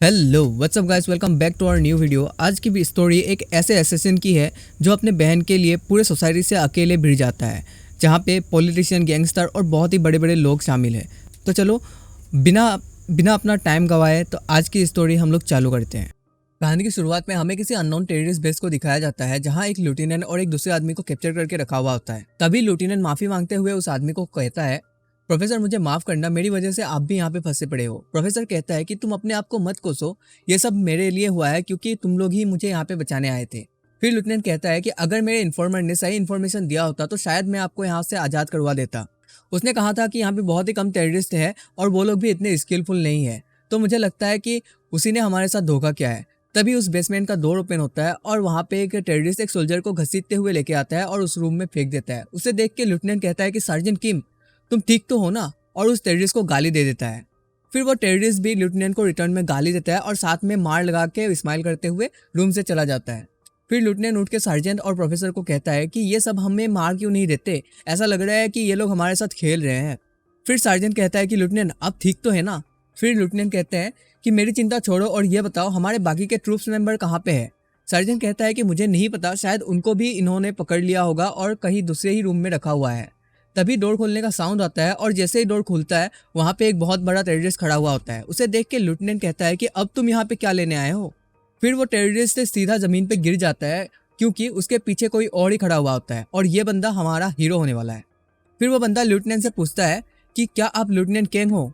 Hello what's up guys, welcome back to our new video. आज की भी स्टोरी एक ऐसे असैसिन की है जो अपने बहन के लिए पूरे सोसाइटी से अकेले भिड़ जाता है, जहाँ पे पॉलिटिशियन, गैंगस्टर और बहुत ही बड़े बड़े लोग शामिल हैं। तो चलो बिना बिना अपना टाइम गवाए तो आज की स्टोरी हम लोग चालू करते हैं। कहानी की शुरुआत में हमें किसी अननोन टेररिस्ट बेस को दिखाया जाता है, जहाँ एक लेफ्टिनेंट और एक दूसरे आदमी को कैप्चर करके रखा हुआ होता है। तभी लेफ्टिनेंट माफी मांगते हुए उस आदमी को कहता है, प्रोफेसर मुझे माफ करना, मेरी वजह से आप भी यहाँ पे फंसे पड़े हो। प्रोफेसर कहता है कि तुम अपने आप को मत कोसो, ये सब मेरे लिए हुआ है क्योंकि तुम लोग ही मुझे यहाँ पे बचाने आए थे। फिर लेफ्टिनेंट कहता है कि अगर मेरे इन्फॉर्मर ने सही इन्फॉर्मेशन दिया होता तो शायद मैं आपको यहाँ से आज़ाद करवा देता। उसने कहा था कि यहाँ पे बहुत ही कम टेररिस्ट है और वो लोग भी इतने स्किलफुल नहीं है, तो मुझे लगता है कि उसी ने हमारे साथ धोखा किया है। तभी उस बेसमेंट का डोर ओपन होता है और वहाँ पे एक टेररिस्ट एक सोल्जर को घसीटते हुए लेके आता है और उस रूम में फेंक देता है। उसे देख के लेफ्टिनेंट कहता है कि सार्जेंट किम, तुम ठीक तो हो ना, और उस टेररिस्ट को गाली दे देता है। फिर वो टेररिस्ट भी लेफ्टिनेंट को रिटर्न में गाली देता है और साथ में मार लगा के स्माइल करते हुए रूम से चला जाता है। फिर लेफ्टिनेंट उठ के सार्जेंट और प्रोफेसर को कहता है कि ये सब हमें मार क्यों नहीं देते, ऐसा लग रहा है कि ये लोग हमारे साथ खेल रहे हैं। फिर सार्जेंट कहता है कि लेफ्टिनेंट आप ठीक तो है ना। फिर लेफ्टिनेंट कहते हैं कि मेरी चिंता छोड़ो और ये बताओ हमारे बाकी के ट्रूप्स मेंबर कहाँ पे है। सार्जेंट कहता है कि मुझे नहीं पता, शायद उनको भी इन्होंने पकड़ लिया होगा और कहीं दूसरे ही रूम में रखा हुआ है। तभी डोर खोलने का साउंड आता है और जैसे ही डोर खुलता है वहाँ पे एक बहुत बड़ा टेररिस्ट खड़ा हुआ होता है। उसे देख के लेफ्टिनेंट कहता है कि अब तुम यहाँ पे क्या लेने आए हो। फिर वो टेररिस्ट सीधा जमीन पे गिर जाता है क्योंकि उसके पीछे कोई और ही खड़ा हुआ होता है और ये बंदा हमारा हीरो होने वाला है। फिर वो बंदा लेफ्टिनेंट से पूछता है कि क्या आप लेफ्टिनेंट केंग हो।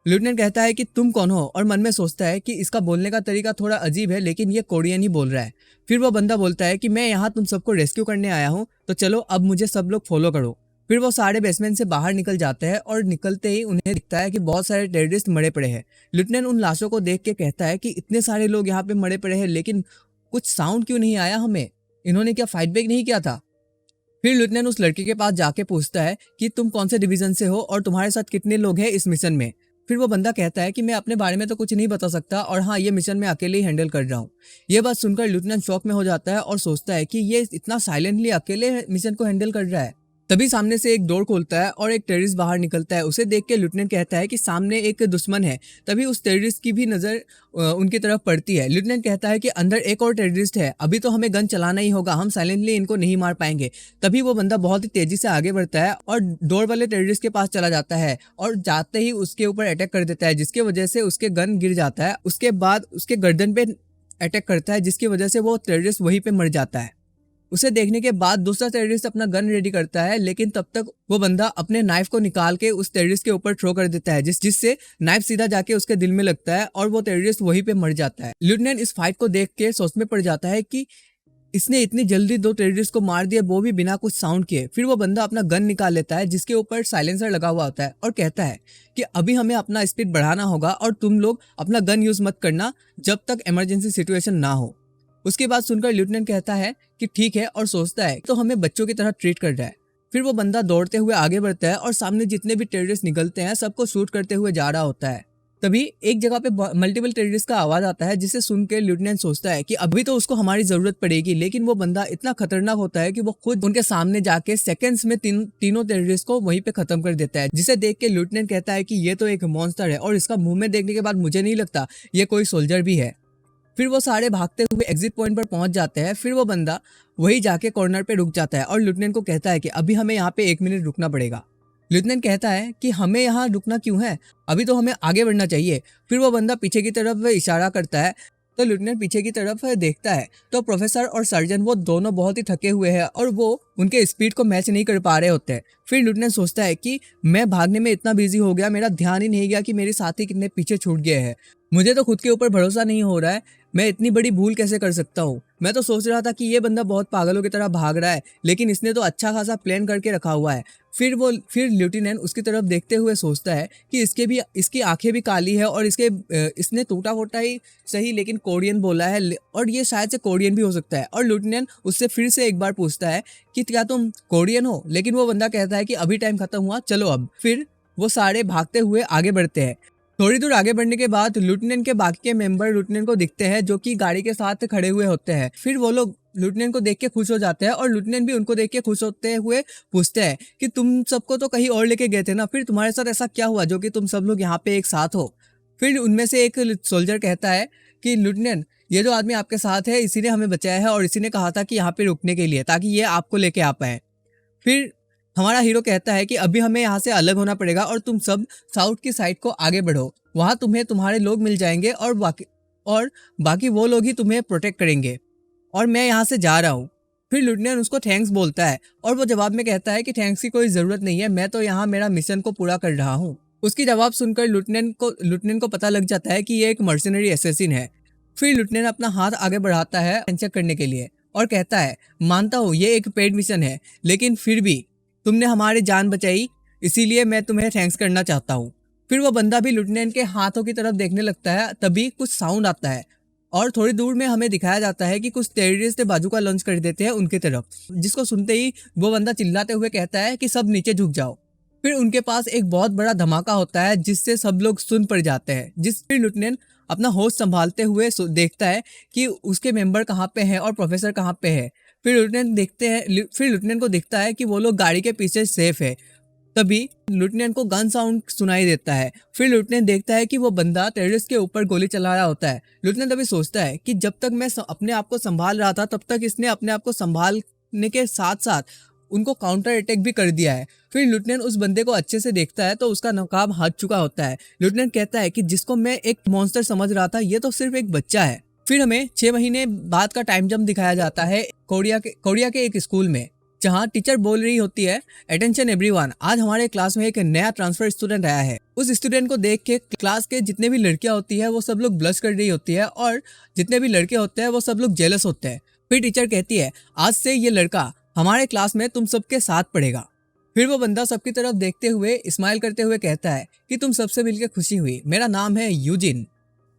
लेफ्टिनेंट कहता है कि तुम कौन हो, और मन में सोचता है कि इसका बोलने का तरीका थोड़ा अजीब है लेकिन ये कोरियन ही बोल रहा है। फिर वो बंदा बोलता है कि मैं यहाँ तुम सबको रेस्क्यू करने आया हूँ, तो चलो अब मुझे सब लोग फॉलो करो। फिर वो सारे बेसमेंट से बाहर निकल जाते हैं और निकलते ही उन्हें दिखता है कि बहुत सारे टेररिस्ट मरे पड़े हैं। लेफ्टिनेंट उन लाशों को देख के कहता है कि इतने सारे लोग यहाँ पे मरे पड़े हैं लेकिन कुछ साउंड क्यों नहीं आया हमें, इन्होंने क्या फाइट बैक नहीं किया था। फिर लेफ्टिनेंट उस लड़के के पास जाके पूछता है कि तुम कौन से डिवीजन से हो और तुम्हारे साथ कितने लोग हैं इस मिशन में। फिर वो बंदा कहता है कि मैं अपने बारे में तो कुछ नहीं बता सकता और हाँ, ये मिशन मैं अकेले ही हैंडल कर रहा हूँ। ये बात सुनकर लेफ्टिनेंट शॉक में हो जाता है और सोचता है कि ये इतना साइलेंटली अकेले मिशन को हैंडल कर रहा है। तभी सामने से एक डोर खुलता है और एक टेररिस्ट बाहर निकलता है। उसे देख के लेफ्टिनेंट कहता है कि सामने एक दुश्मन है। तभी उस टेररिस्ट की भी नजर उनकी तरफ पड़ती है। लेफ्टिनेंट कहता है कि अंदर एक और टेररिस्ट है, अभी तो हमें गन चलाना ही होगा, हम साइलेंटली इनको नहीं मार पाएंगे। तभी वो बंदा बहुत ही तेजी से आगे बढ़ता है और डोर वाले टेररिस्ट के पास चला जाता है और जाते ही उसके ऊपर अटैक कर देता है, जिसकी वजह से उसके गन गिर जाता है। उसके बाद उसके गर्दन पे अटैक करता है, जिसकी वजह से वो टेररिस्ट वहीं पे मर जाता है। उसे देखने के बाद दूसरा टेररिस्ट अपना गन रेडी करता है, लेकिन तब तक वो बंदा अपने नाइफ को निकाल के उस टेररिस्ट के ऊपर थ्रो कर देता है, जिससे नाइफ सीधा जाके उसके दिल में लगता है और वो टेररिस्ट वहीं पे मर जाता है। लेफ्टिनेंट इस फाइट को देख के सोच में पड़ जाता है कि इसने इतनी जल्दी दो टेररिस्ट को मार दिया, वो भी बिना कुछ साउंड किए। फिर वो बंदा अपना गन निकाल लेता है जिसके ऊपर साइलेंसर लगा हुआ होता है और कहता है कि अभी हमें अपना स्पीड बढ़ाना होगा और तुम लोग अपना गन यूज मत करना जब तक इमरजेंसी सिचुएशन ना हो। उसकी बात सुनकर लेफ्टिनेंट कहता है कि ठीक है और सोचता है तो हमें बच्चों की तरह ट्रीट कर रहा है। फिर वो बंदा दौड़ते हुए आगे बढ़ता है और सामने जितने भी टेररिस्ट निकलते हैं सबको शूट करते हुए जा रहा होता है। तभी एक जगह पे मल्टीपल टेररिस्ट का आवाज आता है, जिसे सुन के लेफ्टिनेंट सोचता है कि अभी तो उसको हमारी जरूरत पड़ेगी, लेकिन वो बंदा इतना खतरनाक होता है कि वो खुद उनके सामने जाके सेकंड्स में तीनों टेररिस्ट को वहीं पे खत्म कर देता है। जिसे देख के लेफ्टिनेंट कहता है कि ये तो एक मॉन्स्टर है और इसका मुंह में देखने के बाद मुझे नहीं लगता ये कोई सोल्जर भी है। फिर वो सारे भागते हुए एग्जिट पॉइंट पर पहुंच जाते हैं। फिर वो बंदा वही जाके कॉर्नर पे रुक जाता है और लेफ्टिनेंट को कहता है कि अभी हमें यहाँ पे 1 मिनट रुकना पड़ेगा। लेफ्टिनेंट कहता है कि हमें यहाँ रुकना क्यों है, अभी तो हमें आगे बढ़ना चाहिए। फिर वो बंदा पीछे की तरफ इशारा करता है, तो लेफ्टिनेंट पीछे की तरफ देखता है तो प्रोफेसर और सर्जन वो दोनों बहुत ही थके हुए हैं और वो उनके स्पीड को मैच नहीं कर पा रहे होते हैं। फिर लेफ्टिनेंट सोचता है कि मैं भागने में इतना बिजी हो गया, मेरा ध्यान ही नहीं गया कि मेरे साथी कितने पीछे छूट गए हैं। मुझे तो खुद के ऊपर भरोसा नहीं हो रहा है, मैं इतनी बड़ी भूल कैसे कर सकता हूँ। मैं तो सोच रहा था कि ये बंदा बहुत पागलों की तरह भाग रहा है, लेकिन इसने तो अच्छा खासा प्लान करके रखा हुआ है। फिर लेफ्टिनेंट उसकी तरफ देखते हुए सोचता है कि इसकी आंखें भी काली है और इसने टूटा फूटा ही सही लेकिन कोरियन बोला है और ये शायद से कोरियन भी हो सकता है। और लेफ्टिनेंट उससे फिर से एक बार पूछता है कि क्या तुम कोरियन हो, लेकिन वो बंदा कहता है कि अभी टाइम खत्म हुआ, चलो अब। फिर वो सारे भागते हुए आगे बढ़ते हैं। थोड़ी दूर आगे बढ़ने के बाद लेफ्टिनेंट के बाकी के मेंबर लेफ्टिनेंट को दिखते हैं, जो कि गाड़ी के साथ खड़े हुए होते हैं। फिर वो लोग लेफ्टिनेंट को देख के खुश हो जाते हैं और लेफ्टिनेंट भी उनको देख के खुश होते हुए पूछते हैं कि तुम सबको तो कहीं और लेके गए थे ना, फिर तुम्हारे साथ ऐसा क्या हुआ जो कि तुम सब लोग यहाँ पे एक साथ हो। फिर उनमें से एक सोल्जर कहता है कि लेफ्टिनेंट, ये जो आदमी आपके साथ है इसी ने हमें बचाया है और इसी ने कहा था कि यहाँ पे रुकने के लिए ताकि ये आपको लेके आ पाए। फिर हमारा हीरो कहता है कि अभी हमें यहाँ से अलग होना पड़ेगा और तुम सब साउथ की साइड को आगे बढ़ो, वहाँ तुम्हें तुम्हारे लोग मिल जाएंगे और बाकी वो लोग ही तुम्हें प्रोटेक्ट करेंगे और मैं यहाँ से जा रहा हूँ। फिर लेफ्टिनेंट उसको थैंक्स बोलता है और वो जवाब में कहता है कि थैंक्स की कोई ज़रूरत नहीं है, मैं तो यहाँ मेरा मिशन को पूरा कर रहा हूँ। उसकी जवाब सुनकर लेफ्टिनेंट को पता लग जाता है कि ये एक मर्सिनरी असैसिन है। फिर लेफ्टिनेंट अपना हाथ आगे बढ़ाता है चेक करने के लिए और कहता है, मानता हूँ ये एक पेड मिशन है, लेकिन फिर भी तुमने हमारी जान बचाई, इसीलिए मैं तुम्हें थैंक्स करना चाहता हूँ। फिर वो बंदा भी लेफ्टिनेंट के हाथों की तरफ देखने लगता है, तभी कुछ साउंड आता है और थोड़ी दूर में हमें दिखाया जाता है कि कुछ टेररिस्ट बाजूका लॉन्च कर देते हैं उनकी तरफ, जिसको सुनते ही वो बंदा चिल्लाते हुए कहता है कि सब नीचे झुक जाओ। फिर उनके पास एक बहुत बड़ा धमाका होता है जिससे सब लोग सुन पड़ जाते हैं। फिर लेफ्टिनेंट अपना होश संभालते हुए देखता है कि उसके मेंबर कहाँ पे हैं और प्रोफेसर कहाँ पे है। फिर लेफ्टिनेंट को दिखता है कि वो लोग गाड़ी के पीछे सेफ है। तभी लेफ्टिनेंट को गन साउंड सुनाई देता है। फिर लेफ्टिनेंट देखता है कि वो बंदा टेररिस्ट के ऊपर गोली चला रहा होता है। लेफ्टिनेंट अभी सोचता है कि जब तक मैं अपने आप को संभाल रहा था तब तक इसने अपने आप को संभालने के साथ साथ उनको काउंटर अटैक भी कर दिया है। फिर लेफ्टिनेंट उस बंदे को अच्छे से देखता है तो उसका नकाब हट चुका होता है। लेफ्टिनेंट कहता है कि जिसको मैं एक मॉन्स्टर समझ रहा था ये तो सिर्फ एक बच्चा है। फिर हमें 6 महीने बाद का टाइम जंप दिखाया जाता है कोरिया के एक स्कूल में, जहाँ टीचर बोल रही होती है, अटेंशन एवरीवन, आज हमारे क्लास में एक नया ट्रांसफर स्टूडेंट आया है। उस स्टूडेंट को देख के क्लास के जितने भी लड़कियां होती है वो सब लोग ब्लश कर रही होती है और जितने भी लड़के होते हैं वो सब लोग जेलस होते हैं। फिर टीचर कहती है, आज से ये लड़का हमारे क्लास में तुम सबके साथ पढ़ेगा। फिर वो बंदा सबकी तरफ देखते हुए स्माइल करते हुए कहता है कि तुम सबसे मिलकर खुशी हुई, मेरा नाम है यूजिन।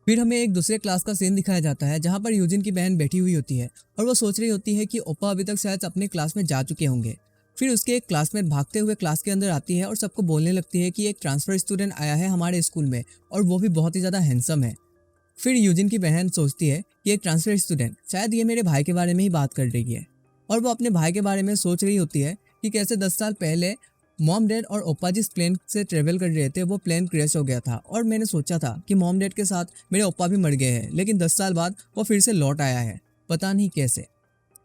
फिर हमें एक दूसरे क्लास का सीन दिखाया जाता है जहाँ पर यूजिन की बहन बैठी हुई होती है और वो सोच रही होती है कि ओप्पा अभी तक शायद अपने क्लास में जा चुके होंगे। फिर उसके एक क्लासमेट भागते हुए क्लास के अंदर आती है और सबको बोलने लगती है कि एक ट्रांसफर स्टूडेंट आया है हमारे स्कूल में और वो भी बहुत ही ज़्यादा हैंडसम है। फिर यूजिन की बहन सोचती है कि एक ट्रांसफर स्टूडेंट, शायद ये मेरे भाई के बारे में ही बात कर रही है और वो अपने भाई के बारे में सोच रही होती है कि कैसे 10 साल पहले मॉम डैड और ओप्पा जिस प्लेन से ट्रेवल कर रहे थे वो प्लेन क्रैश हो गया था और मैंने सोचा था कि मॉम डैड के साथ मेरे ओप्पा भी मर गए हैं, लेकिन 10 साल बाद वो फिर से लौट आया है, पता नहीं कैसे।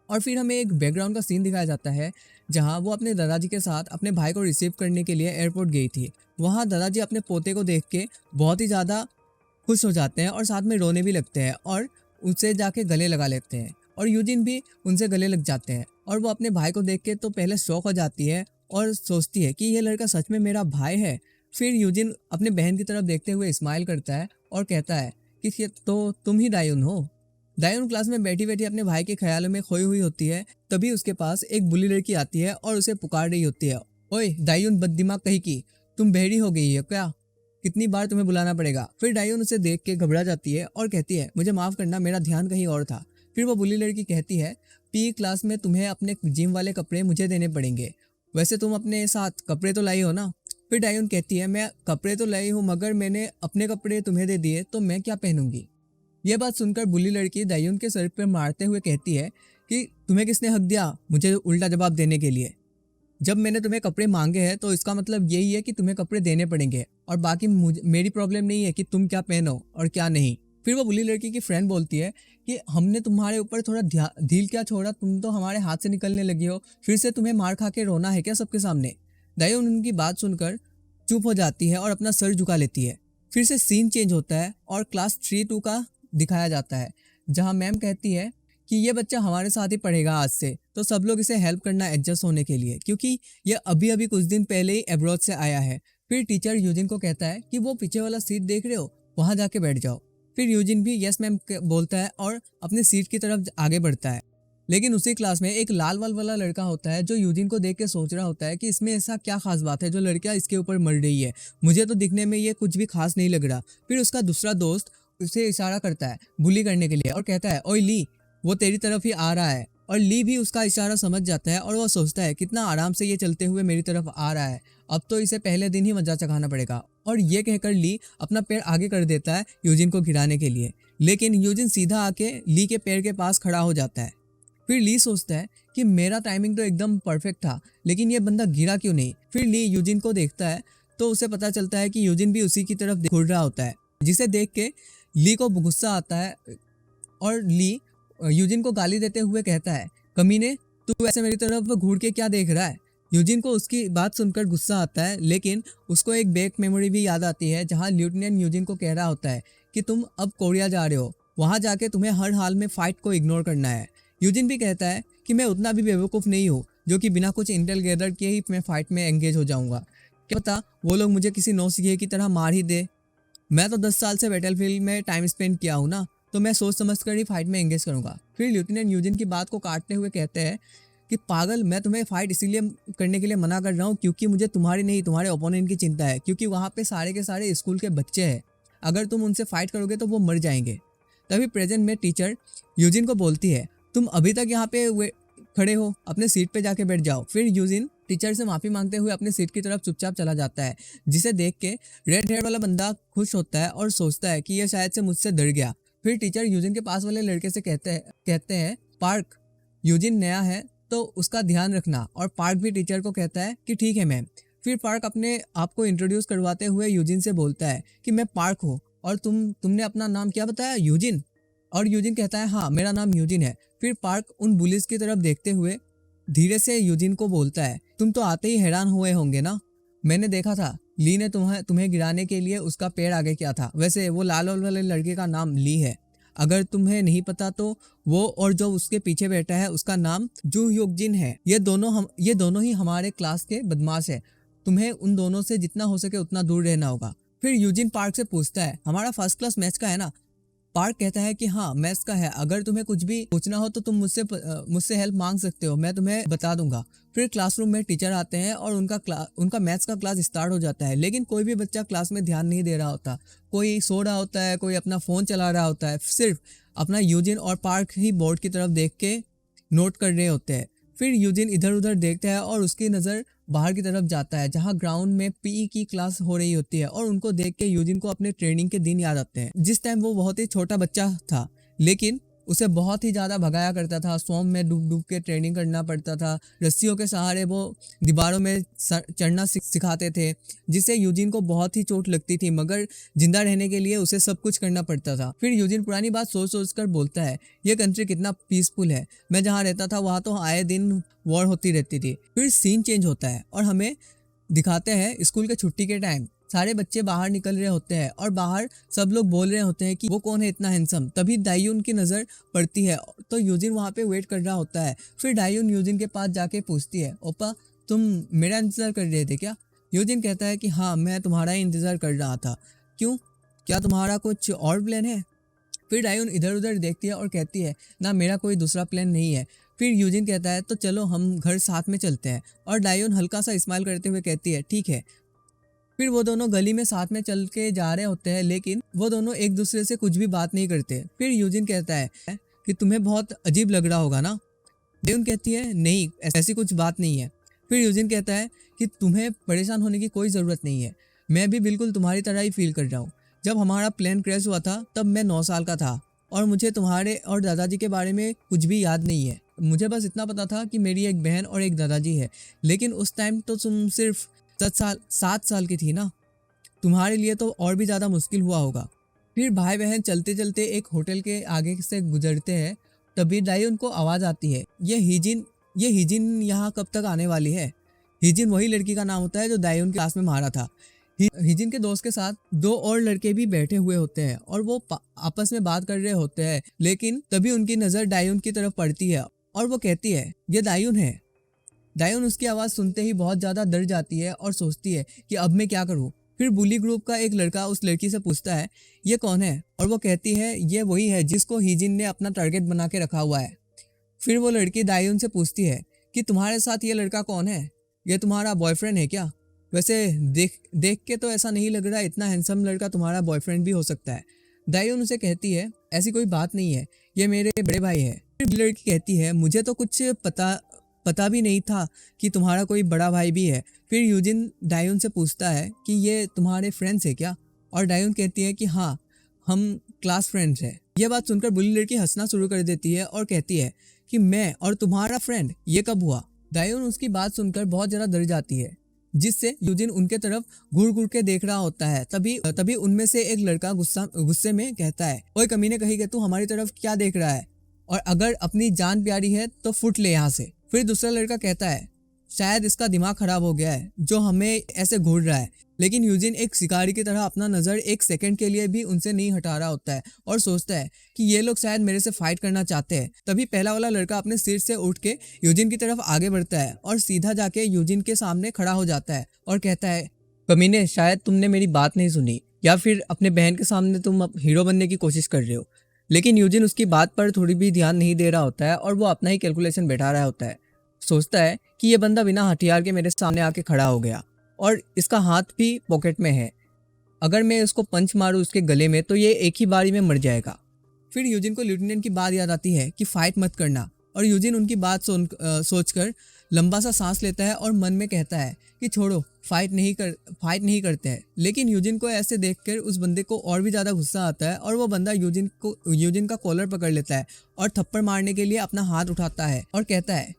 और फिर हमें एक बैकग्राउंड का सीन दिखाया जाता है जहां वो अपने दादाजी के साथ अपने भाई को रिसीव करने के लिए एयरपोर्ट गई थी। वहां दादाजी अपने पोते को देख के बहुत ही ज़्यादा खुश हो जाते हैं और साथ में रोने भी लगते हैं और उनसे जाके गले लगा लेते हैं और यूजिन भी उनसे गले लग जाते हैं और वो अपने भाई को देख के तो पहले शौक हो जाती है और सोचती है कि ये लड़का सच में मेरा भाई है। फिर यूजिन अपने बहन की तरफ देखते हुए स्माइल करता है और कहता है कि ये तो तुम ही दायून हो। दायून क्लास में बैठी बैठी अपने भाई के ख्यालों में खोई हुई होती है। तभी उसके पास एक बुली लड़की आती है और उसे पुकार रही होती है, ओए दायून बददिमाग कहीं की, तुम भेड़ी हो गई है क्या, कितनी बार तुम्हें बुलाना पड़ेगा। फिर दायून उसे देख के घबरा जाती है और कहती है, मुझे माफ़ करना, मेरा ध्यान कहीं और था। फिर वो बुली लड़की कहती है, पी क्लास में तुम्हें अपने जिम वाले कपड़े मुझे देने पड़ेंगे, वैसे तुम अपने साथ कपड़े तो लाई हो ना। फिर डायून कहती है, मैं कपड़े तो लाई हूँ मगर मैंने अपने कपड़े तुम्हें दे दिए तो मैं क्या पहनूंगी। यह बात सुनकर बुली लड़की दायून के सर पर मारते हुए कहती है कि तुम्हें किसने हक दिया मुझे उल्टा जवाब देने के लिए। जब मैंने तुम्हें कपड़े मांगे हैं तो इसका मतलब यही है कि तुम्हें कपड़े देने पड़ेंगे और बाकी मेरी प्रॉब्लम नहीं है कि तुम क्या पहनो और क्या नहीं। फिर वो बुली लड़की की फ्रेंड बोलती है कि हमने तुम्हारे ऊपर थोड़ा ढील क्या छोड़ा, तुम तो हमारे हाथ से निकलने लगी हो, फिर से तुम्हें मार खा के रोना है क्या सबके सामने। दायून उनकी बात सुनकर चुप हो जाती है और अपना सर झुका लेती है। फिर से सीन चेंज होता है और क्लास 3-2 का दिखाया जाता है जहाँ मैम कहती है कि ये बच्चा हमारे साथ ही पढ़ेगा आज से, तो सब लोग इसे हेल्प करना एडजस्ट होने के लिए, क्योंकि ये अभी अभी कुछ दिन पहले ही अब्रॉड से आया है। फिर टीचर यूजिन को कहता है कि वो पीछे वाला सीट देख रहे हो, वहाँ जाके बैठ जाओ। फिर यूजिन भी यस मैम बोलता है और अपने सीट की तरफ आगे बढ़ता है। लेकिन उसी क्लास में एक लाल वाल वाला लड़का होता है जो यूजिन को देख के सोच रहा होता है कि इसमें ऐसा क्या खास बात है जो लड़कियां इसके ऊपर मर रही है, मुझे तो दिखने में ये कुछ भी खास नहीं लग रहा। फिर उसका दूसरा दोस्त उसे इशारा करता है बुली करने के लिए और कहता है, ओए ली, वो तेरी तरफ ही आ रहा है। और ली भी उसका इशारा समझ जाता है और वो सोचता है कितना आराम से ये चलते हुए मेरी तरफ आ रहा है, अब तो इसे पहले दिन ही मजा चखाना पड़ेगा। और ये कहकर ली अपना पैर आगे कर देता है यूजिन को गिराने के लिए, लेकिन यूजिन सीधा आके ली के पैर के पास खड़ा हो जाता है। फिर ली सोचता है कि मेरा टाइमिंग तो एकदम परफेक्ट था, लेकिन ये बंदा गिरा क्यों नहीं। फिर ली यूजिन को देखता है तो उसे पता चलता है कि यूजिन भी उसी की तरफ घूर रहा होता है। जिसे देख के ली को गुस्सा आता है और ली यूजिन को गाली देते हुए कहता है, कमीने तू ऐसे मेरी तरफ घूर के क्या देख रहा है। यूजिन को उसकी बात सुनकर गुस्सा आता है, लेकिन उसको एक बैक मेमोरी भी याद आती है जहां लेफ्टिनेंट यूजिन को कह रहा होता है कि तुम अब कोरिया जा रहे हो, वहां जाके तुम्हें हर हाल में फाइट को इग्नोर करना है। यूजिन भी कहता है कि मैं उतना भी बेवकूफ़ नहीं हूँ जो कि बिना कुछ इंटेल गैदर किए ही मैं फाइट में एंगेज हो जाऊंगा। क्या पता वो लोग मुझे किसी नौसिखिए की तरह मार ही दे। मैं तो 10 साल से बैटलफील्ड में टाइम स्पेंड किया हूँ ना, तो मैं सोच समझ कर ही फाइट में एंगेज करूंगा। फिर लेफ्टिनेंट यूजिन की बात को काटते हुए कहते हैं कि पागल, मैं तुम्हें फाइट इसीलिए करने के लिए मना कर रहा हूँ क्योंकि मुझे तुम्हारी नहीं तुम्हारे ओपोनेंट की चिंता है, क्योंकि वहाँ पे सारे के सारे स्कूल के बच्चे हैं। अगर तुम उनसे फाइट करोगे तो वो मर जाएंगे। तभी प्रेजेंट में टीचर यूजिन को बोलती है, तुम अभी तक यहाँ पे खड़े हो, अपने सीट पे जाके बैठ जाओ। फिर यूजिन टीचर से माफ़ी मांगते हुए अपने सीट की तरफ चुपचाप चला जाता है, जिसे देख के रेड हेयर वाला बंदा खुश होता है और सोचता है कि यह शायद से मुझसे डर गया। फिर टीचर यूजिन के पास वाले लड़के से कहते हैं पार्क, यूजिन नया है तो उसका ध्यान रखना। और पार्क भी टीचर को कहता है कि ठीक है मैम। फिर पार्क अपने आप को इंट्रोड्यूस करवाते हुए यूजिन से बोलता है कि मैं पार्क हूँ और तुमने अपना नाम क्या बताया, यूजिन। और यूजिन कहता है हाँ मेरा नाम यूजिन है। फिर पार्क उन बुलिस की तरफ देखते हुए धीरे से यूजिन को बोलता है, तुम तो आते ही हैरान हुए होंगे ना, मैंने देखा था ली ने तुम्हें गिराने के लिए उसका पेड़ आगे किया था। वैसे वो लाल वाले लड़के का नाम ली है, अगर तुम्हें नहीं पता तो वो और जो उसके पीछे बैठा है उसका नाम जू ह्योकजिन है। ये दोनों ही हमारे क्लास के बदमाश है, तुम्हें उन दोनों से जितना हो सके उतना दूर रहना होगा। फिर यूजिन पार्क से पूछता है, हमारा फर्स्ट क्लास मैच का है ना। पार्क कहता है कि हाँ मैथ्स का है, अगर तुम्हें कुछ भी पूछना हो तो तुम मुझसे हेल्प मांग सकते हो, मैं तुम्हें बता दूंगा। फिर क्लासरूम में टीचर आते हैं और उनका मैथ्स का क्लास स्टार्ट हो जाता है, लेकिन कोई भी बच्चा क्लास में ध्यान नहीं दे रहा होता। कोई सो रहा होता है, कोई अपना फ़ोन चला रहा होता है, सिर्फ अपना यूजिन और पार्क ही बोर्ड की तरफ देख के नोट कर रहे होते हैं। फिर यूजिन इधर उधर देखता है और उसकी नज़र बाहर की तरफ जाता है जहां ग्राउंड में पीई की क्लास हो रही होती है, और उनको देख के यूजिन को अपने ट्रेनिंग के दिन याद आते हैं, जिस टाइम वो बहुत ही छोटा बच्चा था, लेकिन उसे बहुत ही ज़्यादा भगाया करता था। स्वॉम में डूब डूब के ट्रेनिंग करना पड़ता था, रस्सियों के सहारे वो दीवारों में चढ़ना सिखाते थे, जिससे यूजिन को बहुत ही चोट लगती थी, मगर जिंदा रहने के लिए उसे सब कुछ करना पड़ता था। फिर यूजिन पुरानी बात सोच सोच कर बोलता है, ये कंट्री कितना पीसफुल है, मैं जहाँ रहता था वहाँ तो आए दिन वॉर होती रहती थी। फिर सीन चेंज होता है और हमें दिखाते हैं स्कूल के छुट्टी के टाइम सारे बच्चे बाहर निकल रहे होते हैं और बाहर सब लोग बोल रहे होते हैं कि वो कौन है इतना हैंडसम। तभी दायून की नज़र पड़ती है तो यूजिन वहाँ पे वेट कर रहा होता है। फिर दायून यूजिन के पास जाके पूछती है, ओपा तुम मेरा इंतज़ार कर रहे थे क्या। यूजिन कहता है कि हाँ मैं तुम्हारा ही इंतज़ार कर रहा था। क्यों, क्या तुम्हारा कुछ और प्लान है। फिर दायून इधर उधर देखती है और कहती है, ना मेरा कोई दूसरा प्लान नहीं है। फिर यूजिन कहता है तो चलो हम घर साथ में चलते हैं, और दायून हल्का सा स्माइल करते हुए कहती है ठीक है। फिर वो दोनों गली में साथ में चल के जा रहे होते हैं, लेकिन वो दोनों एक दूसरे से कुछ भी बात नहीं करते। फिर यूजिन कहता है कि तुम्हें बहुत अजीब लग रहा होगा ना। दायून कहती है नहीं ऐसी कुछ बात नहीं है। फिर यूजिन कहता है कि तुम्हें परेशान होने की कोई ज़रूरत नहीं है, मैं भी बिल्कुल तुम्हारी तरह ही फील कर रहा हूँ। जब हमारा प्लेन क्रैश हुआ था तब मैं 9 साल का था और मुझे तुम्हारे और दादाजी के बारे में कुछ भी याद नहीं है। मुझे बस इतना पता था कि मेरी एक बहन और एक दादाजी है, लेकिन उस टाइम तो तुम सिर्फ 7 साल की थी ना, तुम्हारे लिए तो और भी ज़्यादा मुश्किल हुआ होगा। फिर भाई बहन चलते चलते एक होटल के आगे से गुजरते हैं, तभी दायून को आवाज़ आती है, ये हिजिन यहाँ कब तक आने वाली है। हिजिन वही लड़की का नाम होता है जो दायून क्लास में मारा था। हिजिन के दोस्त के साथ 2 और लड़के भी बैठे हुए होते हैं और वो आपस में बात कर रहे होते हैं, लेकिन तभी उनकी नज़र दायून की तरफ पड़ती है और वो कहती है ये दायून है। दायून उसकी आवाज़ सुनते ही बहुत ज़्यादा डर जाती है और सोचती है कि अब मैं क्या करूँ। फिर बुली ग्रुप का एक लड़का उस लड़की से पूछता है ये कौन है, और वो कहती है ये वही है जिसको हिजिन ने अपना टारगेट बना के रखा हुआ है। फिर वो लड़की दायून से पूछती है कि तुम्हारे साथ ये लड़का कौन है, ये तुम्हारा बॉयफ्रेंड है क्या। वैसे देख के तो ऐसा नहीं लग रहा, इतना हैंडसम लड़का तुम्हारा बॉयफ्रेंड भी हो सकता है। दायून उसे कहती है ऐसी कोई बात नहीं है, ये मेरे बड़े भाई है। फिर लड़की कहती है मुझे तो कुछ पता भी नहीं था कि तुम्हारा कोई बड़ा भाई भी है। फिर यूजिन दायून से पूछता है कि ये तुम्हारे फ्रेंड्स है क्या, और दायून कहती है कि हाँ हम क्लास फ्रेंड्स हैं। यह बात सुनकर बुली लड़की हंसना शुरू कर देती है और कहती है कि मैं और तुम्हारा फ्रेंड ये कब हुआ। दायून उसकी बात सुनकर बहुत ज़्यादा डर जाती है, जिससे यूजिन उनके तरफ घूर घूर के देख रहा होता है। तभी तभी उनमें से एक लड़का गुस्से में कहता है, ओए कमीने कहीं के, तू हमारी तरफ क्या देख रहा है, और अगर अपनी जान प्यारी है तो फुट ले यहाँ से। फिर दूसरा लड़का कहता है, शायद इसका दिमाग खराब हो गया है जो हमें ऐसे घूर रहा है। लेकिन यूजिन एक शिकारी की तरह अपना नज़र एक सेकंड के लिए भी उनसे नहीं हटा रहा होता है और सोचता है कि ये लोग शायद मेरे से फाइट करना चाहते हैं। तभी पहला वाला लड़का अपने सीट से उठ के यूजिन की तरफ आगे बढ़ता है और सीधा जाके यूजिन के सामने खड़ा हो जाता है और कहता है, कमीने शायद तुमने मेरी बात नहीं सुनी, या फिर अपने बहन के सामने तुम अब हीरो बनने की कोशिश कर रहे हो। लेकिन यूजिन उसकी बात पर थोड़ी भी ध्यान नहीं दे रहा होता है और वो अपना ही कैलकुलेशन बैठा रहा होता है। सोचता है कि ये बंदा बिना हथियार के मेरे सामने आके खड़ा हो गया और इसका हाथ भी पॉकेट में है। अगर मैं उसको पंच मारूं उसके गले में तो ये एक ही बारी में मर जाएगा। फिर यूजिन को लेफ्टिनेंट की बात याद आती है कि फाइट मत करना, और यूजिन उनकी बात सोचकर लंबा सा सांस लेता है और मन में कहता है कि छोड़ो, फाइट नहीं करते हैं। लेकिन यूजिन को ऐसे देखकर उस बंदे को और भी ज़्यादा गुस्सा आता है और वो बंदा यूजिन का कॉलर पकड़ लेता है और थप्पड़ मारने के लिए अपना हाथ उठाता है और कहता है,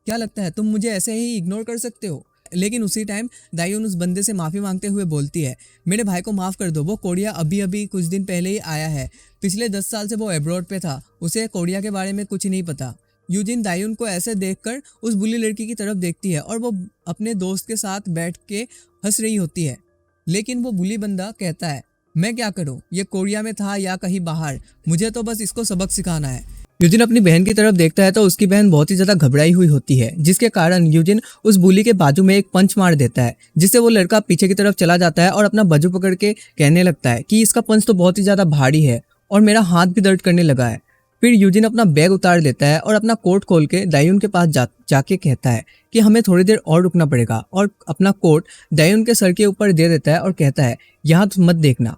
क्या लगता है तुम मुझे ऐसे ही इग्नोर कर सकते हो। लेकिन उसी टाइम दायून उस बंदे से माफ़ी मांगते हुए बोलती है, मेरे भाई को माफ़ कर दो, वो कोरिया अभी अभी कुछ दिन पहले ही आया है, पिछले 10 साल से वो एब्रॉड पे था, उसे कोरिया के बारे में कुछ नहीं पता। यूजिन दायून को ऐसे देखकर उस बुली लड़की की तरफ देखती है और वो अपने दोस्त के साथ बैठ के हंस रही होती है। लेकिन वो बुली बंदा कहता है, मैं क्या करूँ, ये कोरिया में था या कहीं बाहर, मुझे तो बस इसको सबक सिखाना है। यूजिन अपनी बहन की तरफ देखता है तो उसकी बहन बहुत ही ज्यादा घबराई हुई होती है, जिसके कारण यूजिन उस बुली के बाजू में एक पंच मार देता है, जिससे वो लड़का पीछे की तरफ चला जाता है और अपना बाजू पकड़ के कहने लगता है कि इसका पंच तो बहुत ही ज्यादा भारी है और मेरा हाथ भी दर्द करने लगा है। फिर यूजिन अपना बैग उतार लेता है और अपना कोट खोल के दायून के पास जाके कहता है कि हमें थोड़ी देर और रुकना पड़ेगा, और अपना कोट दायून के सर के ऊपर दे देता है और कहता है, यहाँ मत देखना।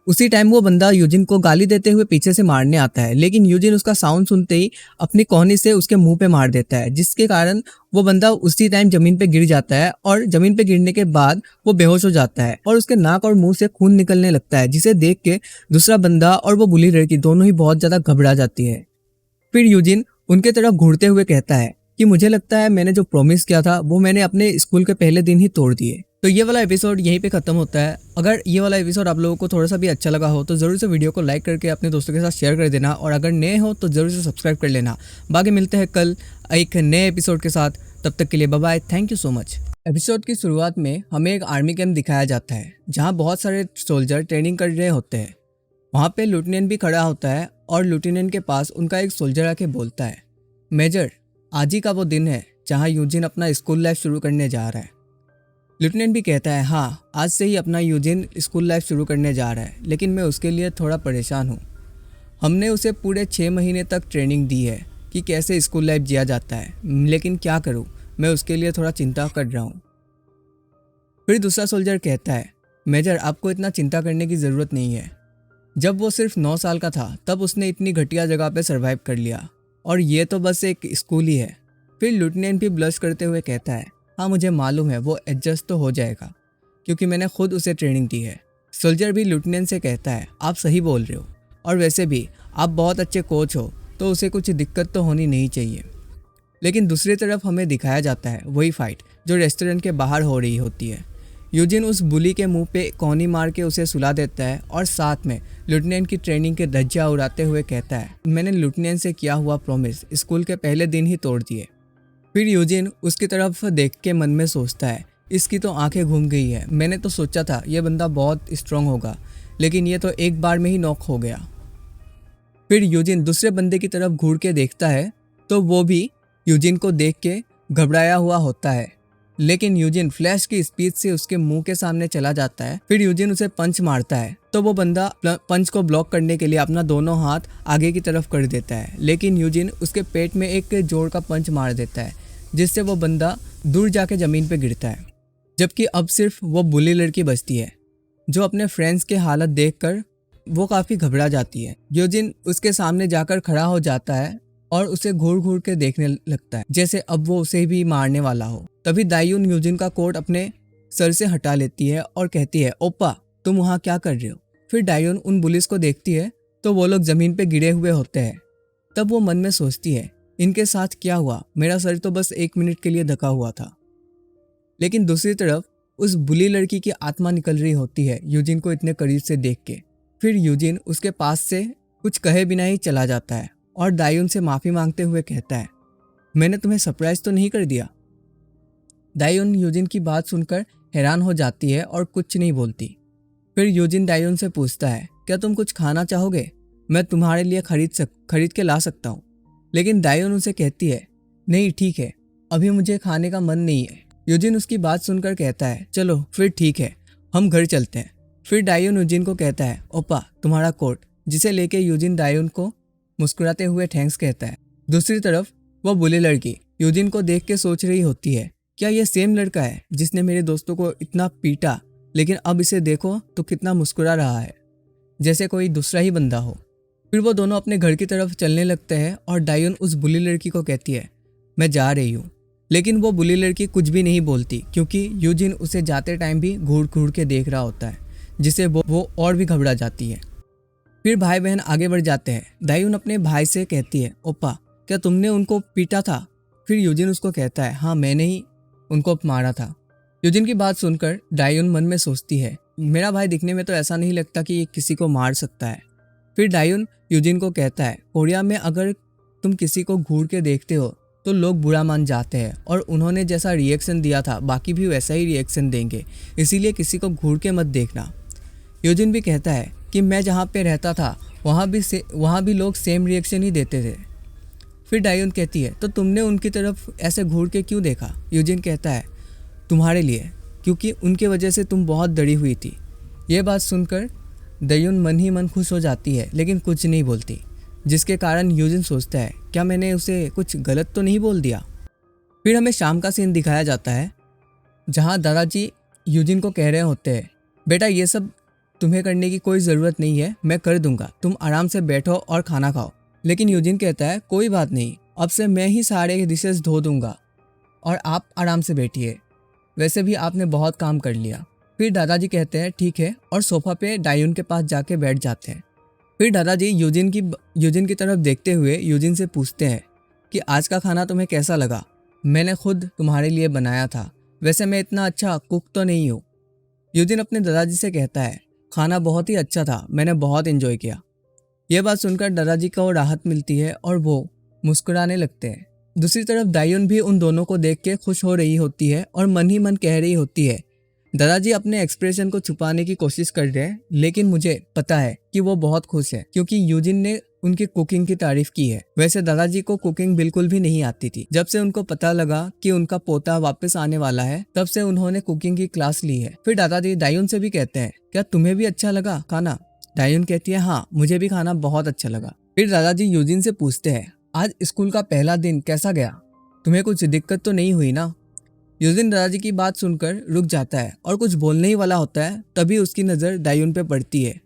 उसी टाइम वो बंदा यूजिन को गाली देते हुए पीछे से मारने आता है, लेकिन यूजिन उसका साउंड सुनते ही अपनी कोहनी से उसके मुंह पे मार देता है, जिसके कारण वो बंदा उसी टाइम जमीन पे गिर जाता है और जमीन पे गिरने के बाद वो बेहोश हो जाता है और उसके नाक और मुंह से खून निकलने लगता है, जिसे देख के दूसरा बंदा और वो बुली लड़की दोनों ही बहुत ज्यादा घबरा जाती है। फिर यूजिन उनके तरफ घूरते हुए कहता है कि मुझे लगता है मैंने जो प्रॉमिस किया था वो मैंने अपने स्कूल के पहले दिन ही तोड़ दिए। तो ये वाला एपिसोड यहीं पे खत्म होता है। अगर ये वाला एपिसोड आप लोगों को थोड़ा सा भी अच्छा लगा हो तो ज़रूर से वीडियो को लाइक करके अपने दोस्तों के साथ शेयर कर देना, और अगर नए हो तो ज़रूर से सब्सक्राइब कर लेना। बाकी मिलते हैं कल एक नए एपिसोड के साथ, तब तक के लिए bye bye, thank you so much. Episode की शुरुआत में हमें एक आर्मी कैंप दिखाया जाता है जहाँ बहुत सारे सोल्जर ट्रेनिंग कर रहे होते हैं। वहाँ पे लेफ्टिनेंट भी खड़ा होता है और लेफ्टिनेंट के पास उनका एक सोल्जर आके बोलता है, मेजर आज ही का वो दिन है जहाँ यूजिन अपना स्कूल लाइफ शुरू करने जा रहा है। लेफ्टिनेंट भी कहता है, हाँ आज से ही अपना यूजिन स्कूल लाइफ शुरू करने जा रहा है, लेकिन मैं उसके लिए थोड़ा परेशान हूँ। हमने उसे पूरे 6 महीने तक ट्रेनिंग दी है कि कैसे स्कूल लाइफ जिया जाता है, लेकिन क्या करूँ, मैं उसके लिए थोड़ा चिंता कर रहा हूँ। फिर दूसरा सोल्जर कहता है, मेजर आपको इतना चिंता करने की ज़रूरत नहीं है। जब वो सिर्फ 9 साल का था तब उसने इतनी घटिया जगह पे सरवाइव कर लिया, और ये तो बस एक स्कूल ही है। फिर लेफ्टिनेंट भी ब्लश करते हुए कहता है, हाँ मुझे मालूम है वो एडजस्ट तो हो जाएगा क्योंकि मैंने खुद उसे ट्रेनिंग दी है। सोल्जर भी लेफ्टिनेंट से कहता है, आप सही बोल रहे हो, और वैसे भी आप बहुत अच्छे कोच हो तो उसे कुछ दिक्कत तो होनी नहीं चाहिए। लेकिन दूसरी तरफ हमें दिखाया जाता है वही फाइट जो रेस्टोरेंट के बाहर हो रही होती है। यूजिन उस बुली के मुंह पे कोहनी मार के उसे सुला देता है और साथ में लेफ्टिनेंट की ट्रेनिंग के धज्जियां उड़ाते हुए कहता है, मैंने लेफ्टिनेंट से किया हुआ प्रॉमिस स्कूल के पहले दिन ही तोड़ दिए। फिर यूजिन उसकी तरफ देख के मन में सोचता है, इसकी तो आंखें घूम गई है, मैंने तो सोचा था ये बंदा बहुत स्ट्रांग होगा, लेकिन ये तो एक बार में ही नॉक हो गया। फिर यूजिन दूसरे बंदे की तरफ घूर के देखता है तो वो भी यूजिन को देख के घबराया हुआ होता है, लेकिन यूजिन फ्लैश की स्पीड से उसके मुंह के सामने चला जाता है। फिर यूजिन उसे पंच मारता है तो वो बंदा पंच को ब्लॉक करने के लिए अपना दोनों हाथ आगे की तरफ कर देता है, लेकिन यूजिन उसके पेट में एक जोर का पंच मार देता है, जिससे वो बंदा दूर जाके ज़मीन पे गिरता है। जबकि अब सिर्फ वो बुली लड़की बचती है जो अपने फ्रेंड्स के हालत देखकर वो काफ़ी घबरा जाती है। यूजिन उसके सामने जाकर खड़ा हो जाता है और उसे घूर घूर के देखने लगता है जैसे अब वो उसे भी मारने वाला हो। तभी दायून यूजिन का कोट अपने सर से हटा लेती है और कहती है, ओप्पा तुम वहाँ क्या कर रहे हो। फिर दायून उन पुलिस को देखती है तो वो लोग ज़मीन पे गिरे हुए होते हैं। तब वो मन में सोचती है, इनके साथ क्या हुआ, मेरा सर तो बस 1 मिनट के लिए ढका हुआ था। लेकिन दूसरी तरफ उस बुली लड़की की आत्मा निकल रही होती है यूजिन को इतने करीब से देख के। फिर यूजिन उसके पास से कुछ कहे बिना ही चला जाता है और दायुन से माफ़ी मांगते हुए कहता है, मैंने तुम्हें सरप्राइज तो नहीं कर दिया। दायुन यूजिन की बात सुनकर हैरान हो जाती है और कुछ नहीं बोलती। फिर यूजिन दायुन से पूछता है, क्या तुम कुछ खाना चाहोगे? मैं तुम्हारे लिए खरीद के ला सकता हूँ। लेकिन दायुन उसे कहती है, नहीं ठीक है, अभी मुझे खाने का मन नहीं है। यूजिन उसकी बात सुनकर कहता है, चलो फिर ठीक है, हम घर चलते हैं। फिर दायुन यूजिन को कहता है, ओपा तुम्हारा कोट, जिसे लेके यूजिन दायुन को मुस्कुराते हुए थैंक्स कहता है। दूसरी तरफ वह बुली लड़की यूजिन को देख के सोच रही होती है, क्या यह सेम लड़का है जिसने मेरे दोस्तों को इतना पीटा, लेकिन अब इसे देखो तो कितना मुस्कुरा रहा है, जैसे कोई दूसरा ही बंदा हो। फिर वो दोनों अपने घर की तरफ चलने लगते हैं और दायुन उस बुली लड़की को कहती है, मैं जा रही हूँ। लेकिन वो बुली लड़की कुछ भी नहीं बोलती, क्योंकि यूजिन उसे जाते टाइम भी घूर घूर के देख रहा होता है, जिससे वो और भी घबरा जाती है। फिर भाई बहन आगे बढ़ जाते हैं। दायुन अपने भाई से कहती है, ओपा क्या तुमने उनको पीटा था? फिर यूजिन उसको कहता है, हाँ मैंने ही उनको मारा था। यूजिन की बात सुनकर दायुन मन में सोचती है, मेरा भाई दिखने में तो ऐसा नहीं लगता कि ये किसी को मार सकता है। फिर दायुन यूजिन को कहता है, कोरिया में अगर तुम किसी को घूर के देखते हो तो लोग बुरा मान जाते हैं, और उन्होंने जैसा रिएक्शन दिया था बाकी भी वैसा ही रिएक्शन देंगे, इसीलिए किसी को घूर के मत देखना। यूजिन भी कहता है कि मैं जहाँ पे रहता था वहाँ भी लोग सेम रिएक्शन ही देते थे। फिर दायुन कहती है, तो तुमने उनकी तरफ ऐसे घूर के क्यों देखा? यूजिन कहता है, तुम्हारे लिए, क्योंकि उनके वजह से तुम बहुत डरी हुई थी। ये बात सुनकर दायुन मन ही मन खुश हो जाती है, लेकिन कुछ नहीं बोलती, जिसके कारण यूजिन सोचता है, क्या मैंने उसे कुछ गलत तो नहीं बोल दिया। फिर हमें शाम का सीन दिखाया जाता है, जहाँ दादाजी यूजिन को कह रहे होते हैं, बेटा ये सब तुम्हें करने की कोई ज़रूरत नहीं है, मैं कर दूंगा, तुम आराम से बैठो और खाना खाओ। लेकिन यूजिन कहता है, कोई बात नहीं, अब से मैं ही सारे डिशेस धो दूंगा और आप आराम से बैठिए, वैसे भी आपने बहुत काम कर लिया। फिर दादाजी कहते हैं ठीक है, और सोफा पे दायुन के पास जाके बैठ जाते हैं। फिर दादाजी यूजिन की तरफ देखते हुए यूजिन से पूछते हैं कि आज का खाना तुम्हें कैसा लगा? मैंने खुद तुम्हारे लिए बनाया था, वैसे मैं इतना अच्छा कुक तो नहीं हूँ। यूजिन अपने दादाजी से कहता है, खाना बहुत ही अच्छा था, मैंने बहुत एंजॉय किया। यह बात सुनकर दादाजी को राहत मिलती है और वो मुस्कुराने लगते हैं। दूसरी तरफ दायुन भी उन दोनों को देख के खुश हो रही होती है और मन ही मन कह रही होती है, दादाजी अपने एक्सप्रेशन को छुपाने की कोशिश कर रहे हैं, लेकिन मुझे पता है कि वो बहुत खुश है, क्योंकि यूजिन ने उनकी कुकिंग की तारीफ की है। वैसे दादाजी को कुकिंग बिल्कुल भी नहीं आती थी। जब से उनको पता लगा कि उनका पोता वापस आने वाला है, तब से उन्होंने कुकिंग की क्लास ली है। फिर दादाजी दायुन से भी कहते हैं, क्या तुम्हें भी अच्छा लगा खाना? दायुन कहती है, हाँ मुझे भी खाना बहुत अच्छा लगा। फिर दादाजी यूजिन से पूछते हैं, आज स्कूल का पहला दिन कैसा गया? तुम्हें कुछ दिक्कत तो नहीं हुई ना? यूजिन दादाजी की बात सुनकर रुक जाता है और कुछ बोलने ही वाला होता है, तभी उसकी नज़र दायुन पे पड़ती है।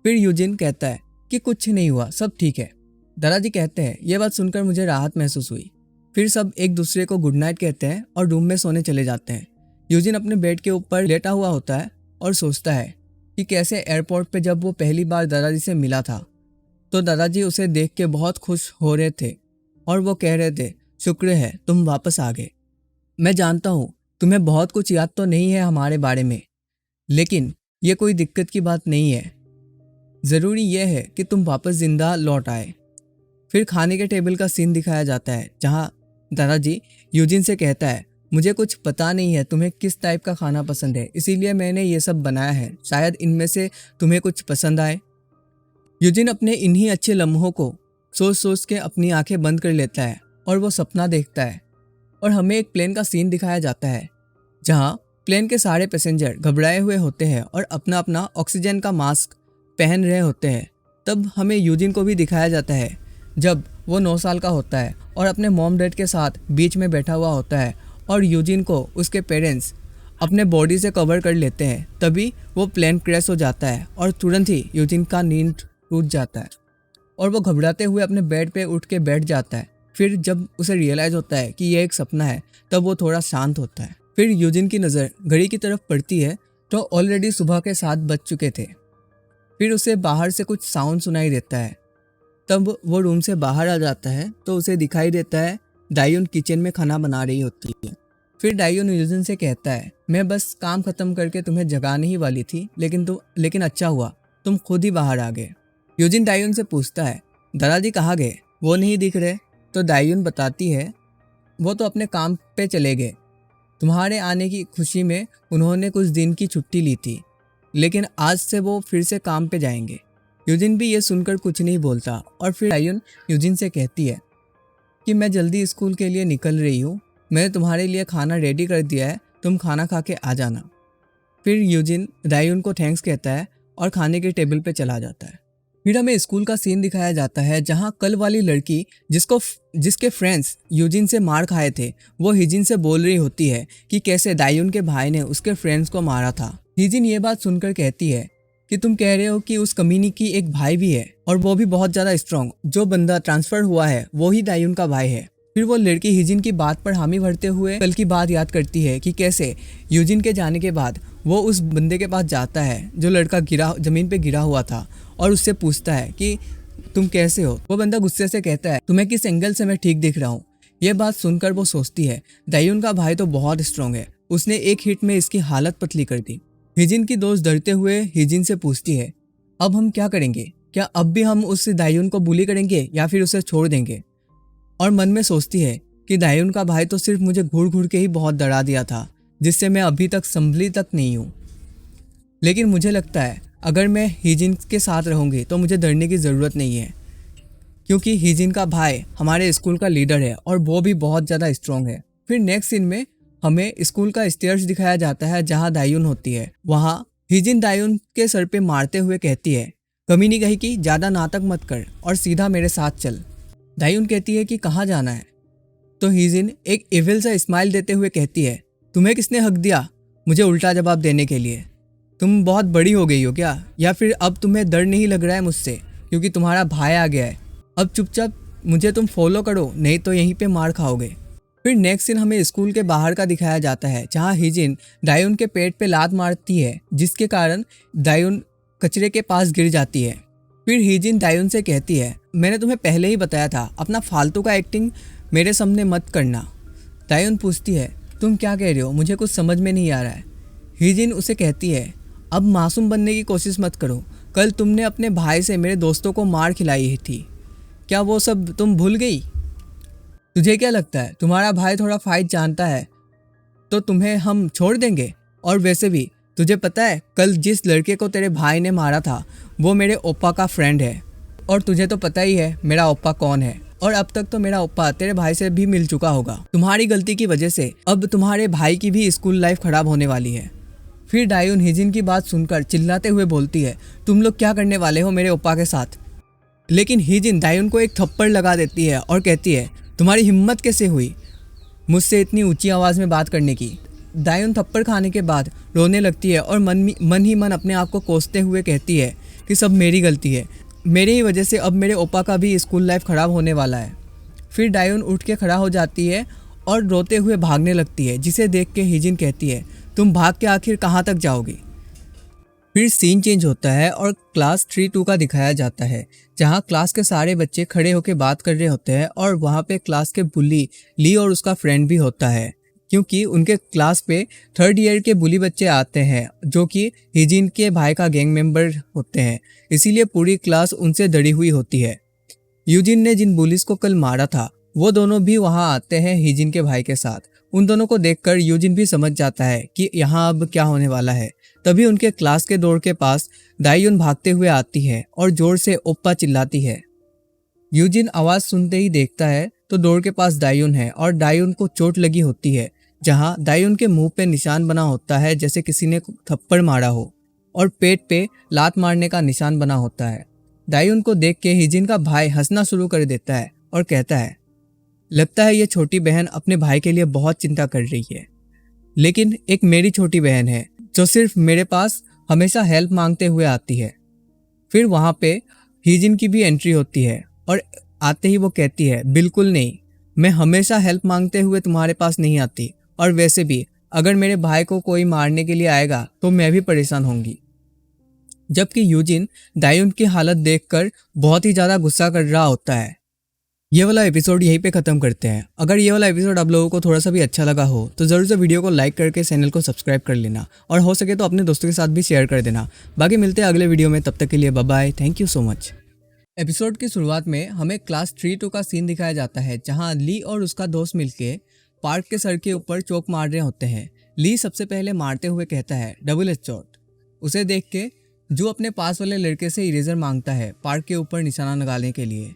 फिर यूजिन कहता है कि कुछ नहीं हुआ, सब ठीक है। दादाजी कहते हैं, यह बात सुनकर मुझे राहत महसूस हुई। फिर सब एक दूसरे को गुड नाइट कहते हैं और रूम में सोने चले जाते हैं। यूजिन अपने बेड के ऊपर लेटा हुआ होता है और सोचता है कि कैसे एयरपोर्ट पे जब वो पहली बार दादाजी से मिला था तो दादाजी उसे देख के बहुत खुश हो रहे थे और वो कह रहे थे, शुक्र है तुम वापस आ गए। मैं जानता हूँ तुम्हें बहुत कुछ याद तो नहीं है हमारे बारे में, लेकिन ये कोई दिक्कत की बात नहीं है, ज़रूरी यह है कि तुम वापस जिंदा लौट आए। फिर खाने के टेबल का सीन दिखाया जाता है, जहाँ दादाजी यूजिन से कहता है, मुझे कुछ पता नहीं है तुम्हें किस टाइप का खाना पसंद है, इसीलिए मैंने ये सब बनाया है, शायद इनमें से तुम्हें कुछ पसंद आए। यूजिन अपने इन्हीं अच्छे लम्हों को सोच सोच के अपनी आंखें बंद कर लेता है और वो सपना देखता है। और हमें एक प्लेन का सीन दिखाया जाता है, जहाँ प्लेन के सारे पैसेंजर घबराए हुए होते हैं और अपना अपना ऑक्सीजन का मास्क पहन रहे होते हैं। तब हमें यूजिन को भी दिखाया जाता है, जब वो 9 साल का होता है और अपने मॉम डैड के साथ बीच में बैठा हुआ होता है और यूजिन को उसके पेरेंट्स अपने बॉडी से कवर कर लेते हैं। तभी वो प्लेन क्रैश हो जाता है और तुरंत ही यूजिन का नींद टूट जाता है और वो घबराते हुए अपने बेड पे उठ के बैठ जाता है। फिर जब उसे रियलाइज़ होता है कि यह एक सपना है, तब वो थोड़ा शांत होता है। फिर यूजिन की नज़र घड़ी की तरफ पड़ती है तो ऑलरेडी सुबह के 7 बज चुके थे। फिर उसे बाहर से कुछ साउंड सुनाई देता है। तब वो रूम से बाहर आ जाता है तो उसे दिखाई देता है दायुन किचन में खाना बना रही होती है। फिर डायोन यूजिन से कहता है, मैं बस काम खत्म करके तुम्हें जगाने ही वाली थी, लेकिन अच्छा हुआ तुम खुद ही बाहर आ गए। यूजिन डायोन से पूछता है, दादाजी कहाँ गए, वो नहीं दिख रहे। तो डायोन बताती है, वो तो अपने काम पे चले गए, तुम्हारे आने की खुशी में उन्होंने कुछ दिन की छुट्टी ली थी, लेकिन आज से वो फिर से काम पे जाएंगे। यूजिन भी ये सुनकर कुछ नहीं बोलता और फिर डायोन यूजिन से कहती है कि मैं जल्दी स्कूल के लिए निकल रही हूँ, मैंने तुम्हारे लिए खाना रेडी कर दिया है, तुम खाना खा के आ जाना। फिर यूजिन डायोन को थैंक्स कहता है और खाने के टेबल पे चला जाता है। फिर हमें स्कूल का सीन दिखाया जाता है जहाँ कल वाली लड़की जिसके फ्रेंड्स यूजिन से मार खाए थे, वो हिजिन से बोल रही होती है कि कैसे डायोन के भाई ने उसके फ्रेंड्स को मारा था। हिजिन ये बात सुनकर कहती है कि तुम कह रहे हो कि उस कमीनी की एक भाई भी है और वो भी बहुत ज़्यादा स्ट्रॉन्ग, जो बंदा ट्रांसफ़र हुआ है वो ही डायोन का भाई है। फिर वो लड़की हिजिन की बात पर हामी भरते हुए कल की बात याद करती है कि कैसे यूजिन के जाने के बाद वो उस बंदे के पास जाता है जो लड़का ज़मीन पे गिरा हुआ था और उससे पूछता है कि तुम कैसे हो। वो बंदा गुस्से से कहता है, तुम्हें किस एंगल से मैं ठीक दिख रहा हूँ। ये बात सुनकर वो सोचती है, डायोन का भाई तो बहुत स्ट्रॉन्ग है, उसने एक हिट में इसकी हालत पतली कर दी। हिजिन की दोस्त डरते हुए हिजिन से पूछती है, अब हम क्या करेंगे, क्या अब भी हम उस डायोन को बुली करेंगे या फिर उसे छोड़ देंगे। और मन में सोचती है कि डायोन का भाई तो सिर्फ मुझे घूर घूर के ही बहुत डरा दिया था, जिससे मैं अभी तक संभली तक नहीं हूँ। लेकिन मुझे लगता है अगर मैं हिजिन के साथ रहूँगी तो मुझे डरने की ज़रूरत नहीं है, क्योंकि हिजिन का भाई हमारे स्कूल का लीडर है और वो भी बहुत ज़्यादा स्ट्रॉन्ग है। फिर नेक्स्ट सीन में हमें स्कूल का स्टेयर्स दिखाया जाता है जहाँ डायोन होती है। वहाँ हिजिन डायोन के सर पे मारते हुए कहती है, कमीनी कही कि ज़्यादा नाटक मत कर और सीधा मेरे साथ चल। डायोन कहती है कि कहाँ जाना है। तो हिजिन एक इविल सा स्माइल देते हुए कहती है, तुम्हें किसने हक दिया मुझे उल्टा जवाब देने के लिए, तुम बहुत बड़ी हो गई हो क्या, या फिर अब तुम्हें डर नहीं लग रहा है मुझसे क्योंकि तुम्हारा भाई आ गया है। अब चुपचाप मुझे तुम फॉलो करो, नहीं तो यहीं पे मार खाओगे। फिर नेक्स्ट सीन हमें स्कूल के बाहर का दिखाया जाता है जहाँ हिजिन डायोन के पेट पे लात मारती है, जिसके कारण डायोन कचरे के पास गिर जाती है। फिर हिजिन डायोन से कहती है, मैंने तुम्हें पहले ही बताया था अपना फालतू का एक्टिंग मेरे सामने मत करना। डायोन पूछती है, तुम क्या कह रहे हो, मुझे कुछ समझ में नहीं आ रहा है। हिजिन उसे कहती है, अब मासूम बनने की कोशिश मत करो, कल तुमने अपने भाई से मेरे दोस्तों को मार खिलाई थी, क्या वो सब तुम भूल गई। तुझे क्या लगता है तुम्हारा भाई थोड़ा फाइट जानता है तो तुम्हें हम छोड़ देंगे। और वैसे भी तुझे पता है कल जिस लड़के को तेरे भाई ने मारा था वो मेरे ओप्पा का फ्रेंड है, और तुझे तो पता ही है मेरा ओप्पा कौन है, और अब तक तो मेरा ओप्पा तेरे भाई से भी मिल चुका होगा। तुम्हारी गलती की वजह से अब तुम्हारे भाई की भी स्कूल लाइफ खराब होने वाली है। फिर डायोन हिजिन की बात सुनकर चिल्लाते हुए बोलती है, तुम लोग क्या करने वाले हो मेरे ओप्पा के साथ। लेकिन हिजिन डायोन को एक थप्पड़ लगा देती है और कहती है, तुम्हारी हिम्मत कैसे हुई मुझसे इतनी ऊंची आवाज़ में बात करने की। डायोन थप्पड़ खाने के बाद रोने लगती है और मन ही मन अपने आप को कोसते हुए कहती है कि सब मेरी गलती है, मेरी ही वजह से अब मेरे ओप्पा का भी स्कूल लाइफ ख़राब होने वाला है। फिर डायोन उठ के खड़ा हो जाती है और रोते हुए भागने लगती है, जिसे देख के हिजिन कहती है, तुम भाग के आखिर कहाँ तक जाओगी। फिर सीन चेंज होता है और क्लास 3-2 का दिखाया जाता है जहाँ क्लास के सारे बच्चे खड़े होकर बात कर रहे होते हैं और वहाँ पे क्लास के बुली ली और उसका फ्रेंड भी होता है, क्योंकि उनके क्लास पे 3rd ईयर के बुली बच्चे आते हैं जो कि हिजिन के भाई का गैंग मेंबर होते हैं, इसीलिए पूरी क्लास उनसे डरी हुई होती है। यूजिन ने जिन बुलिस को कल मारा था वो दोनों भी वहाँ आते हैं हिजिन के भाई के साथ। उन दोनों को देखकर यूजिन भी समझ जाता है कि यहाँ अब क्या होने वाला है। तभी उनके क्लास के डोर के पास डायोन भागते हुए आती है और जोर से ओप्पा चिल्लाती है। यूजिन आवाज़ सुनते ही देखता है तो डोर के पास डायोन है और डायोन को चोट लगी होती है, जहाँ डायोन के मुंह पे निशान बना होता है जैसे किसी ने थप्पड़ मारा हो, और पेट पे लात मारने का निशान बना होता है। डायोन को देख के हिजिन का भाई हंसना शुरू कर देता है और कहता है, लगता है ये छोटी बहन अपने भाई के लिए बहुत चिंता कर रही है, लेकिन एक मेरी छोटी बहन है जो सिर्फ मेरे पास हमेशा हेल्प मांगते हुए आती है। फिर वहाँ पे हिजिन की भी एंट्री होती है और आते ही वो कहती है, बिल्कुल नहीं, मैं हमेशा हेल्प मांगते हुए तुम्हारे पास नहीं आती, और वैसे भी अगर मेरे भाई को कोई मारने के लिए आएगा तो मैं भी परेशान होंगी। जबकि यूजिन डायोन की हालत देखकर बहुत ही ज़्यादा गुस्सा कर रहा होता है। ये वाला एपिसोड यहीं पे ख़त्म करते हैं। अगर ये वाला एपिसोड आप लोगों को थोड़ा सा भी अच्छा लगा हो तो ज़रूर से वीडियो को लाइक करके चैनल को सब्सक्राइब कर लेना और हो सके तो अपने दोस्तों के साथ भी शेयर कर देना। बाकी मिलते हैं अगले वीडियो में, तब तक के लिए bye bye, thank you so much. Episode की शुरुआत में हमें क्लास 3-2 का सीन दिखाया जाता है, जहाँ ली और उसका दोस्त मिलके पार्क के सर के ऊपर चौक मार रहे होते हैं। ली सबसे पहले मारते हुए कहता है डबल हेडशॉट। उसे देख के जो अपने पास वाले लड़के से इरेजर मांगता है पार्क के ऊपर निशाना लगाने के लिए।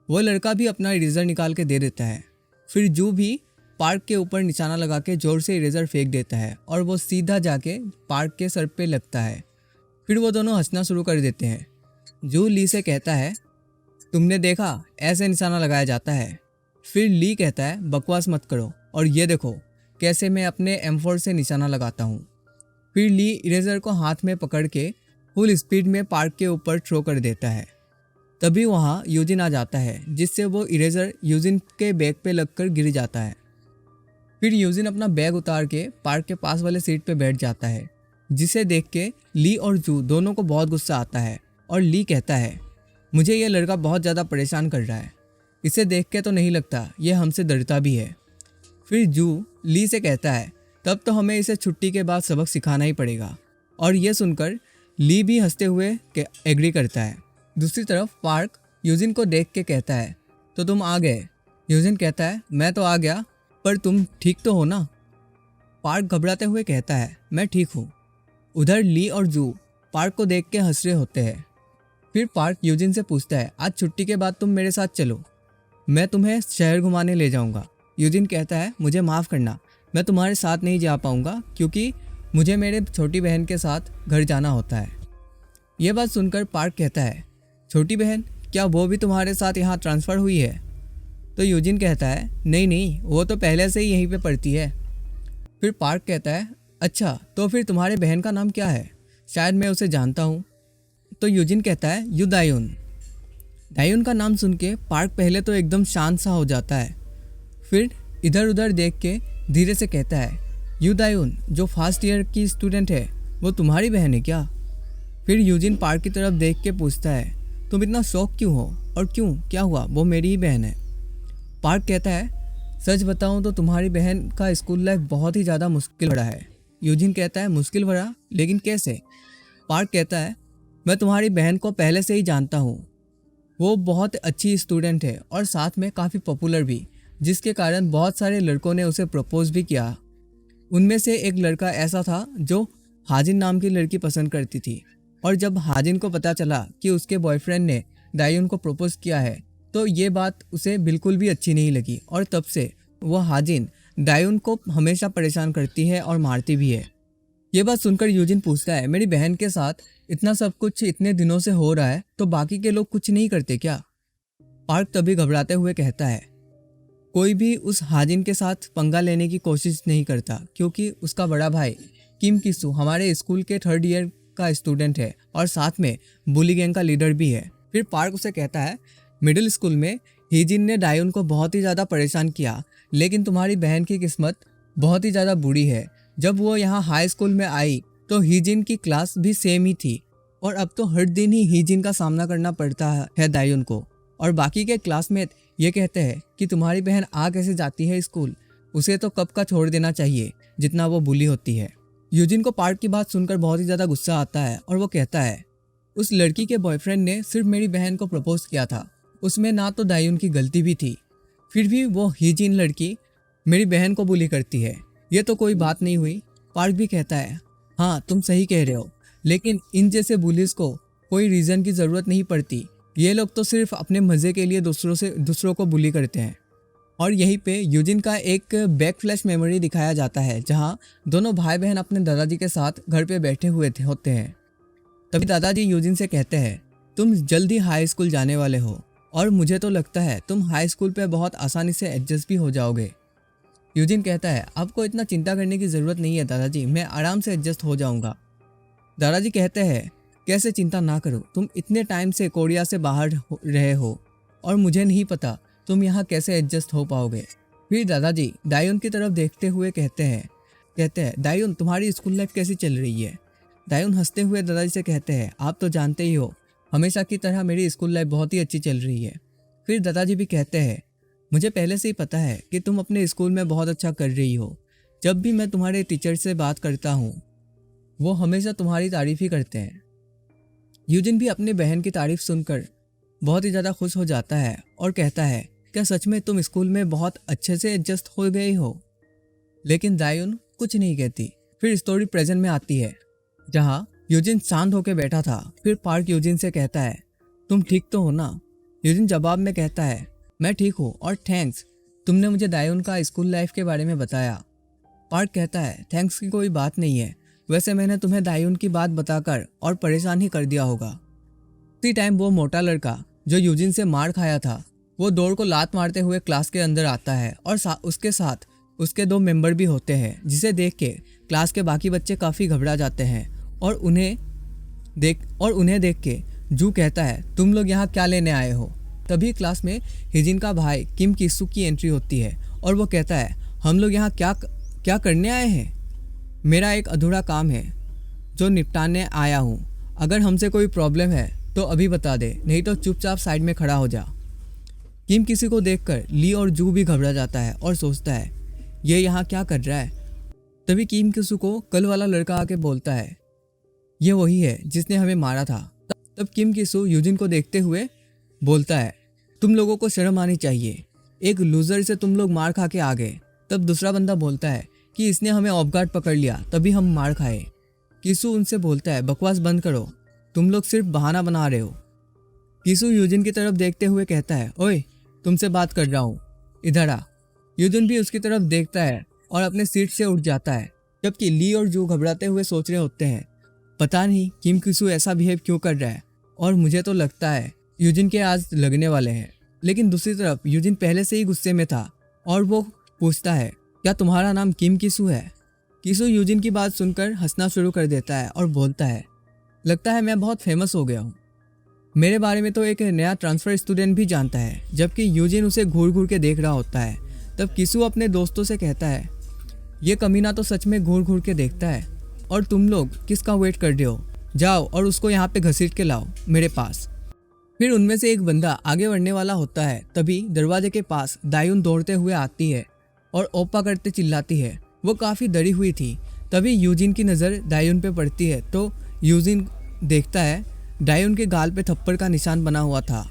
वो लड़का भी अपना इरेजर निकाल के दे देता है। फिर जू भी पार्क के ऊपर निशाना लगा के जोर से इरेजर फेंक देता है और वो सीधा जाके पार्क के सर पे लगता है। फिर वो दोनों हंसना शुरू कर देते हैं। जू ली से कहता है तुमने देखा, ऐसे निशाना लगाया जाता है। फिर ली कहता है बकवास मत करो और ये देखो कैसे मैं अपने M4 से निशाना लगाता हूँ। फिर ली इरेजर को हाथ में पकड़ के फुल स्पीड में पार्क के ऊपर थ्रो कर देता है। तभी वहाँ यूजिन आ जाता है, जिससे वो इरेजर यूजिन के बैग पे लगकर गिर जाता है। फिर यूजिन अपना बैग उतार के पार्क के पास वाले सीट पे बैठ जाता है, जिसे देख के ली और जू दोनों को बहुत गुस्सा आता है और ली कहता है मुझे ये लड़का बहुत ज़्यादा परेशान कर रहा है, इसे देख के तो नहीं लगता ये हमसे डरता भी है। फिर जू ली से कहता है तब तो हमें इसे छुट्टी के बाद सबक सिखाना ही पड़ेगा, और ये सुनकर ली भी हंसते हुए एग्री करता है। दूसरी तरफ पार्क यूजिन को देख के कहता है तो तुम आ गए। यूजिन कहता है मैं तो आ गया, पर तुम ठीक तो हो ना? पार्क घबराते हुए कहता है मैं ठीक हूँ। उधर ली और जू पार्क को देख के हंस रहे होते हैं। फिर पार्क यूजिन से पूछता है आज छुट्टी के बाद तुम मेरे साथ चलो, मैं तुम्हें शहर घुमाने ले जाऊँगा। यूजिन कहता है मुझे माफ़ करना, मैं तुम्हारे साथ नहीं जा पाऊँगा क्योंकि मुझे मेरे छोटी बहन के साथ घर जाना होता है। यह बात सुनकर पार्क कहता है छोटी बहन, क्या वो भी तुम्हारे साथ यहाँ ट्रांसफ़र हुई है? तो यूजिन कहता है नहीं नहीं, वो तो पहले से ही यहीं पे पढ़ती है। फिर पार्क कहता है अच्छा, तो फिर तुम्हारे बहन का नाम क्या है? शायद मैं उसे जानता हूँ। तो यूजिन कहता है यू दायून। दायून का नाम सुन के पार्क पहले तो एकदम शांत सा हो जाता है, फिर इधर उधर देख के धीरे से कहता है यू दायून जो फर्स्ट ईयर की स्टूडेंट है वो तुम्हारी बहन है क्या? फिर यूजिन पार्क की तरफ देख के पूछता है तुम इतना शौक क्यों हो और क्यों, क्या हुआ, वो मेरी ही बहन है। पार्क कहता है सच बताऊं तो तुम्हारी बहन का स्कूल लाइफ बहुत ही ज़्यादा मुश्किल भरा है। यूजिन कहता है मुश्किल भरा, लेकिन कैसे? पार्क कहता है मैं तुम्हारी बहन को पहले से ही जानता हूँ, वो बहुत अच्छी स्टूडेंट है और साथ में काफ़ी पॉपुलर भी, जिसके कारण बहुत सारे लड़कों ने उसे प्रपोज भी किया। उनमें से एक लड़का ऐसा था जो हाजिन नाम की लड़की पसंद करती थी, और जब हाजिन को पता चला कि उसके बॉयफ्रेंड ने दायून को प्रपोज किया है तो ये बात उसे बिल्कुल भी अच्छी नहीं लगी, और तब से वह हाजिन दायून को हमेशा परेशान करती है और मारती भी है। ये बात सुनकर यूजिन पूछता है मेरी बहन के साथ इतना सब कुछ इतने दिनों से हो रहा है तो बाकी के लोग कुछ नहीं करते क्या? पार्क तभी घबराते हुए कहता है कोई भी उस हाजिन के साथ पंगा लेने की कोशिश नहीं करता, क्योंकि उसका बड़ा भाई किम किसू हमारे स्कूल के 3rd ईयर का स्टूडेंट है और साथ में बुली गैंग का लीडर भी है। फिर पार्क उसे कहता है मिडिल स्कूल में हीजिन ने दायून को बहुत ही ज़्यादा परेशान किया, लेकिन तुम्हारी बहन की किस्मत बहुत ही ज़्यादा बुरी है। जब वो यहाँ हाई स्कूल में आई तो हीजिन की क्लास भी सेम ही थी, और अब तो हर दिन ही हीजिन का सामना करना पड़ता है दायून को। और बाकी के क्लासमेट ये कहते हैं कि तुम्हारी बहन आ कैसे जाती है स्कूल, उसे तो कब का छोड़ देना चाहिए जितना वो बुली होती है। यूजिन को पार्क की बात सुनकर बहुत ही ज़्यादा गुस्सा आता है और वो कहता है उस लड़की के बॉयफ्रेंड ने सिर्फ मेरी बहन को प्रपोज किया था, उसमें ना तो दायून की गलती भी थी, फिर भी वो हीजिन लड़की मेरी बहन को बुली करती है, ये तो कोई बात नहीं हुई। पार्क भी कहता है हाँ तुम सही कह रहे हो, लेकिन इन जैसे बुलिस को कोई रीज़न की ज़रूरत नहीं पड़ती, ये लोग तो सिर्फ अपने मज़े के लिए दूसरों को बुली करते हैं। और यहीं पे यूजिन का एक बैक फ्लैश मेमोरी दिखाया जाता है, जहाँ दोनों भाई बहन अपने दादाजी के साथ घर पे बैठे हुए होते हैं। तभी दादाजी यूजिन से कहते हैं तुम जल्दी हाई स्कूल जाने वाले हो और मुझे तो लगता है तुम हाई स्कूल पे बहुत आसानी से एडजस्ट भी हो जाओगे। यूजिन कहता है आपको इतना चिंता करने की ज़रूरत नहीं है दादाजी, मैं आराम से एडजस्ट हो जाऊँगा। दादाजी कहते हैं कैसे चिंता ना करो, तुम इतने टाइम से कोरिया से बाहर रहे हो और मुझे नहीं पता तुम यहाँ कैसे एडजस्ट हो पाओगे। फिर दादाजी दायून की तरफ देखते हुए कहते हैं दायून तुम्हारी स्कूल लाइफ कैसी चल रही है? दायून हंसते हुए दादाजी से कहते हैं आप तो जानते ही हो, हमेशा की तरह मेरी स्कूल लाइफ बहुत ही अच्छी चल रही है। फिर दादाजी भी कहते हैं, मुझे पहले से ही पता है कि तुम अपने स्कूल में बहुत अच्छा कर रही हो। जब भी मैं तुम्हारे टीचर से बात करता हूँ वो हमेशा तुम्हारी तारीफ ही करते हैं। यूजिन भी अपनी बहन की तारीफ सुनकर बहुत ही ज़्यादा खुश हो जाता है और कहता है, क्या सच में तुम स्कूल में बहुत अच्छे से एडजस्ट हो गई हो? लेकिन दायुन कुछ नहीं कहती। फिर स्टोरी प्रेजेंट में आती है जहाँ यूजिन शांत होकर बैठा था। फिर पार्क यूजिन से कहता है, तुम ठीक तो हो ना? यूजिन जवाब में कहता है, मैं ठीक हूँ और थैंक्स, तुमने मुझे दायुन का स्कूल लाइफ के बारे में बताया। पार्क कहता है, थैंक्स की कोई बात नहीं है, वैसे मैंने तुम्हें दायुन की बात बताकर और परेशान ही कर दिया होगा। उसी टाइम वो मोटा लड़का जो यूजिन से मार खाया था वो डोर को लात मारते हुए क्लास के अंदर आता है और उसके साथ उसके 2 मेंबर भी होते हैं, जिसे देख के क्लास के बाकी बच्चे काफ़ी घबरा जाते हैं और उन्हें देख के जू कहता है, तुम लोग यहाँ क्या लेने आए हो? तभी क्लास में हिजिन का भाई किम किसू की एंट्री होती है और वो कहता है, हम लोग यहाँ क्या करने आए हैं? मेरा एक अधूरा काम है जो निपटाने आया हूँ। अगर हमसे कोई प्रॉब्लम है तो अभी बता दे, नहीं तो चुपचाप साइड में खड़ा हो जा। किम किसी को देखकर ली और जू भी घबरा जाता है और सोचता है, ये यहाँ क्या कर रहा है? तभी किम किसू को कल वाला लड़का आके बोलता है, ये वही है जिसने हमें मारा था। तब किम किसू यूजिन को देखते हुए बोलता है, तुम लोगों को शर्म आनी चाहिए, एक लूजर से तुम लोग मार खा के आ गए। तब दूसरा बंदा बोलता है कि इसने हमें ऑफ गार्ड पकड़ लिया तभी हम मार खाए। किसू उनसे बोलता है, बकवास बंद करो, तुम लोग सिर्फ बहाना बना रहे हो। किसू यूजिन की तरफ देखते हुए कहता है, ओए तुमसे बात कर रहा हूँ, इधर आ। यूजिन भी उसकी तरफ देखता है और अपने सीट से उठ जाता है, जबकि ली और जू घबराते हुए सोच रहे होते हैं, पता नहीं किम किसू ऐसा बिहेव क्यों कर रहा है और मुझे तो लगता है यूजिन के आज लगने वाले हैं। लेकिन दूसरी तरफ यूजिन पहले से ही गुस्से में था और वो पूछता है, क्या तुम्हारा नाम किम किसू है? किसू यूजिन की बात सुनकर हंसना शुरू कर देता है और बोलता है, लगता है मैं बहुत फेमस हो गया हूँ। मेरे बारे में तो एक नया ट्रांसफ़र स्टूडेंट भी जानता है। जबकि यूजिन उसे घूर घूर के देख रहा होता है। तब किसू अपने दोस्तों से कहता है, ये कमीना तो सच में घूर घूर के देखता है और तुम लोग किसका वेट कर रहे हो? जाओ और उसको यहाँ पे घसीट के लाओ मेरे पास। फिर उनमें से एक बंदा आगे बढ़ने वाला होता है। तभी दरवाजे के पास दायुन दौड़ते हुए आती है और ओप्पा करते चिल्लाती है। वो काफ़ी डरी हुई थी। तभी यूजिन की नज़र दायुन पे पड़ती है तो यूजिन देखता है दायुन के गाल पे थप्पड़ का निशान बना हुआ था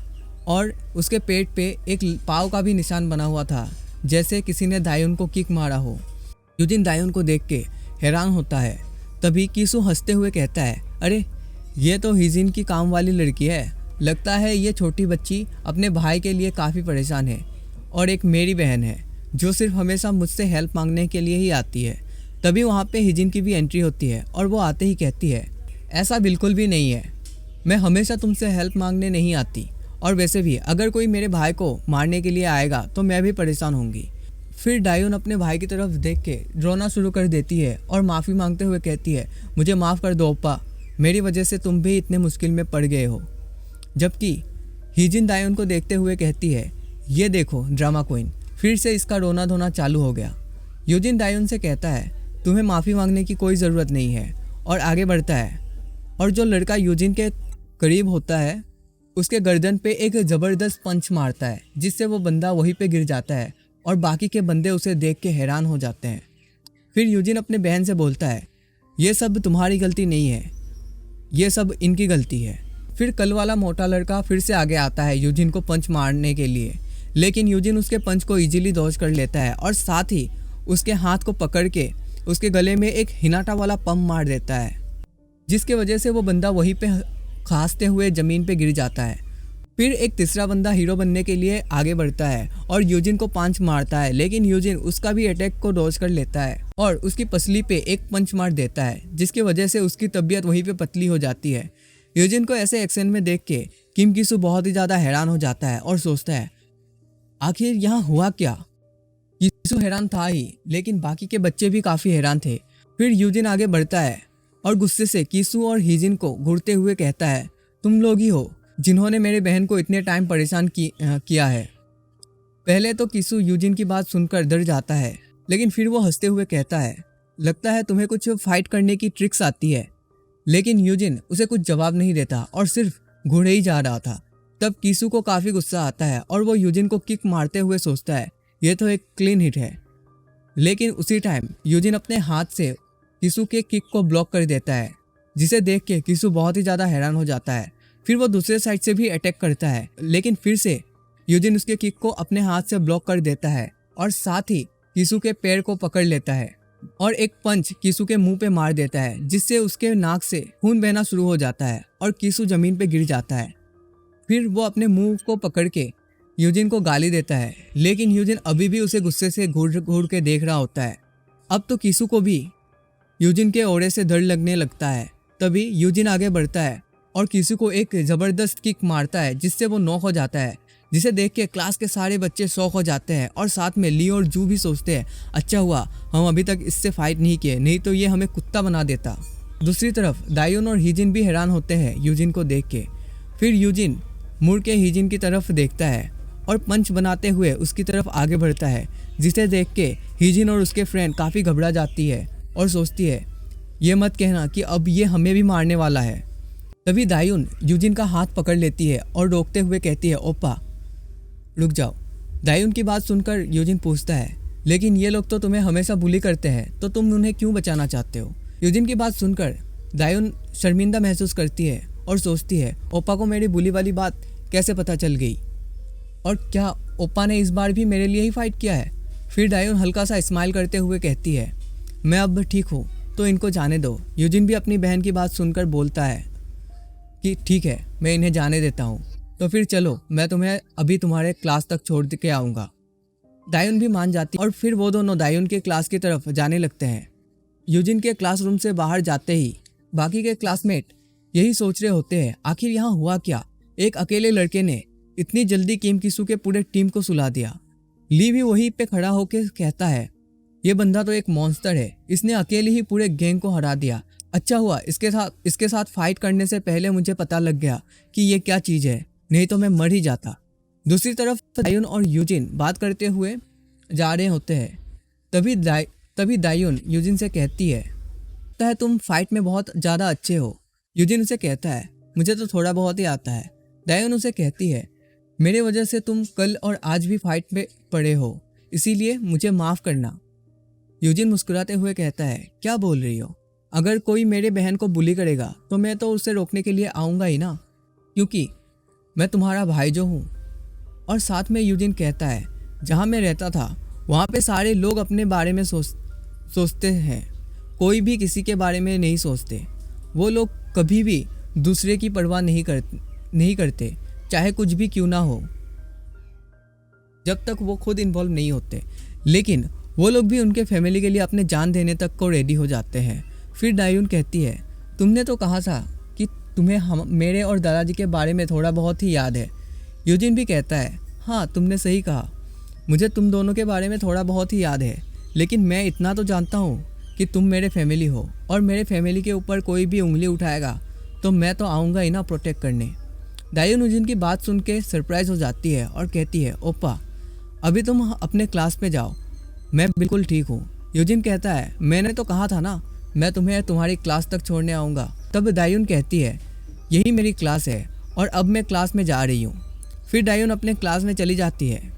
और उसके पेट पे एक पाव का भी निशान बना हुआ था, जैसे किसी ने दायुन को किक मारा हो। यूजिन दायुन को देख के हैरान होता है। तभी किसू हंसते हुए कहता है, अरे ये तो हिजिन की काम वाली लड़की है, लगता है ये छोटी बच्ची अपने भाई के लिए काफ़ी परेशान है और एक मेरी बहन है जो सिर्फ हमेशा मुझसे हेल्प मांगने के लिए ही आती है। तभी वहाँ पे हिजिन की भी एंट्री होती है और वो आते ही कहती है, ऐसा बिल्कुल भी नहीं है, मैं हमेशा तुमसे हेल्प मांगने नहीं आती और वैसे भी अगर कोई मेरे भाई को मारने के लिए आएगा तो मैं भी परेशान होंगी। फिर दायुन अपने भाई की तरफ देख के रोना शुरू कर देती है और माफ़ी मांगते हुए कहती है, मुझे माफ़ कर दो ओप्पा, मेरी वजह से तुम भी इतने मुश्किल में पड़ गए हो। जबकि हिजिन दायुन को देखते हुए कहती है, ये देखो ड्रामा क्वीन, फिर से इसका रोना धोना चालू हो गया। यूजिन दायुन से कहता है, तुम्हें माफ़ी मांगने की कोई ज़रूरत नहीं है और आगे बढ़ता है और जो लड़का यूजिन के करीब होता है उसके गर्दन पे एक ज़बरदस्त पंच मारता है, जिससे वो बंदा वहीं पे गिर जाता है और बाकी के बंदे उसे देख के हैरान हो जाते हैं। फिर यूजिन अपने बहन से बोलता है, ये सब तुम्हारी गलती नहीं है, ये सब इनकी गलती है। फिर कल वाला मोटा लड़का फिर से आगे आता है यूजिन को पंच मारने के लिए, लेकिन यूजिन उसके पंच को इजीली डॉज कर लेता है और साथ ही उसके हाथ को पकड़ के उसके गले में एक हिनाटा वाला पंप मार देता है, जिसके वजह से वो बंदा वहीं पे खांसते हुए ज़मीन पे गिर जाता है। फिर एक तीसरा बंदा हीरो बनने के लिए आगे बढ़ता है और यूजिन को पंच मारता है, लेकिन यूजिन उसका भी अटैक को डॉज कर लेता है और उसकी पसली पे एक पंच मार देता है, जिसकी वजह से उसकी तबीयत वहीं पे पतली हो जाती है। यूजिन को ऐसे एक्शन में देख के किम किसू बहुत ही ज़्यादा हैरान हो जाता है और सोचता है, आखिर यहाँ हुआ क्या। किसू हैरान था ही, लेकिन बाकी के बच्चे भी काफ़ी हैरान थे। फिर यूजिन आगे बढ़ता है और गुस्से से किसू और हिजिन को घूरते हुए कहता है, तुम लोग ही हो जिन्होंने मेरे बहन को इतने टाइम परेशान किया है। पहले तो किसू यूजिन की बात सुनकर डर जाता है, लेकिन फिर वो हंसते हुए कहता है, लगता है तुम्हें कुछ फाइट करने की ट्रिक्स आती है। लेकिन यूजिन उसे कुछ जवाब नहीं देता और सिर्फ घूरे ही जा रहा था। तब कीसू को काफ़ी गुस्सा आता है और वो यूजिन को किक मारते हुए सोचता है ये तो एक क्लीन हिट है। लेकिन उसी टाइम यूजिन अपने हाथ से कीसू के किक को ब्लॉक कर देता है, जिसे देख के कीसू बहुत ही ज़्यादा हैरान हो जाता है। फिर वो दूसरे साइड से भी अटैक करता है, लेकिन फिर से यूजिन उसके किक को अपने हाथ से ब्लॉक कर देता है और साथ ही कीसू के पैर को पकड़ लेता है और एक पंच कीसू के मुंह पे मार देता है, जिससे उसके नाक से खून बहना शुरू हो जाता है और कीसू जमीन पे गिर जाता है। फिर वो अपने मुंह को पकड़ के यूजिन को गाली देता है, लेकिन यूजिन अभी भी उसे गुस्से से घूर घूर के देख रहा होता है। अब तो कीसू को भी यूजिन के ओरे से डर लगने लगता है। तभी यूजिन आगे बढ़ता है और कीसू को एक ज़बरदस्त किक मारता है, जिससे वो नॉक हो जाता है, जिसे देख के क्लास के सारे बच्चे शॉक हो जाते हैं और साथ में ली और जू भी सोचते हैं अच्छा हुआ हम अभी तक इससे फाइट नहीं किए, नहीं तो ये हमें कुत्ता बना देता। दूसरी तरफ दायुन और हीजिन भी हैरान होते हैं यूजिन को देख के। फिर यूजिन मुड़ के हीजिन की तरफ देखता है और पंच बनाते हुए उसकी तरफ आगे बढ़ता है, जिसे देख के हीजिन और उसके फ्रेंड काफ़ी घबरा जाती है और सोचती है ये मत कहना कि अब ये हमें भी मारने वाला है। तभी दायुन यूजिन का हाथ पकड़ लेती है और रोकते हुए कहती है ओप्पा रुक जाओ। दायुन की बात सुनकर यूजिन पूछता है लेकिन ये लोग तो तुम्हें हमेशा बुली करते हैं, तो तुम उन्हें क्यों बचाना चाहते हो? यूजिन की बात सुनकर दायुन शर्मिंदा महसूस करती है और सोचती है ओप्पा को मेरी बुली वाली बात कैसे पता चल गई, और क्या ओप्पा ने इस बार भी मेरे लिए ही फाइट किया है? फिर दायुन हल्का सा स्माइल करते हुए कहती है मैं अब ठीक हूँ तो इनको जाने दो। यूजिन भी अपनी बहन की बात सुनकर बोलता है कि ठीक है मैं इन्हें जाने देता हूँ, तो फिर चलो मैं तुम्हें अभी तुम्हारे क्लास तक छोड़ के आऊँगा। दायुन भी मान जाती और फिर वो दोनों दायुन के क्लास की तरफ जाने लगते हैं। यूजिन के क्लासरूम से बाहर जाते ही बाकी के क्लासमेट यही सोच रहे होते हैं आखिर यहाँ हुआ क्या, एक अकेले लड़के ने इतनी जल्दी किम कीसू के पूरे टीम को सुला दिया। ली भी वहीं पे खड़ा होकर कहता है ये बंदा तो एक मॉन्स्टर है, इसने अकेले ही पूरे गैंग को हरा दिया। अच्छा हुआ इसके साथ फाइट करने से पहले मुझे पता लग गया कि ये क्या चीज़ है, नहीं तो मैं मर ही जाता। दूसरी तरफ दायुन और यूजिन बात करते हुए जा रहे होते हैं। तभी दायुन यूजिन से कहती है तुम फाइट में बहुत ज़्यादा अच्छे हो। यूजिन उसे कहता है मुझे तो थोड़ा बहुत ही आता है। दायुन उसे कहती है मेरे वजह से तुम कल और आज भी फाइट में पड़े हो, इसीलिए मुझे माफ़ करना। यूजिन मुस्कुराते हुए कहता है क्या बोल रही हो? अगर कोई मेरे बहन को बुली करेगा तो मैं तो उसे रोकने के लिए आऊँगा ही ना, क्योंकि मैं तुम्हारा भाई जो हूँ। और साथ में यूजिन कहता है जहाँ मैं रहता था वहाँ पे सारे लोग अपने बारे में सोचते हैं, कोई भी किसी के बारे में नहीं सोचते। वो लोग कभी भी दूसरे की परवाह नहीं करते, चाहे कुछ भी क्यों ना हो, जब तक वो खुद इन्वॉल्व नहीं होते। लेकिन वो लोग भी उनके फैमिली के लिए अपने जान देने तक को रेडी हो जाते हैं। फिर दायुन कहती है तुमने तो कहा था कि तुम्हें मेरे और दादाजी के बारे में थोड़ा बहुत ही याद है। यूजिन भी कहता है हाँ तुमने सही कहा, मुझे तुम दोनों के बारे में थोड़ा बहुत ही याद है, लेकिन मैं इतना तो जानता हूँ कि तुम मेरे फैमिली हो और मेरे फैमिली के ऊपर कोई भी उंगली उठाएगा तो मैं तो आऊँगा ही ना प्रोटेक्ट करने। दायुन यूजिन की बात सुन के सरप्राइज हो जाती है और कहती है ओप्पा अभी तुम अपने क्लास में जाओ, मैं बिल्कुल ठीक हूँ। यूजिन कहता है मैंने तो कहा था ना मैं तुम्हें तुम्हारी क्लास तक छोड़ने आऊँगा। तब दायुन कहती है यही मेरी क्लास है और अब मैं क्लास में जा रही हूँ। फिर दायुन अपने क्लास में चली जाती है।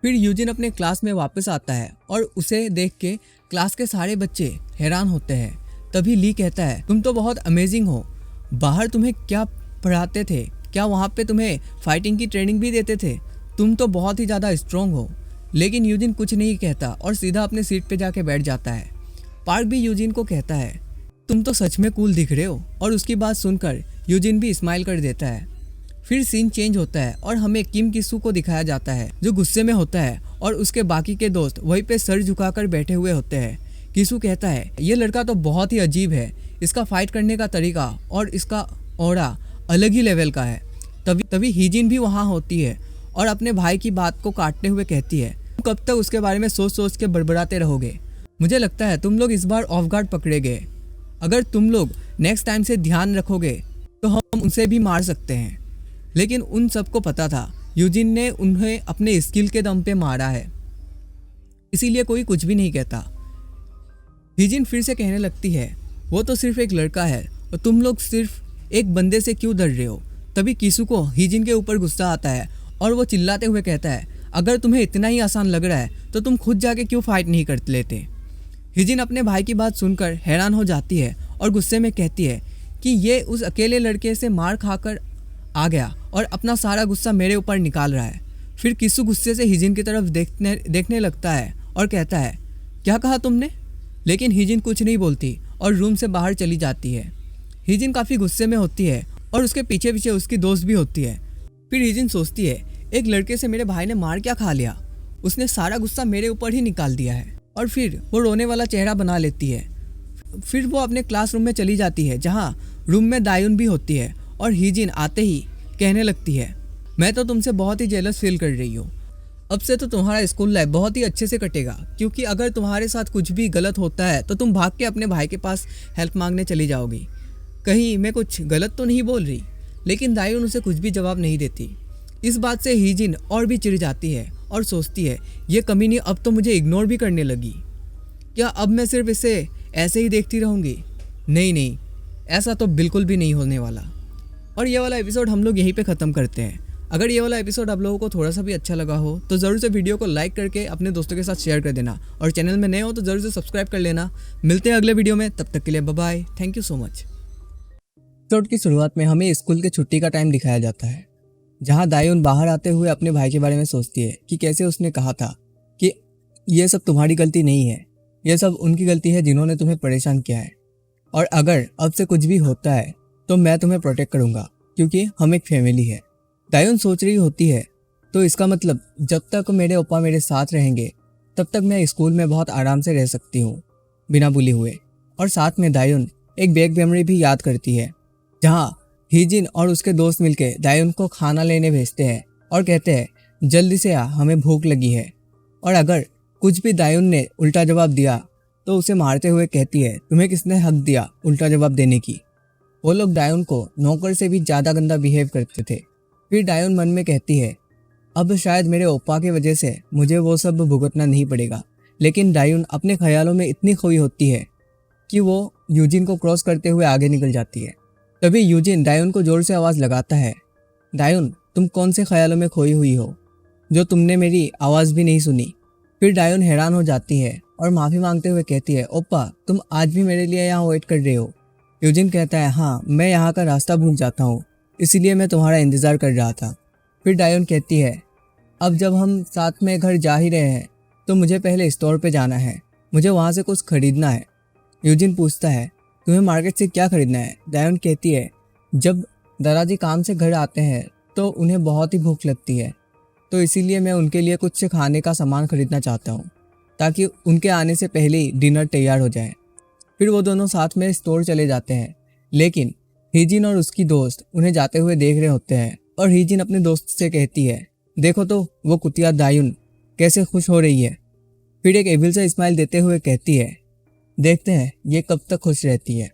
फिर यूजिन अपने क्लास में वापस आता है और उसे देख के क्लास के सारे बच्चे हैरान होते हैं। तभी ली कहता है तुम तो बहुत अमेजिंग हो, बाहर तुम्हें क्या पढ़ाते थे? क्या वहाँ पे तुम्हें फाइटिंग की ट्रेनिंग भी देते थे? तुम तो बहुत ही ज़्यादा स्ट्रॉन्ग हो। लेकिन यूजिन कुछ नहीं कहता और सीधा अपने सीट पे जाके बैठ जाता है। पार्क भी यूजिन को कहता है तुम तो सच में कूल दिख रहे हो, और उसकी बात सुनकर यूजिन भी स्माइल कर देता है। फिर सीन चेंज होता है और हमें किम कीसू को दिखाया जाता है जो गुस्से में होता है और उसके बाकी के दोस्त वहीं पे सर झुकाकर बैठे हुए होते हैं। कीसू कहता है ये लड़का तो बहुत ही अजीब है, इसका फाइट करने का तरीका और इसका ऑरा अलग ही लेवल का है। तभी हीजिन भी वहाँ होती है और अपने भाई की बात को काटते हुए कहती है कब तक उसके बारे में सोच के बड़बड़ाते रहोगे? मुझे लगता है तुम लोग इस बार ऑफ गार्ड पकड़े गए। अगर तुम लोग नेक्स्ट टाइम से ध्यान रखोगे तो हम उनसे भी मार सकते हैं। लेकिन उन सबको पता था यूजिन ने उन्हें अपने स्किल के दम पे मारा है, इसीलिए कोई कुछ भी नहीं कहता। हीजिन फिर से कहने लगती है वो तो सिर्फ एक लड़का है और तुम लोग सिर्फ एक बंदे से क्यों डर रहे हो? तभी किसू को हीजिन के ऊपर गुस्सा आता है और वो चिल्लाते हुए कहता है, अगर तुम्हें इतना ही आसान लग रहा है तो तुम खुद जाके क्यों फाइट नहीं कर लेते। हीजिन अपने भाई की बात सुनकर हैरान हो जाती है और गुस्से में कहती है कि ये उस अकेले लड़के से मार खाकर आ गया और अपना सारा गुस्सा मेरे ऊपर निकाल रहा है। फिर किसू गुस्से से हीजिन की तरफ देखने लगता है और कहता है, क्या कहा तुमने। लेकिन हीजिन कुछ नहीं बोलती और रूम से बाहर चली जाती है। हीजिन काफ़ी गुस्से में होती है और उसके पीछे पीछे उसकी दोस्त भी होती है। फिर हीजिन सोचती है, एक लड़के से मेरे भाई ने मार क्या खा लिया, उसने सारा गुस्सा मेरे ऊपर ही निकाल दिया है। और फिर वो रोने वाला चेहरा बना लेती है। फिर वो अपने क्लासरूम में चली जाती है जहाँ रूम में दायुन भी होती है और हीजिन आते ही कहने लगती है, मैं तो तुमसे बहुत ही जेलस फील कर रही हूँ। अब से तो तुम्हारा स्कूल लाइफ बहुत ही अच्छे से कटेगा, क्योंकि अगर तुम्हारे साथ कुछ भी गलत होता है तो तुम भाग के अपने भाई के पास हेल्प मांगने चली जाओगी। कहीं मैं कुछ गलत तो नहीं बोल रही। लेकिन दायुन उसे कुछ भी जवाब नहीं देती। इस बात से हीजिन और भी चिढ़ जाती है और सोचती है, ये कमीनी अब तो मुझे इग्नोर भी करने लगी। क्या अब मैं सिर्फ इसे ऐसे ही देखती रहूँगी? नहीं, ऐसा तो बिल्कुल भी नहीं होने वाला। और ये वाला एपिसोड हम लोग यहीं पे ख़त्म करते हैं। अगर ये वाला एपिसोड आप लोगों को थोड़ा सा भी अच्छा लगा हो तो ज़रूर से वीडियो को लाइक करके अपने दोस्तों के साथ शेयर कर देना, और चैनल में नए हो तो ज़रूर से सब्सक्राइब कर लेना। मिलते हैं अगले वीडियो में, तब तक के लिए bye bye. Thank you so much. Episode की शुरुआत में हमें स्कूल के छुट्टी का टाइम दिखाया जाता है, जहाँ दायुन बाहर आते हुए अपने भाई के बारे में सोचती है कि कैसे उसने कहा था कि ये सब तुम्हारी गलती नहीं है, ये सब उनकी गलती है जिन्होंने तुम्हें परेशान किया है, और अगर अब से कुछ भी होता है तो मैं तुम्हें प्रोटेक्ट करूँगा, क्योंकि हम एक फैमिली है। दायुन सोच रही होती है, तो इसका मतलब जब तक मेरे ओपा मेरे साथ रहेंगे तब तक मैं स्कूल में बहुत आराम से रह सकती हूँ बिना बुली हुए। और साथ में दायुन एक बैक मेमोरी भी याद करती है, जहाँ हीजिन और उसके दोस्त मिलकर दायुन को खाना लेने भेजते हैं और कहते हैं जल्दी से आ, हमें भूख लगी है। और अगर कुछ भी दायुन ने उल्टा जवाब दिया तो उसे मारते हुए कहती है, तुम्हें किसने हक दिया उल्टा जवाब देने की। वो लोग दायुन को नौकर से भी ज़्यादा गंदा बिहेव करते थे। फिर दायुन मन में कहती है, अब शायद मेरे ओपा की वजह से मुझे वो सब भुगतना नहीं पड़ेगा। लेकिन दायुन अपने ख्यालों में इतनी खोई होती है कि वो यूजिन को क्रॉस करते हुए आगे निकल जाती है। तभी यूजिन दायुन को जोर से आवाज़ लगाता है, दायुन तुम कौन से ख्यालों में खोई हुई हो जो तुमने मेरी आवाज़ भी नहीं सुनी। फिर दायुन हैरान हो जाती है और माफ़ी मांगते हुए कहती है, ओप्पा तुम आज भी मेरे लिए यहाँ वेट कर रहे हो। यूजिन कहता है, हाँ मैं यहाँ का रास्ता भूल जाता हूँ, इसीलिए मैं तुम्हारा इंतज़ार कर रहा था। फिर दायुन कहती है, अब जब हम साथ में घर जा ही रहे हैं तो मुझे पहले स्टोर पे जाना है, मुझे वहाँ से कुछ खरीदना है। यूजिन पूछता है, तुम्हें मार्केट से क्या खरीदना है। दायुन कहती है, जब दादाजी काम से घर आते हैं तो उन्हें बहुत ही भूख लगती है, तो इसीलिए मैं उनके लिए कुछ खाने का सामान खरीदना चाहता हूँ ताकि उनके आने से पहले ही डिनर तैयार हो जाए। फिर वो दोनों साथ में स्टोर चले जाते हैं, लेकिन हीजिन और उसकी दोस्त उन्हें जाते हुए देख रहे होते हैं और हीजिन अपने दोस्त से कहती है, देखो तो वो कुतिया दायुन कैसे खुश हो रही है। फिर एक एविल सा स्माइल देते हुए कहती है, देखते हैं ये कब तक खुश रहती है।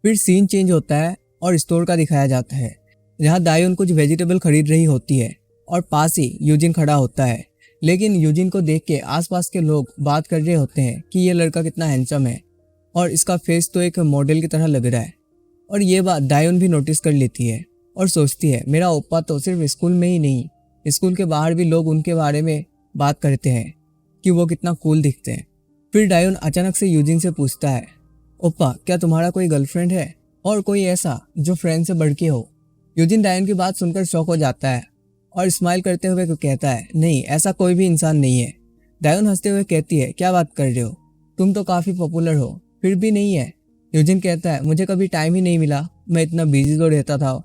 फिर सीन चेंज होता है और स्टोर का दिखाया जाता है, जहाँ दायुन कुछ वेजिटेबल खरीद रही होती है और पास ही यूजिन खड़ा होता है। लेकिन यूजिन को देख के आसपास के लोग बात कर रहे होते हैं कि ये लड़का कितना हैंडसम है और इसका फेस तो एक मॉडल की तरह लग रहा है। और ये बात दायुन भी नोटिस कर लेती है और सोचती है, मेरा ओप्पा तो सिर्फ स्कूल में ही नहीं, स्कूल के बाहर भी लोग उनके बारे में बात करते हैं कि वो कितना कूल दिखते हैं। फिर दायुन अचानक से यूजिन से पूछता है, ओप्पा क्या तुम्हारा कोई गर्लफ्रेंड है और कोई ऐसा जो फ्रेंड से बढ़ के हो। यूजिन दायुन की बात सुनकर शॉक हो जाता है और स्माइल करते हुए कहता है, नहीं ऐसा कोई भी इंसान नहीं है। दायुन हंसते हुए कहती है, क्या बात कर रहे हो, तुम तो काफ़ी पॉपुलर हो, फिर भी नहीं है। यूजिन कहता है, मुझे कभी टाइम ही नहीं मिला, मैं इतना बिजी तो रहता था।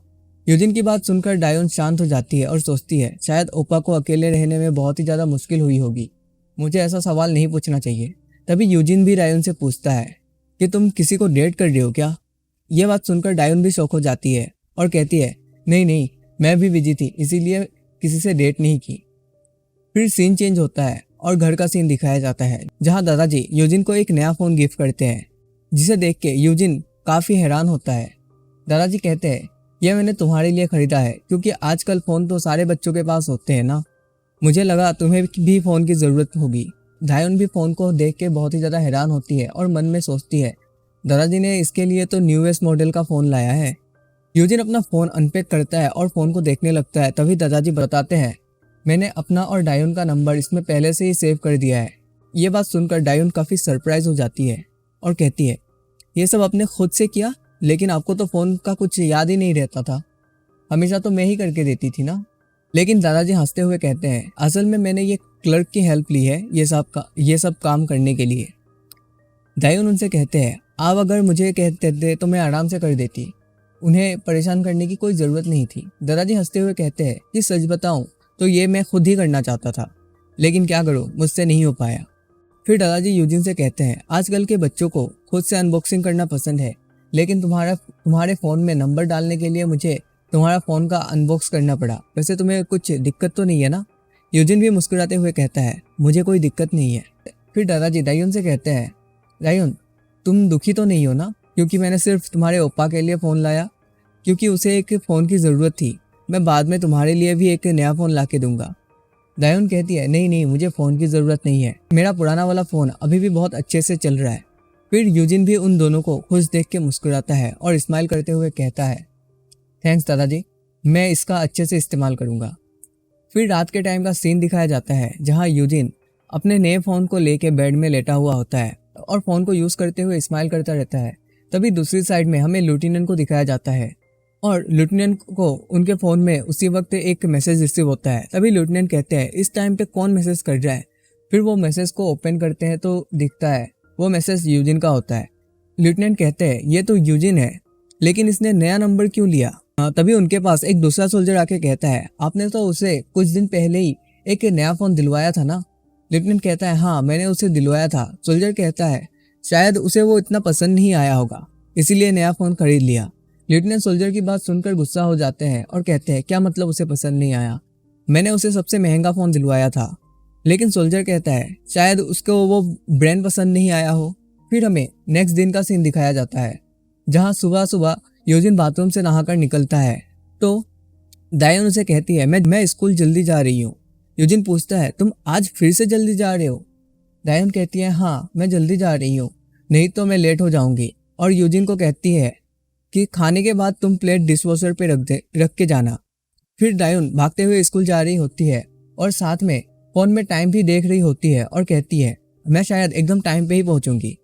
यूजिन की बात सुनकर दायुन शांत हो जाती है और सोचती है, शायद ओप्पा को अकेले रहने में बहुत ही ज़्यादा मुश्किल हुई होगी, मुझे ऐसा सवाल नहीं पूछना चाहिए। तभी यूजिन भी दायुन से पूछता है कि तुम किसी को डेट कर रहे हो क्या। ये बात सुनकर दायुन भी शौक हो जाती है और कहती है, नहीं मैं भी बिजी थी, इसीलिए किसी से डेट नहीं की। फिर सीन चेंज होता है और घर का सीन दिखाया जाता है, जहाँ दादाजी यूजिन को एक नया फ़ोन गिफ्ट करते हैं, जिसे देख के यूजिन काफ़ी हैरान होता है। दादाजी कहते हैं, यह मैंने तुम्हारे लिए ख़रीदा है क्योंकि आजकल फ़ोन तो सारे बच्चों के पास होते हैं ना, मुझे लगा तुम्हें भी फ़ोन की ज़रूरत होगी। दायुन भी फ़ोन को देख के बहुत ही ज़्यादा हैरान होती है और मन में सोचती है, दादाजी ने इसके लिए तो न्यूएस्ट मॉडल का फ़ोन लाया है। यूजिन अपना फ़ोन अनपैक करता है और फ़ोन को देखने लगता है। तभी दादाजी बताते हैं, मैंने अपना और डायोन का नंबर इसमें पहले से ही सेव कर दिया है। ये बात सुनकर डायोन काफ़ी सरप्राइज हो जाती है और कहती है, ये सब आपने खुद से किया? लेकिन आपको तो फ़ोन का कुछ याद ही नहीं रहता था, हमेशा तो मैं ही करके देती थी ना। लेकिन दादाजी हंसते हुए कहते हैं, असल में मैंने ये क्लर्क की हेल्प ली है ये सब काम करने के लिए। डायोन उनसे कहते हैं, आप अगर मुझे कहते थे तो मैं आराम से कर देती, उन्हें परेशान करने की कोई ज़रूरत नहीं थी। दादाजी हंसते हुए कहते हैं कि सच बताऊं तो ये मैं खुद ही करना चाहता था, लेकिन क्या करूं, मुझसे नहीं हो पाया। फिर दादाजी यूजिन से कहते हैं, आजकल के बच्चों को खुद से अनबॉक्सिंग करना पसंद है, लेकिन तुम्हारे फ़ोन में नंबर डालने के लिए मुझे तुम्हारा फ़ोन का अनबॉक्स करना पड़ा। वैसे तुम्हें कुछ दिक्कत तो नहीं है ना? यूजिन भी मुस्कुराते हुए कहता है, मुझे कोई दिक्कत नहीं है। फिर दादाजी डायोन से कहते हैं, डायोन तुम दुखी तो नहीं हो ना, क्योंकि मैंने सिर्फ तुम्हारे ओप्पा के लिए फ़ोन लाया, क्योंकि उसे एक फ़ोन की ज़रूरत थी। मैं बाद में तुम्हारे लिए भी एक नया फ़ोन ला के दूंगा। डायोन कहती है, नहीं नहीं, मुझे फ़ोन की ज़रूरत नहीं है, मेरा पुराना वाला फ़ोन अभी भी बहुत अच्छे से चल रहा है। फिर यूजिन भी उन दोनों को खुश देख के मुस्कुराता है और स्माइल करते हुए कहता है, थैंक्स दादाजी, मैं इसका अच्छे से इस्तेमाल करूँगा। फिर रात के टाइम का सीन दिखाया जाता है, जहाँ यूजिन अपने नए फ़ोन को लेके बेड में लेटा हुआ होता है और फ़ोन को यूज़ करते हुए स्माइल करता रहता है। तभी दूसरी साइड में हमें लेफ्टिनेंट को दिखाया जाता है और लेफ्टिनेंट को उनके फ़ोन में उसी वक्त एक मैसेज रिसीव होता है। तभी लेफ्टिनेंट कहते हैं, इस टाइम पे कौन मैसेज कर रहा है? फिर वो मैसेज को ओपन करते हैं तो दिखता है वो मैसेज यूजिन का होता है। लेफ्टिनेंट कहते हैं, ये तो यूजिन है, लेकिन इसने नया नंबर क्यों लिया? तभी उनके पास एक दूसरा सोल्जर आके कहता है, आपने तो उसे कुछ दिन पहले ही एक नया फ़ोन दिलवाया था ना? लेफ्टिनेंट कहता है, हाँ मैंने उसे दिलवाया था। सोल्जर कहता है, शायद उसे वो इतना पसंद नहीं आया होगा, इसीलिए नया फ़ोन खरीद लिया। लेफ्टिनेंट सोल्जर की बात सुनकर गुस्सा हो जाते हैं और कहते हैं, क्या मतलब उसे पसंद नहीं आया? मैंने उसे सबसे महंगा फ़ोन दिलवाया था। लेकिन सोल्जर कहता है, शायद उसको वो ब्रांड पसंद नहीं आया हो। फिर हमें नेक्स्ट दिन का सीन दिखाया जाता है, जहाँ सुबह सुबह यूजिन बाथरूम से नहाकर निकलता है तो डायोन उसे कहती है, मैं स्कूल जल्दी जा रही हूँ। यूजिन पूछता है, तुम आज फिर से जल्दी जा रहे हो? डायोन कहती है, हाँ मैं जल्दी जा रही हूँ, नहीं तो मैं लेट हो जाऊंगी। और यूजिन को कहती है कि खाने के बाद तुम प्लेट डिशवॉशर पे रख के जाना। फिर डायोन भागते हुए स्कूल जा रही होती है और साथ में फ़ोन में टाइम भी देख रही होती है और कहती है, मैं शायद एकदम टाइम पे ही पहुंचूंगी।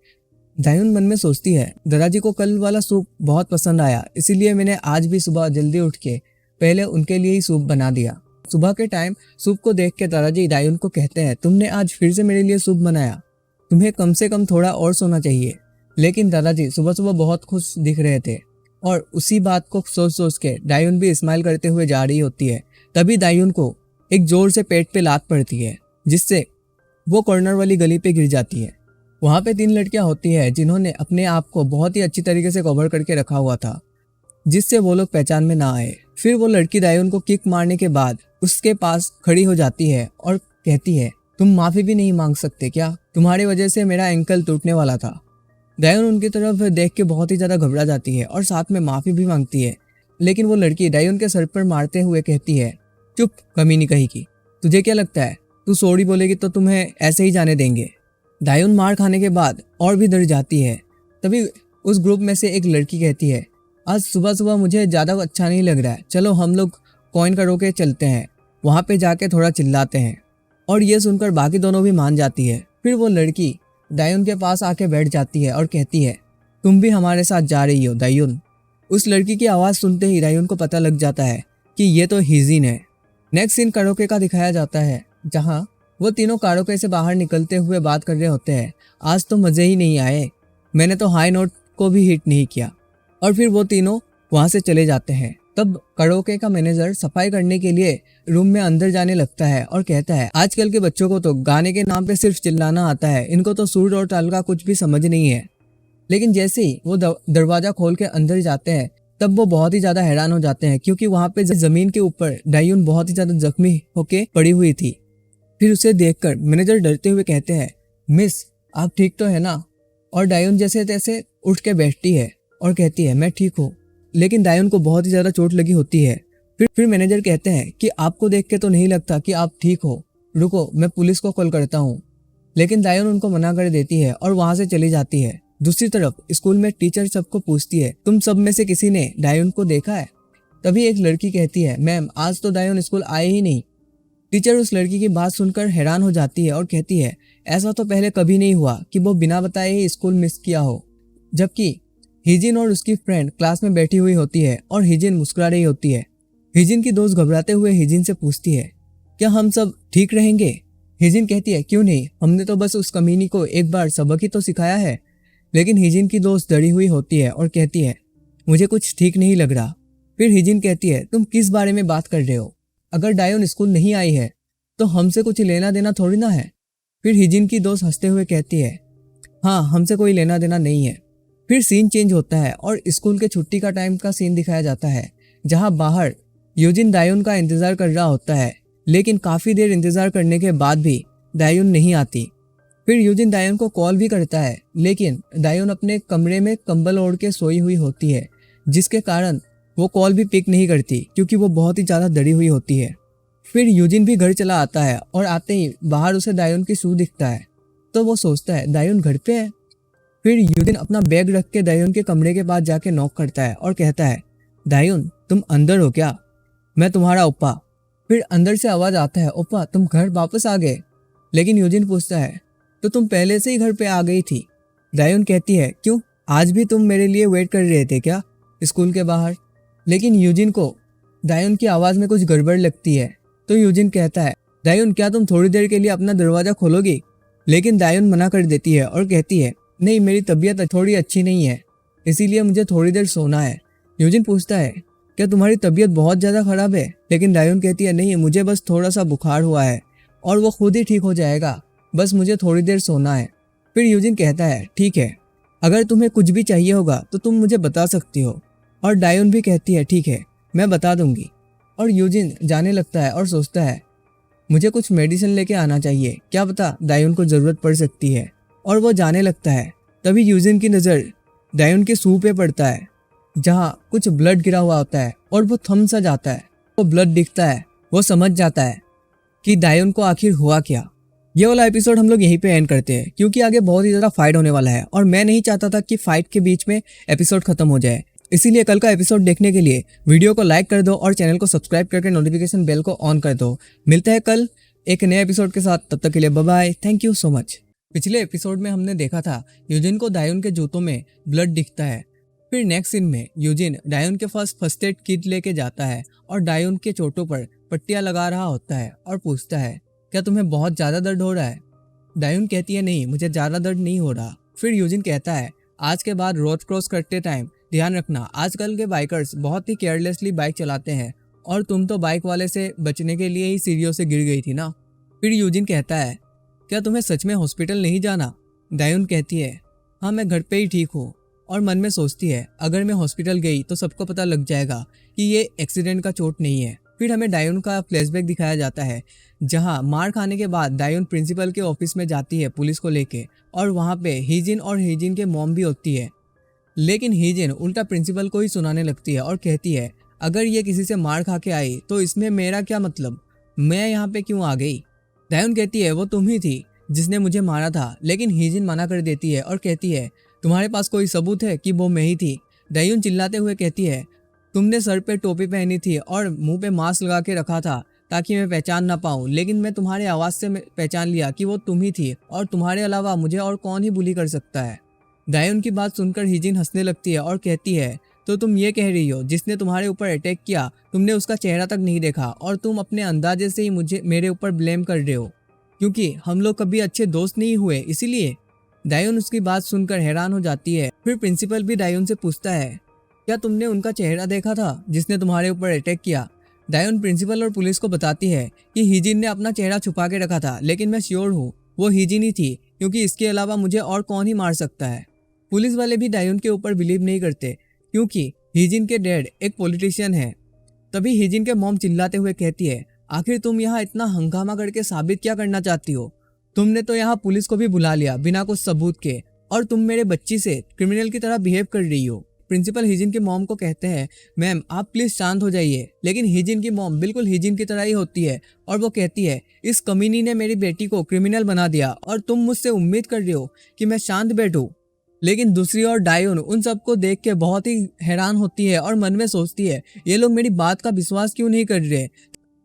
डायोन मन में सोचती है, दादाजी को कल वाला सूप बहुत पसंद आया, इसीलिए मैंने आज भी सुबह जल्दी उठ के पहले उनके लिए ही सूप बना दिया। सुबह के टाइम सूप को देख के दादाजी डायोन को कहते हैं, तुमने आज फिर से मेरे लिए सूप बनाया, तुम्हें कम से कम थोड़ा और सोना चाहिए। लेकिन दादाजी सुबह सुबह बहुत खुश दिख रहे थे और उसी बात को सोच सोच के डायोन भी स्माइल करते हुए जा रही होती है। तभी डायोन को एक जोर से पेट पे लात पड़ती है, जिससे वो कॉर्नर वाली गली पे गिर जाती है। वहाँ पे 3 लड़कियां होती है जिन्होंने अपने आप को बहुत ही अच्छी तरीके से कवर करके रखा हुआ था, जिससे वो लोग पहचान में ना आए। फिर वो लड़की डायोन को किक मारने के बाद उसके पास खड़ी हो जाती है और कहती है, तुम माफ़ी भी नहीं मांग सकते क्या? तुम्हारी वजह से मेरा एंकल टूटने वाला था। डायोन उनकी तरफ देख के बहुत ही ज़्यादा घबरा जाती है और साथ में माफ़ी भी मांगती है। लेकिन वो लड़की डायोन के सर पर मारते हुए कहती है, चुप कमीनी कहीं की, तुझे क्या लगता है तू सॉरी बोलेगी तो तुम्हें ऐसे ही जाने देंगे? डायोन मार खाने के बाद और भी डर जाती है। तभी उस ग्रुप में से एक लड़की कहती है, आज सुबह सुबह मुझे ज़्यादा अच्छा नहीं लग रहा है, चलो हम लोग कॉइन करो के चलते हैं, वहाँ पे जाके थोड़ा चिल्लाते हैं। और ये सुनकर बाकी दोनों भी मान जाती है। फिर वो लड़की डायोन के पास आके बैठ जाती है और कहती है, तुम भी हमारे साथ जा रही हो डायोन? उस लड़की की आवाज़ सुनते ही डायोन को पता लग जाता है कि ये तो हीजिन है। नेक्स्ट सीन कराओके का दिखाया जाता है, जहाँ वो तीनों कराओके से बाहर निकलते हुए बात कर रहे होते हैं। आज तो मज़े ही नहीं आए, मैंने तो हाई नोट को भी हिट नहीं किया। और फिर वो तीनों वहाँ से चले जाते हैं। तब कराओके का मैनेजर सफाई करने के लिए रूम में अंदर जाने लगता है और कहता है, आजकल के बच्चों को तो गाने के नाम पे सिर्फ चिल्लाना आता है, इनको तो सूर और ताल का कुछ भी समझ नहीं है। लेकिन जैसे ही वो दरवाज़ा खोल के अंदर जाते हैं, तब वो बहुत ही ज़्यादा हैरान हो जाते हैं, क्योंकि वहाँ पे ज़मीन के ऊपर डायोन बहुत ही ज़्यादा जख्मी होके पड़ी हुई थी। फिर उसे देखकर मैनेजर डरते हुए कहते हैं, मिस आप ठीक तो है ना? और डायोन जैसे तैसे उठ के बैठती है और कहती है, मैं ठीक हूँ। लेकिन डायोन को बहुत ही ज़्यादा चोट लगी होती है। फिर मैनेजर कहते हैं कि आपको देख के तो नहीं लगता कि आप ठीक हो, रुको मैं पुलिस को कॉल करता हूँ। लेकिन डायोन उनको मना कर देती है और वहाँ से चली जाती है। दूसरी तरफ स्कूल में टीचर सबको पूछती है, तुम सब में से किसी ने डायोन को देखा है? तभी एक लड़की कहती है, मैम आज तो डायोन स्कूल आए ही नहीं। टीचर उस लड़की की बात सुनकर हैरान हो जाती है और कहती है, ऐसा तो पहले कभी नहीं हुआ कि वो बिना बताए ही स्कूल मिस किया हो। जबकि हिजिन और उसकी फ्रेंड क्लास में बैठी हुई होती है और हिजिन मुस्कुरा रही होती है। हिजिन की दोस्त घबराते हुए हिजिन से पूछती है, क्या हम सब ठीक रहेंगे? हिजिन कहती है, क्यों नहीं, हमने तो बस उस कमीनी को एक बार सबक ही तो सिखाया है। लेकिन हिजिन की दोस्त डरी हुई होती है और कहती है, मुझे कुछ ठीक नहीं लग रहा। फिर हिजिन कहती है, तुम किस बारे में बात कर रहे हो? अगर डायोन स्कूल नहीं आई है तो हमसे कुछ लेना देना थोड़ी ना है। फिर हिजिन की दोस्त हंसते हुए कहती है, हाँ हमसे कोई लेना देना नहीं है। फिर सीन चेंज होता है और स्कूल के छुट्टी का टाइम का सीन दिखाया जाता है, जहाँ बाहर यूजिन डायोन का इंतजार कर रहा होता है। लेकिन काफी देर इंतजार करने के बाद भी डायोन नहीं आती। फिर यूजिन डायोन को कॉल भी करता है, लेकिन डायोन अपने कमरे में कंबल ओढ़ के सोई हुई होती है, जिसके कारण वो कॉल भी पिक नहीं करती क्योंकि वो बहुत ही ज़्यादा डरी हुई होती है। फिर यूजिन भी घर चला आता है और आते ही बाहर उसे डायोन की शू दिखता है, तो वो सोचता है डायोन घर पे है। फिर यूजिन अपना बैग रख के डायोन के कमरे के पास जाके नॉक करता है और कहता है, डायोन तुम अंदर हो क्या? मैं तुम्हारा ओप्पा। फिर अंदर से आवाज़ आता है, ओप्पा तुम घर वापस आ गए? लेकिन यूजिन पूछता है, तो तुम पहले से ही घर पे आ गई थी। डायोन कहती है, क्यों, आज भी तुम मेरे लिए वेट कर रहे थे क्या स्कूल के बाहर? लेकिन यूजिन को डायोन की आवाज़ में कुछ गड़बड़ लगती है, तो यूजिन कहता है, डायोन क्या तुम थोड़ी देर के लिए अपना दरवाज़ा खोलोगी? लेकिन डायोन मना कर देती है और कहती है, नहीं मेरी तबीयत थोड़ी अच्छी नहीं है, इसीलिए मुझे थोड़ी देर सोना है। यूजिन पूछता है, क्या तुम्हारी तबीयत बहुत ज़्यादा ख़राब है? लेकिन डायोन कहती है, नहीं मुझे बस थोड़ा सा बुखार हुआ है और वो खुद ही ठीक हो जाएगा, बस मुझे थोड़ी देर सोना है। फिर यूजिन कहता है, ठीक है, अगर तुम्हें कुछ भी चाहिए होगा तो तुम मुझे बता सकती हो। और डायोन भी कहती है, ठीक है मैं बता दूंगी। और यूजिन जाने लगता है और सोचता है, मुझे कुछ मेडिसिन लेके आना चाहिए, क्या पता डायोन को ज़रूरत पड़ सकती है। और वो जाने लगता है। तभी यूजिन की नज़र डायोन के शू पे पड़ता है, जहाँ कुछ ब्लड गिरा हुआ होता है और वो थम सा जाता है। वो ब्लड दिखता है, वो समझ जाता है कि डायोन को आखिर हुआ क्या। ये वाला एपिसोड हम लोग यहीं पे एंड करते हैं, क्योंकि आगे बहुत ही ज़्यादा फाइट होने वाला है और मैं नहीं चाहता था कि फाइट के बीच में एपिसोड खत्म हो जाए। इसीलिए कल का एपिसोड देखने के लिए वीडियो को लाइक कर दो और चैनल को सब्सक्राइब करके नोटिफिकेशन बेल को ऑन कर दो। मिलते हैं कल एक नए एपिसोड के साथ, तब तक के लिए bye bye, thank you so much. पिछले एपिसोड में हमने देखा था यूजिन को डायोन के जूतों में ब्लड दिखता है। फिर नेक्स्ट सीन में यूजिन डायोन के पास फर्स्ट एड किट लेके जाता है और डायोन के चोटों पर पट्टियां लगा रहा होता है और पूछता है, क्या तुम्हें बहुत ज़्यादा दर्द हो रहा है? डायोन कहती है, नहीं मुझे ज़्यादा दर्द नहीं हो रहा। फिर यूजिन कहता है, आज के बाद रोड क्रॉस करते टाइम ध्यान रखना, आजकल के बाइकर्स बहुत ही केयरलेसली बाइक चलाते हैं और तुम तो बाइक वाले से बचने के लिए ही सीढ़ियों से गिर गई थी ना। फिर यूजिन कहता है, क्या तुम्हें सच में हॉस्पिटल नहीं जाना? डायोन कहती है, हाँ मैं घर पे ही ठीक हूँ। और मन में सोचती है, अगर मैं हॉस्पिटल गई तो सबको पता लग जाएगा कि ये एक्सीडेंट का चोट नहीं है। फिर हमें डायोन का फ्लैशबैक दिखाया जाता है, जहां मार खाने के बाद डायोन प्रिंसिपल के ऑफिस में जाती है पुलिस को लेके, और वहां पे हिजिन और हिजिन के मॉम भी होती है। लेकिन हिजिन उल्टा प्रिंसिपल को ही सुनाने लगती है और कहती है, अगर ये किसी से मार खा के आई तो इसमें मेरा क्या मतलब, मैं यहाँ पे क्यों आ गई? डायोन कहती है, वो तुम ही थी जिसने मुझे मारा था। लेकिन हिजिन मना कर देती है और कहती है, तुम्हारे पास कोई सबूत है कि वो मैं ही थी? डायोन चिल्लाते हुए कहती है, तुमने सर पे टोपी पहनी थी और मुंह पे मास्क लगा के रखा था ताकि मैं पहचान ना पाऊँ, लेकिन मैं तुम्हारे आवाज़ से पहचान लिया कि वो तुम ही थी और तुम्हारे अलावा मुझे और कौन ही बुली कर सकता है। डायोन की बात सुनकर हिजिन हंसने लगती है और कहती है, तो तुम ये कह रही हो जिसने तुम्हारे ऊपर अटैक किया तुमने उसका चेहरा तक नहीं देखा और तुम अपने अंदाजे से ही मेरे ऊपर ब्लेम कर रहे हो क्योंकि हम लोग कभी अच्छे दोस्त नहीं हुए इसीलिए? डायोन उसकी बात सुनकर हैरान हो जाती है। फिर प्रिंसिपल भी डायोन से पूछता है, क्या तुमने उनका चेहरा देखा था जिसने तुम्हारे ऊपर अटैक किया? डायोन प्रिंसिपल और पुलिस को बताती है कि हिजिन ने अपना चेहरा छुपा के रखा था, लेकिन मैं श्योर हूँ वो हिजिन ही थी क्योंकि इसके अलावा मुझे और कौन ही मार सकता है। पुलिस वाले भी डायोन के ऊपर बिलीव नहीं करते क्योंकि हिजिन के डैड एक पॉलिटिशियन है। तभी हिजिन के मॉम चिल्लाते हुए कहती है, आखिर तुम यहाँ इतना हंगामा करके साबित क्या करना चाहती हो? तुमने तो यहाँ पुलिस को भी बुला लिया बिना कुछ सबूत के और तुम मेरे बच्ची से क्रिमिनल की तरह बिहेव कर रही हो। प्रिंसिपल हिजिन के मॉम को कहते हैं, मैम आप प्लीज शांत हो जाइए। लेकिन हिजिन की मॉम बिल्कुल हिजिन की तरह ही होती है और वो कहती है, इस कमीनी ने मेरी बेटी को क्रिमिनल बना दिया और तुम मुझसे उम्मीद कर रही हो कि मैं शांत बैठूं? लेकिन दूसरी ओर डायोन उन सबको देख के बहुत ही हैरान होती है और मन में सोचती है, ये लोग मेरी बात का विश्वास क्यों नहीं कर रहे।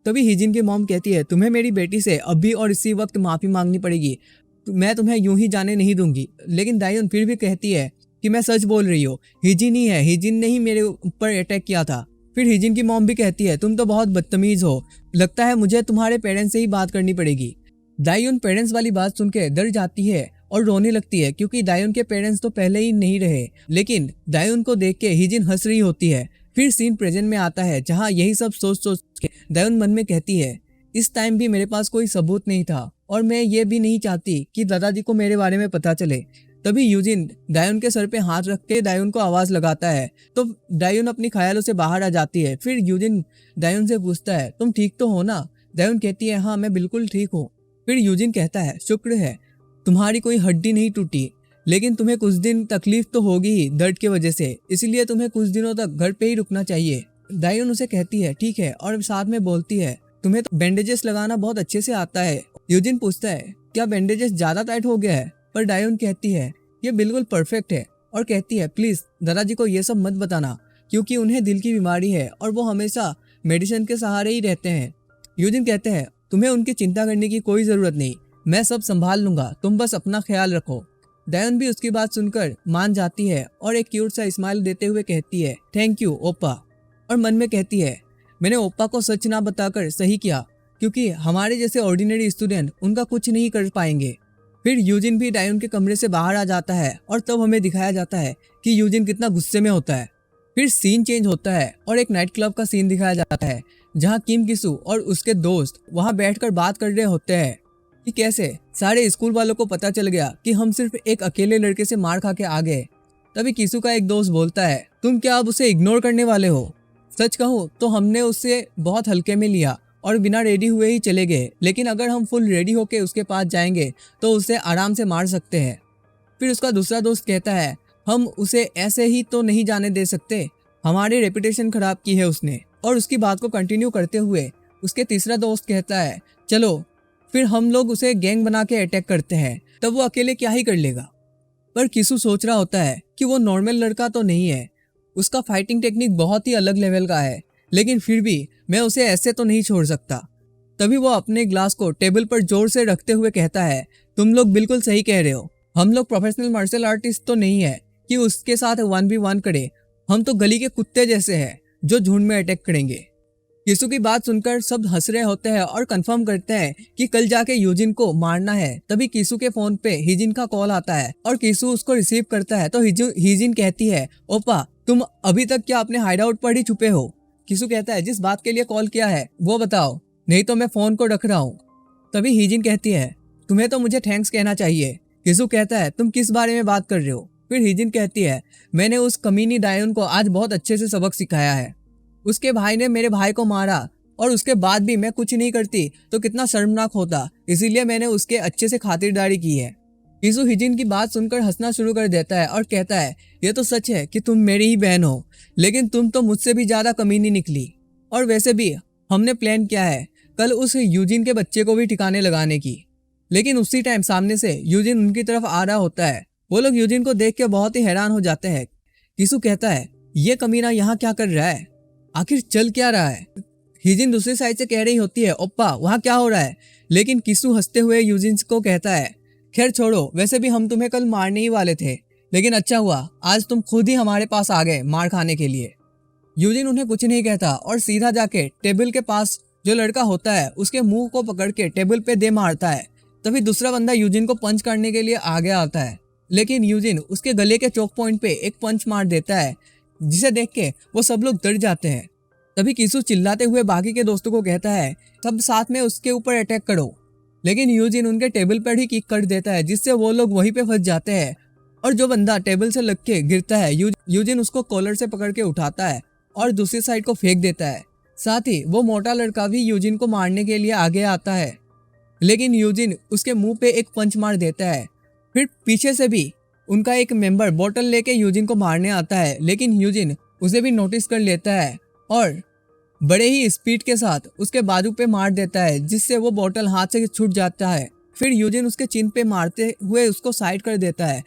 तभी हिजिन की मॉम कहती है, तुम्हें मेरी बेटी से अभी और इसी वक्त माफी मांगनी पड़ेगी, मैं तुम्हें यूं ही जाने नहीं दूंगी। लेकिन डायोन फिर भी कहती है कि मैं सच बोल रही हूँ, हिजिन ही है, हिजिन ने ही मेरे ऊपर अटैक किया था। फिर हिजिन की मॉम भी कहती है, तुम तो बहुत बदतमीज हो, लगता है मुझे तुम्हारे पेरेंट्स से ही बात करनी पड़ेगी। डायोन पेरेंट्स वाली बात सुन के डर जाती है और रोने लगती है, क्योंकि डायोन के पेरेंट्स तो पहले ही नहीं रहे। लेकिन डायोन को देख के हिजिन हंस रही होती है। फिर सीन प्रेजेंट में आता है, जहाँ यही सब सोच सोच के डायोन मन में कहती है, इस टाइम भी मेरे पास कोई सबूत नहीं था और मैं ये भी नहीं चाहती कि दादाजी को मेरे बारे में पता चले। तभी यूजिन डायोन के सर पे हाथ रख के डायोन को आवाज लगाता है, तो डायोन अपनी ख्यालों से बाहर आ जाती है। फिर यूजिन डायोन से पूछता है, तुम ठीक तो हो ना? डायोन कहती है, हाँ मैं बिल्कुल ठीक हूँ। फिर यूजिन कहता है, शुक्र है तुम्हारी कोई हड्डी नहीं टूटी, लेकिन तुम्हें कुछ दिन तकलीफ तो होगी ही दर्द की वजह से, इसलिए तुम्हें कुछ दिनों तक घर पे ही रुकना चाहिए। डायोन उसे कहती है ठीक है, और साथ में बोलती है, तुम्हें तो बैंडेजेस लगाना बहुत अच्छे से आता है। यूजिन पूछता है, क्या बैंडेजेस ज्यादा टाइट हो गया है? पर डायोन कहती है, ये बिल्कुल परफेक्ट है, और कहती है, प्लीज दादाजी को ये सब मत बताना, क्योंकि उन्हें दिल की बीमारी है और वो हमेशा मेडिसिन के सहारे ही रहते हैं। यूजिन कहते हैं, तुम्हें उनकी चिंता करने की कोई जरूरत नहीं, मैं सब संभाल लूंगा, तुम बस अपना ख्याल रखो। डायोन भी उसकी बात सुनकर मान जाती है और एक क्यूट सा स्माइल देते हुए कहती है, थैंक यू ओप्पा। और मन में कहती है, मैंने ओप्पा को सच ना बताकर सही किया, क्योंकि हमारे जैसे ऑर्डिनरी स्टूडेंट उनका कुछ नहीं कर पाएंगे। फिर यूजिन भी डायोन के कमरे से बाहर आ जाता है और तब हमें दिखाया जाता है कि यूजिन कितना गुस्से में होता है। फिर सीन चेंज होता है और एक नाइट क्लब का सीन दिखाया जाता है, जहाँ किम किसू और उसके दोस्त वहाँ बैठकर बात कर रहे होते हैं कि कैसे सारे स्कूल वालों को पता चल गया कि हम सिर्फ एक अकेले लड़के से मार खा के आ गए। तभी किसू का एक दोस्त बोलता है, तुम क्या अब उसे इग्नोर करने वाले हो? सच कहूँ तो हमने उसे बहुत हल्के में लिया और बिना रेडी हुए ही चले गए, लेकिन अगर हम फुल रेडी होके उसके पास जाएंगे तो उसे आराम से मार सकते हैं। फिर उसका दूसरा दोस्त कहता है, हम उसे ऐसे ही तो नहीं जाने दे सकते, हमारी रेपुटेशन खराब की है उसने। और उसकी बात को कंटिन्यू करते हुए उसके तीसरा दोस्त कहता है, चलो फिर हम लोग उसे गैंग बना के अटैक करते हैं, तब वो अकेले क्या ही कर लेगा। पर किसू सोच रहा होता है कि वो नॉर्मल लड़का तो नहीं है, उसका फाइटिंग टेक्निक बहुत ही अलग लेवल का है, लेकिन फिर भी मैं उसे ऐसे तो नहीं छोड़ सकता। तभी वो अपने ग्लास को टेबल पर जोर से रखते हुए कहता है, तुम लोग बिल्कुल सही कह रहे हो, हम लोग प्रोफेशनल मार्शल आर्टिस्ट तो नहीं है कि उसके साथ 1v1 करे, हम तो गली के कुत्ते जैसे हैं जो झुंड में अटैक करेंगे। किसू की बात सुनकर सब हंस रहे होते हैं और कंफर्म करते हैं कि कल जाके यूजिन को मारना है। तभी किसू के फोन पे हिजिन का कॉल आता है और किसू उसको रिसीव करता है, तो हिजिन कहती है, ओपा तुम अभी तक क्या अपने हाइड आउट पर ही छुपे हो? किसू कहता है, जिस बात के लिए कॉल किया है वो बताओ, नहीं तो मैं फोन को रख रहा हूँ। तभी हिजिन कहती है, तुम्हें तो मुझे थैंक्स कहना चाहिए। किसू कहता है, तुम किस बारे में बात कर रहे हो? फिर हिजिन कहती है, मैंने उस कमीनी डायोन को आज बहुत अच्छे से सबक सिखाया है, उसके भाई ने मेरे भाई को मारा और उसके बाद भी मैं कुछ नहीं करती तो कितना शर्मनाक होता, इसीलिए मैंने उसके अच्छे से खातिरदारी की है। किसू हिजिन की बात सुनकर हंसना शुरू कर देता है और कहता है, ये तो सच है कि तुम मेरी ही बहन हो, लेकिन तुम तो मुझसे भी ज्यादा कमीनी निकली। और वैसे भी हमने प्लान किया है कल उस यूजिन के बच्चे को भी ठिकाने लगाने की। लेकिन उसी टाइम सामने से यूजिन उनकी तरफ आ रहा होता है। वो लोग यूजिन को देख के बहुत ही हैरान हो जाते हैं। किसू कहता है, ये कमीना यहाँ क्या कर रहा है, आखिर चल क्या रहा है? हिजिन दूसरी साइड से कह रही होती है, ओप्पा वहाँ क्या हो रहा है? लेकिन किसू हंसते हुए यूजिन को कहता है, खैर छोड़ो, वैसे भी हम तुम्हें कल मारने ही वाले थे, लेकिन अच्छा हुआ आज तुम खुद ही हमारे पास आ गए मार खाने के लिए। यूजिन उन्हें कुछ नहीं कहता और सीधा जाके टेबल के पास जो लड़का होता है उसके मुंह को पकड़ के टेबल पे दे मारता है। तभी दूसरा बंदा यूजिन को पंच करने के लिए आगे आता है, लेकिन यूजिन उसके गले के चोक पॉइंट पे एक पंच मार देता है, जिसे देख के वो सब लोग डर जाते हैं। तभी किसू चिल्लाते हुए बाकी के दोस्तों को कहता है, सब साथ में उसके ऊपर अटैक करो, लेकिन यूजिन उनके टेबल पर ही किक कर देता है, जिससे वो लोग वहीं पे फंस जाते हैं। और जो बंदा टेबल से लग के गिरता है, यूजिन उसको कॉलर से पकड़ के उठाता है और दूसरी साइड को फेंक देता है। साथ ही वो मोटा लड़का भी यूजिन को मारने के लिए आगे आता है, लेकिन यूजिन उसके मुंह पे एक पंच मार देता है। फिर पीछे से भी उनका एक मेंबर बोतल लेके यूजिन को मारने आता है, लेकिन यूजिन उसे भी नोटिस कर लेता है और बड़े ही स्पीड के साथ उसके बाजू पे मार देता है, जिससे वो बोतल हाथ से छूट जाता है। फिर यूजिन उसके चिन पे मारते हुए उसको साइड कर देता है।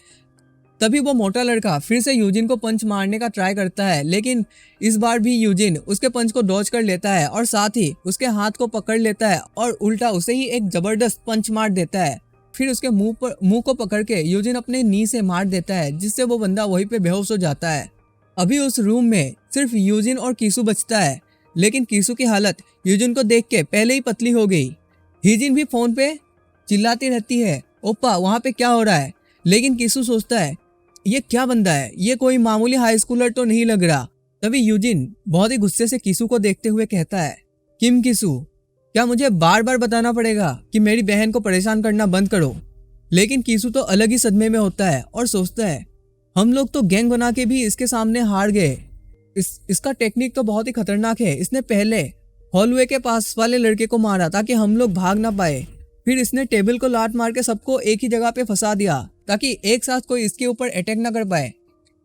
तभी वो मोटा लड़का फिर से यूजिन को पंच मारने का ट्राई करता है, लेकिन इस बार भी यूजिन उसके पंच को डॉज कर लेता है और साथ ही उसके हाथ को पकड़ लेता है और उल्टा उसे ही एक जबरदस्त पंच मार देता है। फिर उसके मुंह को पकड़ के यूजिन अपने नी से मार देता है, जिससे वो बंदा वहीं पे बेहोश हो जाता है। अभी उस रूम में सिर्फ यूजिन और कीसू बचता है, लेकिन कीसू की हालत यूजिन को देख के पहले ही पतली हो गई। हीजिन भी फोन पे चिल्लाती रहती है, ओप्पा वहाँ पे क्या हो रहा है? लेकिन कीसू सोचता है ये क्या बंदा है, ये कोई मामूली हाई स्कूलर तो नहीं लग रहा। तभी यूजिन बहुत ही गुस्से से कीसू को देखते हुए कहता है, किम कीसू, क्या मुझे बार बार बताना पड़ेगा कि मेरी बहन को परेशान करना बंद करो? लेकिन कीसू तो अलग ही सदमे में होता है और सोचता है हम लोग तो गैंग बना के भी इसके सामने हार गए। इसका टेक्निक तो बहुत ही खतरनाक है। इसने पहले हॉलवे के पास वाले लड़के को मारा ताकि हम लोग भाग ना पाए, फिर इसने टेबल को लात मार के सबको एक ही जगह पे फंसा दिया ताकि एक साथ कोई इसके ऊपर अटैक ना कर पाए।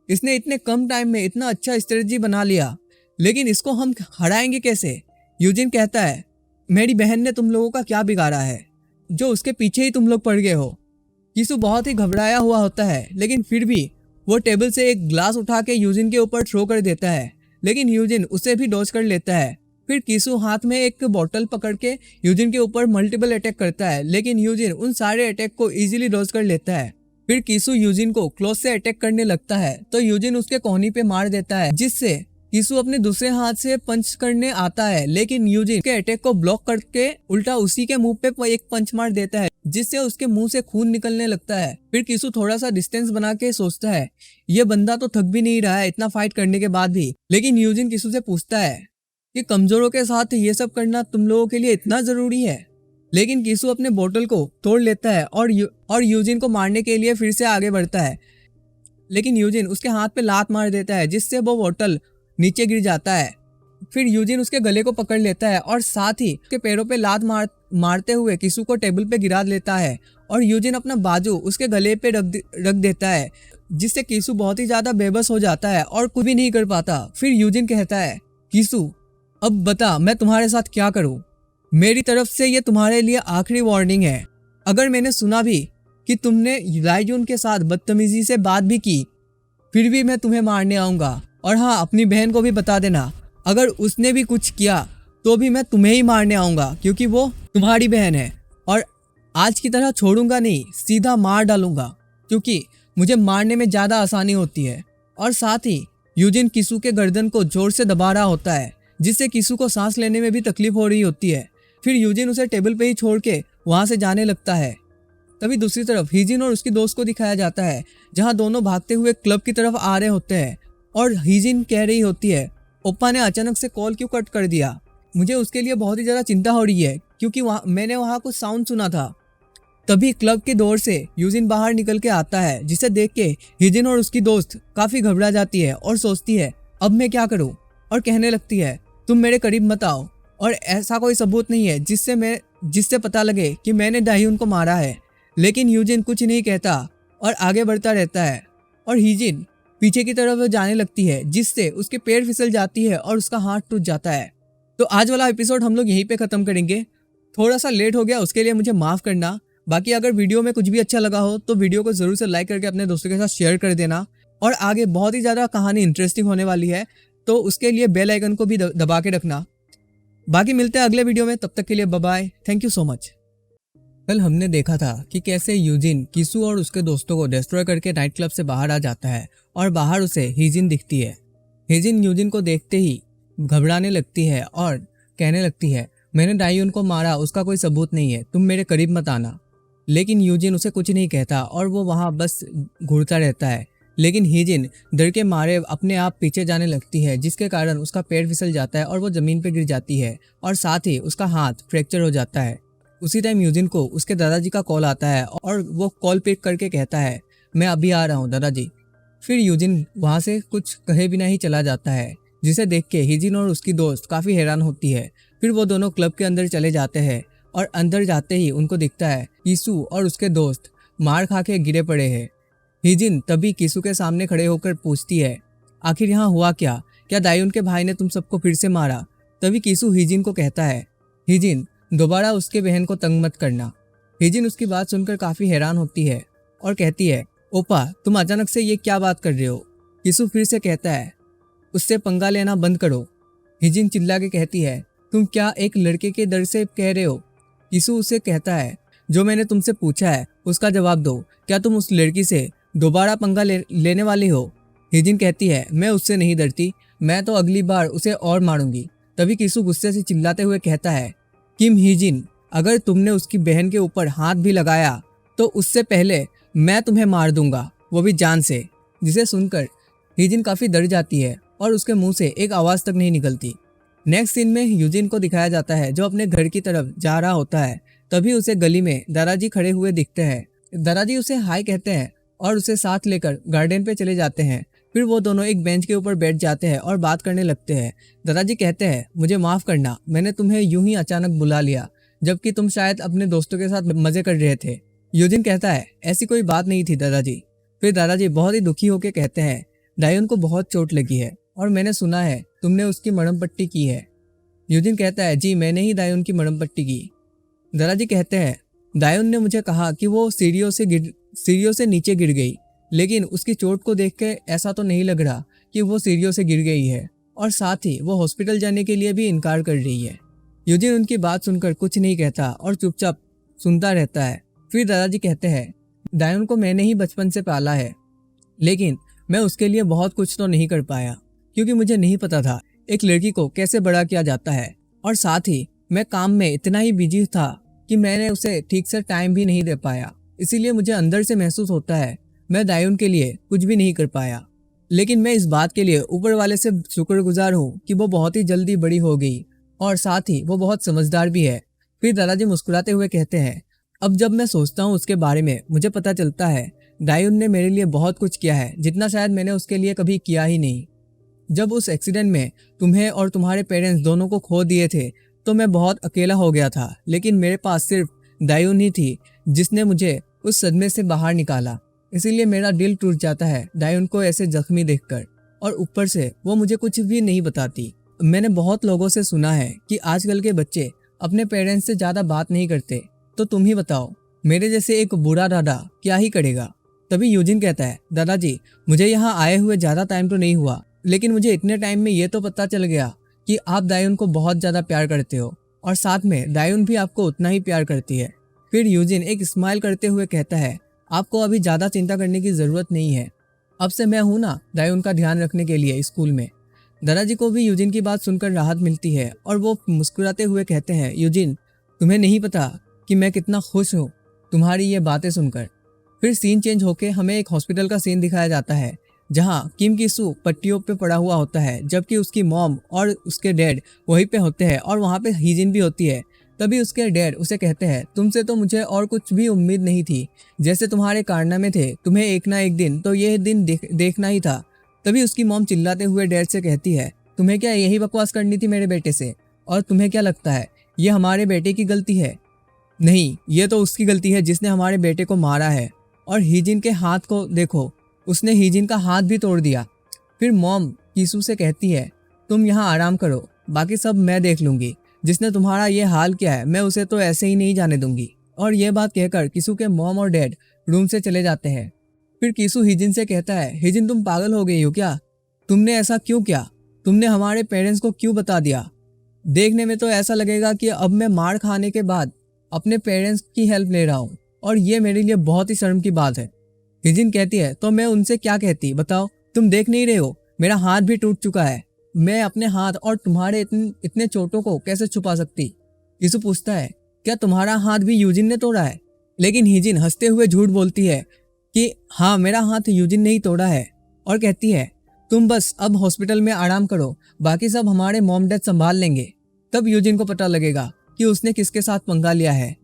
इसने इतने कम टाइम में इतना अच्छा स्ट्रेटजी बना लिया, लेकिन इसको हम हराएंगे कैसे? यूजिन कहता है मेरी बहन ने तुम लोगों का क्या बिगाड़ा है जो उसके पीछे ही तुम लोग पड़ गए हो। कीसू बहुत ही घबराया हुआ होता है, लेकिन फिर भी वो टेबल से एक ग्लास उठा के यूजिन के ऊपर थ्रो कर देता है, लेकिन यूजिन उसे भी डॉज कर लेता है। फिर कीसू हाथ में एक बोतल पकड़ के यूजिन के ऊपर मल्टीपल अटैक करता है, लेकिन यूजिन उन सारे अटैक को इजीली डॉज कर लेता है। फिर कीसू यूजिन को क्लोज से अटैक करने लगता है तो यूजिन उसके कोहनी पे मार देता है, जिससे कीसू अपने दूसरे हाथ से पंच करने आता है, लेकिन यूजिन के अटैक को ब्लॉक करके उल्टा उसी के मुंह पे एक पंच मार देता है, जिससे उसके मुंह से खून निकलने लगता है। फिर कीसू थोड़ा सा डिस्टेंस बना के सोचता है ये बंदा तो थक भी नहीं रहा है इतना फाइट करने के बाद भी। लेकिन यूजिन कीसू से पूछता है कि कमजोरों के साथ ये सब करना तुम लोगों के लिए इतना जरूरी है? लेकिन कीसू अपने बोतल को तोड़ लेता है और यूजिन को मारने के लिए फिर से आगे बढ़ता है, लेकिन यूजिन उसके हाथ पे लात मार देता है, जिससे वो बोतल नीचे गिर जाता है। फिर यूजिन उसके गले को पकड़ लेता है और साथ ही उसके पैरों पे लात मारते हुए कीसू को टेबल पे गिरा लेता है और यूजिन अपना बाजू उसके गले पे रख देता है, जिससे कीसू बहुत ही ज्यादा बेबस हो जाता है और कुछ भी नहीं कर पाता। फिर यूजिन कहता है कीसू अब बता मैं तुम्हारे साथ क्या करूं? मेरी तरफ से ये तुम्हारे लिए आखिरी वार्निंग है। अगर मैंने सुना भी कि तुमने लाइजून के साथ बदतमीजी से बात भी की, फिर भी मैं तुम्हें मारने आऊँगा। और हाँ, अपनी बहन को भी बता देना अगर उसने भी कुछ किया तो भी मैं तुम्हें ही मारने आऊँगा, क्योंकि वो तुम्हारी बहन है। और आज की तरह छोड़ूंगा नहीं, सीधा मार डालूंगा, क्योंकि मुझे मारने में ज़्यादा आसानी होती है। और साथ ही यूजिन कीसू के गर्दन को जोर से दबा रहा होता है, जिससे कीसू को सांस लेने में भी तकलीफ हो रही होती है। फिर यूजिन उसे टेबल पे ही छोड़ के वहाँ से जाने लगता है। तभी दूसरी तरफ हीजिन और उसकी दोस्त को दिखाया जाता है, जहाँ दोनों भागते हुए क्लब की तरफ आ रहे होते हैं और हीजिन कह रही होती है ओप्पा ने अचानक से कॉल क्यों कट कर दिया? मुझे उसके लिए बहुत ही ज़्यादा चिंता हो रही है, क्योंकि मैंने वहाँ कुछ साउंड सुना था। तभी क्लब की डोर से यूजिन बाहर निकल के आता है, जिसे देख के हीजिन और उसकी दोस्त काफ़ी घबरा जाती है और सोचती है अब मैं क्या करूँ, और कहने लगती है तुम मेरे करीब मत आओ और ऐसा कोई सबूत नहीं है जिससे पता लगे कि मैंने दाहियुन को मारा है। लेकिन यूजिन कुछ नहीं कहता और आगे बढ़ता रहता है और हीजिन पीछे की तरफ जाने लगती है, जिससे उसके पैर फिसल जाती है और उसका हाथ टूट जाता है। तो आज वाला एपिसोड हम लोग यहीं पे ख़त्म करेंगे। थोड़ा सा लेट हो गया, उसके लिए मुझे माफ़ करना। बाकी अगर वीडियो में कुछ भी अच्छा लगा हो तो वीडियो को ज़रूर से लाइक करके अपने दोस्तों के साथ शेयर कर देना। और आगे बहुत ही ज़्यादा कहानी इंटरेस्टिंग होने वाली है, तो उसके लिए बेल आइकन को भी दबा के रखना। बाकी मिलते हैं अगले वीडियो में, तब तक के लिए bye bye, thank you so much. कल हमने देखा था कि कैसे यूजिन कीसू और उसके दोस्तों को डिस्ट्रॉय करके नाइट क्लब से बाहर आ जाता है और बाहर उसे हीजिन दिखती है। हीजिन यूजिन को देखते ही घबराने लगती है और कहने लगती है मैंने दाहियुन को मारा, उसका कोई सबूत नहीं है, तुम मेरे करीब मत आना। लेकिन यूजिन उसे कुछ नहीं कहता और वो वहाँ बस घूरता रहता है। लेकिन हीजिन डर के मारे अपने आप पीछे जाने लगती है, जिसके कारण उसका पैर फिसल जाता है और वो ज़मीन पर गिर जाती है और साथ ही उसका हाथ फ्रैक्चर हो जाता है। उसी टाइम यूजिन को उसके दादाजी का कॉल आता है और वो कॉल पिक करके कहता है मैं अभी आ रहा हूँ दादाजी। फिर यूजिन वहाँ से कुछ कहे बिना ही चला जाता है, जिसे देख के हीजिन और उसकी दोस्त काफ़ी हैरान होती है। फिर वो दोनों क्लब के अंदर चले जाते हैं और अंदर जाते ही उनको दिखता है कीसू और उसके दोस्त मार खा के गिरे पड़े हैं। हीजिन तभी कीसू के सामने खड़े होकर पूछती है आखिर यहाँ हुआ क्या दाहियुन के भाई ने तुम सबको फिर से मारा? तभी कीसू हीजिन को कहता है हीजिन दोबारा उसके बहन को तंग मत करना। हीजिन उसकी बात सुनकर काफ़ी हैरान होती है और कहती है ओपा, तुम अचानक से ये क्या बात कर रहे हो? किसु फिर से कहता है, उससे पंगा लेना बंद करो। हिजिन चिल्ला के कहती है, तुम क्या एक लड़के के डर से कह रहे हो? किसु उसे कहता है, जो मैंने तुमसे पूछा है उसका जवाब दो। क्या तुम उस लड़की से दोबारा पंगा लेने वाली हो? हिजिन कहती है, मैं उससे नहीं डरती, मैं तो अगली बार उसे और मारूंगी। तभी किसु गुस्से से चिल्लाते हुए कहता है, किम हिजिन, अगर तुमने उसकी बहन के ऊपर हाथ भी लगाया तो उससे पहले मैं तुम्हें मार दूंगा, वो भी जान से। जिसे सुनकर हिजिन काफी डर जाती है और उसके मुंह से एक आवाज तक नहीं निकलती। नेक्स्ट सीन में यूजिन को दिखाया जाता है जो अपने घर की तरफ जा रहा होता है। तभी उसे गली में दादाजी खड़े हुए दिखते हैं। दादाजी उसे हाय कहते हैं और उसे साथ लेकर गार्डन पे चले जाते हैं। फिर वो दोनों एक बेंच के ऊपर बैठ जाते हैं और बात करने लगते हैं। दादाजी कहते हैं, मुझे माफ करना, मैंने तुम्हें यूं ही अचानक बुला लिया जबकि तुम शायद अपने दोस्तों के साथ मजे कर रहे थे। यूजिन कहता है, ऐसी कोई बात नहीं थी दादाजी। फिर दादाजी बहुत ही दुखी होकर कहते हैं, डायोन को बहुत चोट लगी है और मैंने सुना है तुमने उसकी मरहम पट्टी की है। यूजिन कहता है, जी मैंने ही डायोन की मरहम पट्टी की। दादाजी कहते हैं, डायोन ने मुझे कहा कि वो सीढ़ियों से नीचे गिर गई, लेकिन उसकी चोट को देख के ऐसा तो नहीं लग रहा कि वो सीढ़ियों से गिर गई है, और साथ ही वो हॉस्पिटल जाने के लिए भी इनकार कर रही है। यूजिन उनकी बात सुनकर कुछ नहीं कहता और चुपचाप सुनता रहता है। फिर दादाजी कहते हैं, डायोन को मैंने ही बचपन से पाला है, लेकिन मैं उसके लिए बहुत कुछ तो नहीं कर पाया क्योंकि मुझे नहीं पता था एक लड़की को कैसे बड़ा किया जाता है, और साथ ही मैं काम में इतना ही बिजी था कि मैंने उसे ठीक से टाइम भी नहीं दे पाया। इसीलिए मुझे अंदर से महसूस होता है मैं डायोन के लिए कुछ भी नहीं कर पाया। लेकिन मैं इस बात के लिए ऊपर वाले से शुक्रगुजार हूँ कि वो बहुत ही जल्दी बड़ी हो गई और साथ ही वो बहुत समझदार भी है। फिर दादाजी मुस्कुराते हुए कहते हैं, अब जब मैं सोचता हूँ उसके बारे में मुझे पता चलता है डायोन ने मेरे लिए बहुत कुछ किया है जितना शायद मैंने उसके लिए कभी किया ही नहीं। जब उस एक्सीडेंट में तुम्हें और तुम्हारे पेरेंट्स दोनों को खो दिए थे तो मैं बहुत अकेला हो गया था, लेकिन मेरे पास सिर्फ डायोन ही थी जिसने मुझे उस सदमे से बाहर निकाला। इसीलिए मेरा दिल टूट जाता है डायोन को ऐसे जख्मी देखकर, और ऊपर से वो मुझे कुछ भी नहीं बताती। मैंने बहुत लोगों से सुना है कि आजकल के बच्चे अपने पेरेंट्स से ज़्यादा बात नहीं करते, तो तुम ही बताओ मेरे जैसे एक बुरा दादा क्या ही करेगा। तभी यूजिन कहता है, दादाजी मुझे यहाँ आए हुए ज़्यादा टाइम तो नहीं हुआ, लेकिन मुझे इतने टाइम में ये तो पता चल गया कि आप डायोन को बहुत ज़्यादा प्यार करते हो और साथ में डायोन भी आपको उतना ही प्यार करती है। फिर यूजिन एक स्माइल करते हुए कहता है, आपको अभी ज़्यादा चिंता करने की ज़रूरत नहीं है, अब से मैं हूँ ना डायोन का ध्यान रखने के लिए स्कूल में। दादाजी को भी यूजिन की बात सुनकर राहत मिलती है और वो मुस्कुराते हुए कहते हैं, यूजिन तुम्हें नहीं पता कि मैं कितना खुश हूँ तुम्हारी ये बातें सुनकर। फिर सीन चेंज होके हमें एक हॉस्पिटल का सीन दिखाया जाता है जहाँ किम किसु पट्टियों पे पड़ा हुआ होता है, जबकि उसकी मॉम और उसके डैड वहीं पे होते हैं और वहाँ पे हिजिन भी होती है। तभी उसके डैड उसे कहते हैं, तुमसे तो मुझे और कुछ भी उम्मीद नहीं थी, जैसे तुम्हारे कारनामे थे तुम्हें एक ना एक दिन तो ये दिन देखना ही था। तभी उसकी मॉम चिल्लाते हुए डैड से कहती है, तुम्हें क्या यही बकवास करनी थी मेरे बेटे से, और तुम्हें क्या लगता है ये हमारे बेटे की गलती है? नहीं, ये तो उसकी गलती है जिसने हमारे बेटे को मारा है। और हिजिन के हाथ को देखो, उसने हिजिन का हाथ भी तोड़ दिया। फिर मॉम किसु से कहती है, तुम यहाँ आराम करो, बाकी सब मैं देख लूंगी, जिसने तुम्हारा ये हाल किया है मैं उसे तो ऐसे ही नहीं जाने दूंगी। और ये बात कहकर किसु के मॉम और डैड रूम से चले जाते हैं। फिर किसु हिजिन से कहता है, हिजिन तुम पागल हो गई हो क्या? तुमने ऐसा क्यों किया? तुमने हमारे पेरेंट्स को क्यों बता दिया? देखने में तो ऐसा लगेगा कि अब मैं मार खाने के बाद अपने पेरेंट्स की हेल्प ले रहा हूँ, और ये मेरे लिए बहुत ही शर्म की बात है। हिजिन कहती है, तो मैं उनसे क्या कहती बताओ? तुम देख नहीं रहे हो मेरा हाथ भी टूट चुका है, मैं अपने हाथ और तुम्हारे इतने चोटों को कैसे छुपा सकती? किसु पूछता है, क्या तुम्हारा हाथ भी यूजिन ने तोड़ा है? लेकिन हिजिन हंसते हुए झूठ बोलती है कि हाँ मेरा हाथ यूजिन ने ही तोड़ा है, और कहती है तुम बस अब हॉस्पिटल में आराम करो, बाकी सब हमारे मॉम डैड संभाल लेंगे। तब यूजिन को पता लगेगा कि उसने किसके साथ पंगा लिया है।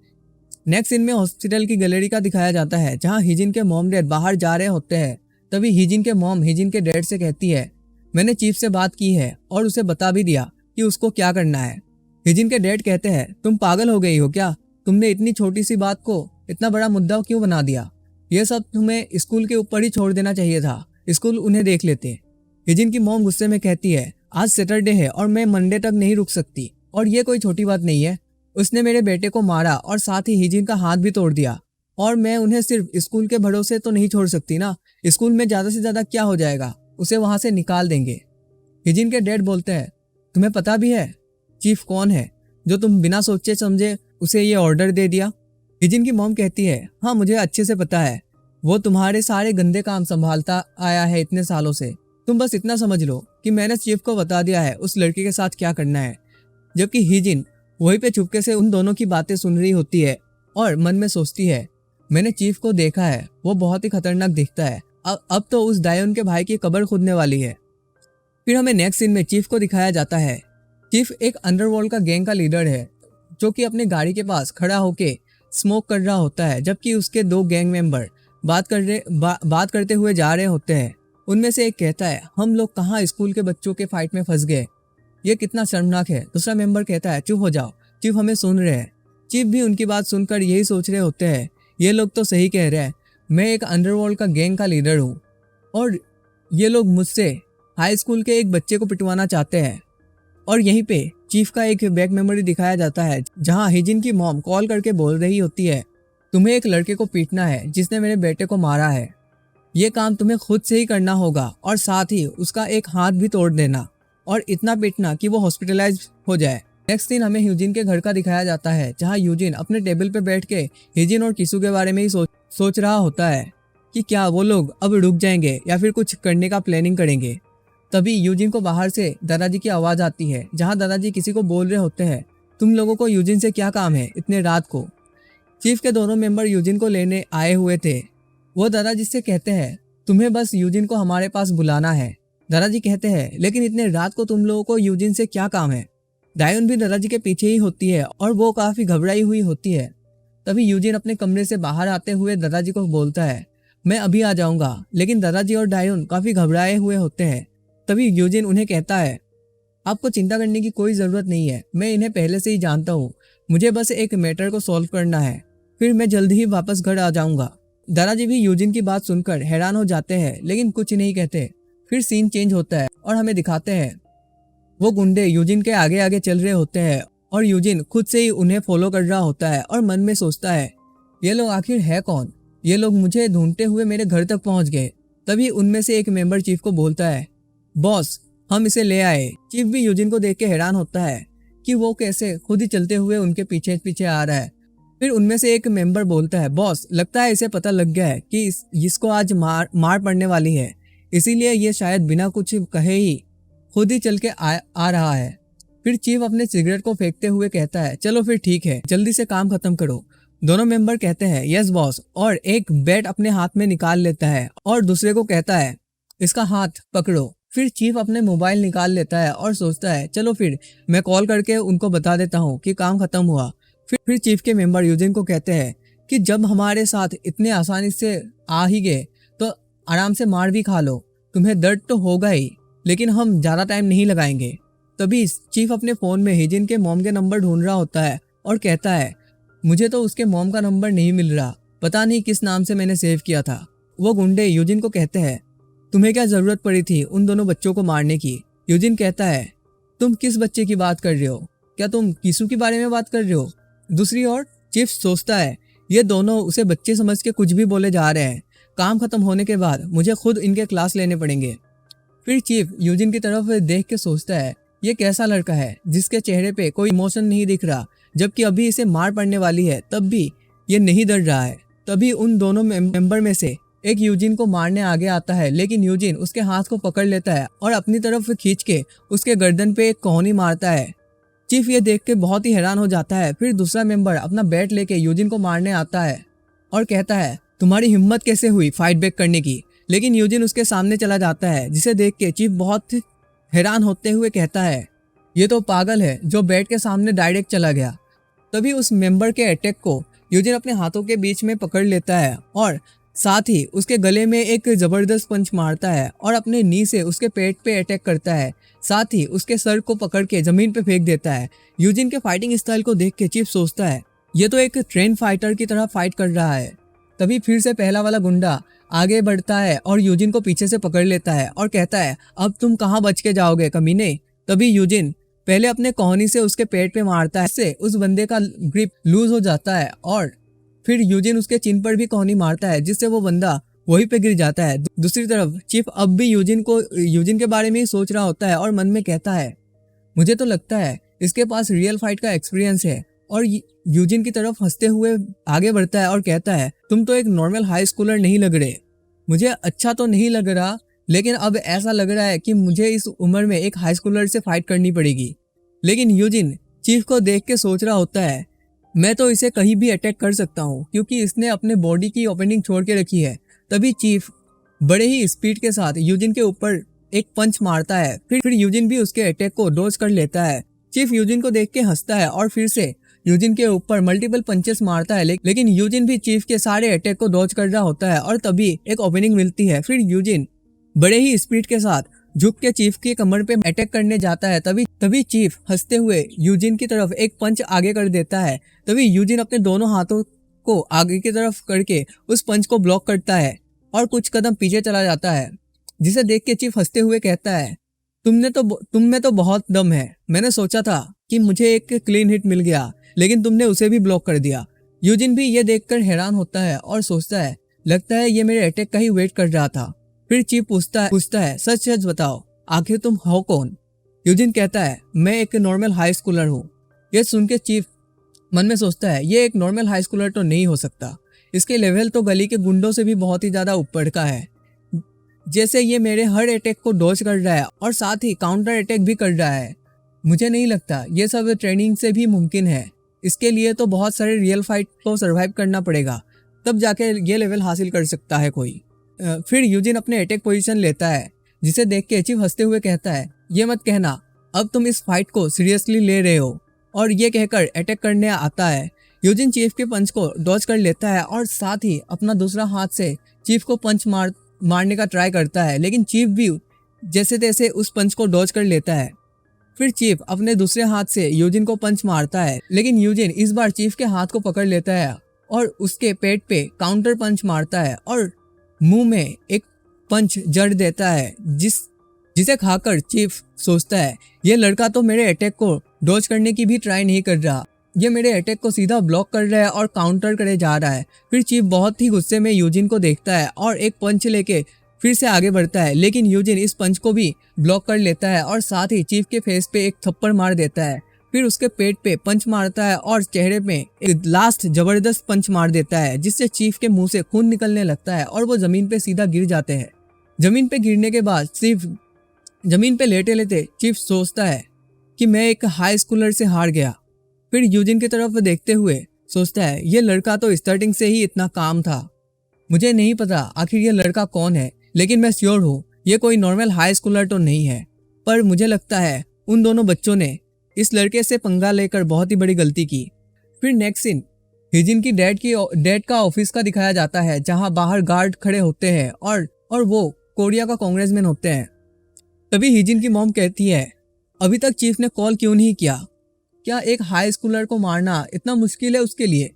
नेक्स्ट सीन में हॉस्पिटल की गैलरी का दिखाया जाता है जहाँ हिजिन के मॉम डैड बाहर जा रहे होते हैं। तभी हिजिन के मॉम हिजिन के डैड से कहती है, मैंने चीफ से बात की है और उसे बता भी दिया कि उसको क्या करना है। हिजिन के डैड कहते हैं, तुम पागल हो गई हो क्या? तुमने इतनी छोटी सी बात को इतना बड़ा मुद्दा क्यों बना दिया? यह सब तुम्हें स्कूल के ऊपर ही छोड़ देना चाहिए था, स्कूल उन्हें देख लेते। हिजिन की मॉम गुस्से में कहती है, आज सैटरडे है और मैं मंडे तक नहीं रुक सकती, और ये कोई छोटी बात नहीं है। उसने मेरे बेटे को मारा और साथ ही हिजिन का हाथ भी तोड़ दिया, और मैं उन्हें सिर्फ स्कूल के भरोसे तो नहीं छोड़ सकती ना। स्कूल में ज़्यादा से ज़्यादा क्या हो जाएगा, उसे वहाँ से निकाल देंगे। हिजिन के डैड बोलते हैं, तुम्हें पता भी है चीफ कौन है जो तुम बिना सोचे समझे उसे ये ऑर्डर दे दिया? हिजिन की मॉम कहती है, हाँ मुझे अच्छे से पता है, वो तुम्हारे सारे गंदे काम संभालता आया है इतने सालों से। तुम बस इतना समझ लो कि मैंने चीफ को बता दिया है उस लड़के के साथ क्या करना है। जबकि हिजिन वहीं पे चुपके से उन दोनों की बातें सुन रही होती है और मन में सोचती है, मैंने चीफ को देखा है, वो बहुत ही खतरनाक दिखता है। अब तो उस डायोन के भाई की कब्र खुदने वाली है। फिर हमें नेक्स्ट सीन में चीफ को दिखाया जाता है। चीफ एक अंडरवर्ल्ड का गैंग का लीडर है जो कि अपनी गाड़ी के पास खड़ा होके स्मोक कर रहा होता है, जबकि उसके दो गैंग मेंबर बात करते हुए जा रहे होते हैं। उनमें से एक कहता है, हम लोग कहाँ स्कूल के बच्चों के फाइट में फंस गए, ये कितना शर्मनाक है। दूसरा मेंबर कहता है, चुप हो जाओ, चीफ हमें सुन रहे हैं। चीफ भी उनकी बात सुनकर यही सोच रहे होते हैं, ये लोग तो सही कह रहे हैं, मैं एक अंडरवर्ल्ड का गैंग का लीडर हूँ और ये लोग मुझसे हाई स्कूल के एक बच्चे को पिटवाना चाहते हैं। और यहीं पे चीफ का एक बैक मेमोरी दिखाया जाता है जहाँ हिजिन की मॉम कॉल करके बोल रही होती है, तुम्हें एक लड़के को पीटना है जिसने मेरे बेटे को मारा है, ये काम तुम्हें खुद से ही करना होगा और साथ ही उसका एक हाथ भी तोड़ देना और इतना पीटना कि वो हॉस्पिटलाइज हो जाए। नेक्स्ट दिन हमें यूजिन के घर का दिखाया जाता है जहाँ यूजिन अपने टेबल पे बैठ के हिजिन और किसू के बारे में ही सोच रहा होता है कि क्या वो लोग अब रुक जाएंगे या फिर कुछ करने का प्लानिंग करेंगे। तभी यूजिन को बाहर से दादाजी की आवाज़ आती है जहाँ दादाजी किसी को बोल रहे होते हैं, तुम लोगों को यूजिन से क्या काम है इतने रात को। चीफ के दोनों मेंबर यूजिन को लेने आए हुए थे। वो दादाजी से कहते हैं, तुम्हें बस यूजिन को हमारे पास बुलाना है। दादाजी कहते हैं, लेकिन इतने रात को तुम लोगों को यूजिन से क्या काम है। डायोन भी दादाजी के पीछे ही होती है और वो काफ़ी घबराई हुई होती है। तभी यूजिन अपने कमरे से बाहर आते हुए दादाजी को बोलता है, मैं अभी आ जाऊंगा। लेकिन दादाजी और डायोन काफ़ी घबराए हुए होते हैं। तभी यूजिन उन्हें कहता है, आपको चिंता करने की कोई ज़रूरत नहीं है, मैं इन्हें पहले से ही जानता हूँ, मुझे बस एक मैटर को सॉल्व करना है, फिर मैं जल्दी ही वापस घर आ जाऊंगा। दादाजी भी यूजिन की बात सुनकर हैरान हो जाते हैं लेकिन कुछ नहीं कहते। फिर सीन चेंज होता है और हमें दिखाते हैं वो गुंडे यूजिन के आगे आगे चल रहे होते हैं और यूजिन खुद से ही उन्हें फॉलो कर रहा होता है और मन में सोचता है, ये लोग आखिर है कौन, ये लोग मुझे ढूंढते हुए मेरे घर तक पहुंच गए। तभी उनमें से एक मेंबर चीफ को बोलता है, बॉस हम इसे ले आए। चीफ भी यूजिन को देख के हैरान होता है कि वो कैसे खुद ही चलते हुए उनके पीछे पीछे आ रहा है। फिर उनमें से एक मेंबर बोलता है, बॉस लगता है इसे पता लग गया है कि इसको आज मार पड़ने वाली है, इसीलिए ये शायद बिना कुछ कहे ही खुद ही चल के आ रहा है। फिर चीफ अपने सिगरेट को फेंकते हुए कहता है, चलो फिर ठीक है, जल्दी से काम खत्म करो। दोनों मेंबर कहते हैं, यस बॉस, और एक बैट अपने हाथ में निकाल लेता है और दूसरे को कहता है, इसका हाथ पकड़ो। फिर चीफ अपने मोबाइल निकाल लेता है और सोचता है, चलो फिर मैं कॉल करके उनको बता देता हूँ कि काम खत्म हुआ। फिर चीफ के मेंबर यूजिन को कहते हैं कि जब हमारे साथ इतने आसानी से आ ही गए तो आराम से मार भी खा लो, तुम्हें दर्द तो होगा ही, लेकिन हम ज़्यादा टाइम नहीं लगाएंगे। तभी चीफ अपने फ़ोन में हिजिन के मॉम के नंबर ढूंढ रहा होता है और कहता है, मुझे तो उसके मॉम का नंबर नहीं मिल रहा, पता नहीं किस नाम से मैंने सेव किया था। वो गुंडे यूजिन को कहते हैं, तुम्हें क्या ज़रूरत पड़ी थी उन दोनों बच्चों को मारने की। यूजिन कहता है, तुम किस बच्चे की बात कर रहे हो, क्या तुम किसू के बारे में बात कर रहे हो। दूसरी ओर चीफ सोचता है, ये दोनों उसे बच्चे समझ के कुछ भी बोले जा रहे हैं, काम खत्म होने के बाद मुझे खुद इनके क्लास लेने पड़ेंगे। फिर चीफ यूजिन की तरफ देख के सोचता है, ये कैसा लड़का है जिसके चेहरे पे कोई इमोशन नहीं दिख रहा, जबकि अभी इसे मार पड़ने वाली है तब भी ये नहीं डर रहा है। तभी उन दोनों मेंबर में से एक यूजिन को मारने आगे आता है, लेकिन यूजिन उसके हाथ को पकड़ लेता है और अपनी तरफ खींच के उसके गर्दन पे एक कोहनी मारता है। चीफ ये देख के बहुत ही हैरान हो जाता है। फिर दूसरा मेंबर अपना बैट लेके यूजिन को मारने आता है और कहता है, तुम्हारी हिम्मत कैसे हुई फाइट बैक करने की। लेकिन यूजिन उसके सामने चला जाता है, जिसे देख के चीफ बहुत हैरान होते हुए कहता है, ये तो पागल है जो बैट के सामने डायरेक्ट चला गया। तभी उस मेंबर के अटैक को यूजिन अपने हाथों के बीच में पकड़ लेता है और साथ ही उसके गले में एक जबरदस्त पंच मारता है और अपने नी से उसके पेट पे अटैक करता है, साथ ही उसके सर को पकड़ के जमीन पे फेंक देता है। यूजिन के फाइटिंग स्टाइल को देख के चीफ सोचता है, ये तो एक ट्रेन फाइटर की तरह फाइट कर रहा है। तभी फिर से पहला वाला गुंडा आगे बढ़ता है और यूजिन को पीछे से पकड़ लेता है और कहता है, अब तुम कहाँ बच के जाओगे कमीने। तभी यूजिन पहले अपने कोहनी से उसके पेट पे मारता है, इससे उस बंदे का ग्रिप लूज हो जाता है और फिर यूजिन उसके चिन पर भी कोहनी मारता है जिससे वो बंदा वहीं पे गिर जाता है। दूसरी तरफ चीफ अब भी यूजिन के बारे में ही सोच रहा होता है और मन में कहता है, मुझे तो लगता है इसके पास रियल फाइट का एक्सपीरियंस है। और यूजिन की तरफ हंसते हुए आगे बढ़ता है और कहता है, तुम तो एक नॉर्मल हाई स्कूलर नहीं लग रहे। मुझे अच्छा तो नहीं लग रहा, लेकिन अब ऐसा लग रहा है कि मुझे इस उम्र में एक हाई स्कूलर से फाइट करनी पड़ेगी। लेकिन यूजिन चीफ को देख के सोच रहा होता है, मैं तो इसे कहीं भी अटैक कर सकता हूँ क्योंकि इसने अपने बॉडी की ओपनिंग छोड़ के रखी है। तभी चीफ बड़े ही स्पीड के साथ यूजिन के ऊपर एक पंच मारता है। फिर यूजिन भी उसके अटैक को डॉज कर लेता है। चीफ यूजिन को देख के हंसता है और फिर से यूजिन के ऊपर मल्टीपल पंचेस मारता है, लेकिन यूजिन भी चीफ के सारे अटैक को डॉज कर रहा होता है और तभी एक ओपनिंग मिलती है। फिर यूजिन बड़े ही स्पीड के साथ झुक के चीफ की कमर पे अटैक करने जाता है। तभी चीफ हंसते हुए यूजिन की तरफ एक पंच आगे कर देता है। तभी यूजिन अपने दोनों हाथों को आगे की तरफ करके उस पंच को ब्लॉक करता है और कुछ कदम पीछे चला जाता है, जिसे देख के चीफ हंसते हुए कहता है, तुम में तो बहुत दम है। मैंने सोचा था कि मुझे एक क्लीन हिट मिल गया, लेकिन तुमने उसे भी ब्लॉक कर दिया। यूजिन भी ये देखकर हैरान होता है और सोचता है, लगता है ये मेरे अटैक का ही वेट कर रहा था। फिर चीफ पूछता है सच सच बताओ, आखिर तुम हो कौन? यूजिन कहता है, मैं एक नॉर्मल हाई स्कूलर हूँ। ये सुन के चीफ मन में सोचता है, ये एक नॉर्मल हाई स्कूलर तो नहीं हो सकता, इसके लेवल तो गली के गुंडों से भी बहुत ही ज्यादा ऊपर का है। जैसे ये मेरे हर अटैक को डॉज कर रहा है और साथ ही काउंटर अटैक भी कर रहा है। मुझे नहीं लगता ये सब ट्रेनिंग से भी मुमकिन है। इसके लिए तो बहुत सारे रियल फाइट को सरवाइव करना पड़ेगा, तब जाके ये लेवल हासिल कर सकता है कोई। फिर यूजिन अपने अटैक पोजीशन लेता है, जिसे देख के चीफ हंसते हुए कहता है, ये मत कहना अब तुम इस फाइट को सीरियसली ले रहे हो। और ये कहकर अटैक करने आता है। यूजिन चीफ के पंच को डॉज कर लेता है और साथ ही अपना दूसरा हाथ से चीफ को पंच मारने का ट्राई करता है, लेकिन चीफ भी जैसे तैसे उस पंच को डॉज कर लेता है। फिर चीफ अपने दूसरे हाथ से यूजिन को पंच मारता है, लेकिन यूजिन इस बार चीफ के हाथ को पकड़ लेता है और उसके पेट पे काउंटर पंच मारता है और मुंह में एक पंच जड़ देता है, जिसे खाकर चीफ सोचता है, ये लड़का तो मेरे अटैक को डॉज करने की भी ट्राई नहीं कर रहा, ये मेरे अटैक को सीधा ब्लॉक कर रहा है और काउंटर करे जा रहा है। फिर चीफ बहुत ही गुस्से में यूजिन को देखता है और एक पंच लेके फिर से आगे बढ़ता है, लेकिन यूजिन इस पंच को भी ब्लॉक कर लेता है और साथ ही चीफ के फेस पे एक थप्पड़ मार देता है। फिर उसके पेट पे पंच मारता है और चेहरे पे एक लास्ट जबरदस्त पंच मार देता है, जिससे चीफ के मुंह से खून निकलने लगता है और वो जमीन पे सीधा गिर जाते हैं। जमीन पे गिरने के बाद चीफ जमीन पे लेटे लेते चीफ सोचता है कि मैं एक हाई स्कूलर से हार गया। फिर यूजिन की तरफ देखते हुए सोचता है, ये लड़का तो स्टार्टिंग से ही इतना काम था। मुझे नहीं पता आखिर ये लड़का कौन है, लेकिन मैं श्योर हूँ ये कोई नॉर्मल हाई स्कूलर तो नहीं है। पर मुझे लगता है उन दोनों बच्चों ने इस लड़के से पंगा लेकर बहुत ही बड़ी गलती की। फिर नेक्स्ट सीन हिजिन की डैड का ऑफिस का दिखाया जाता है, जहाँ बाहर गार्ड खड़े होते हैं और वो कोरिया का कांग्रेसमैन होते हैं। तभी हिजिन की मॉम कहती है, अभी तक चीफ ने कॉल क्यों नहीं किया? क्या एक हाई स्कूलर को मारना इतना मुश्किल है उसके लिए?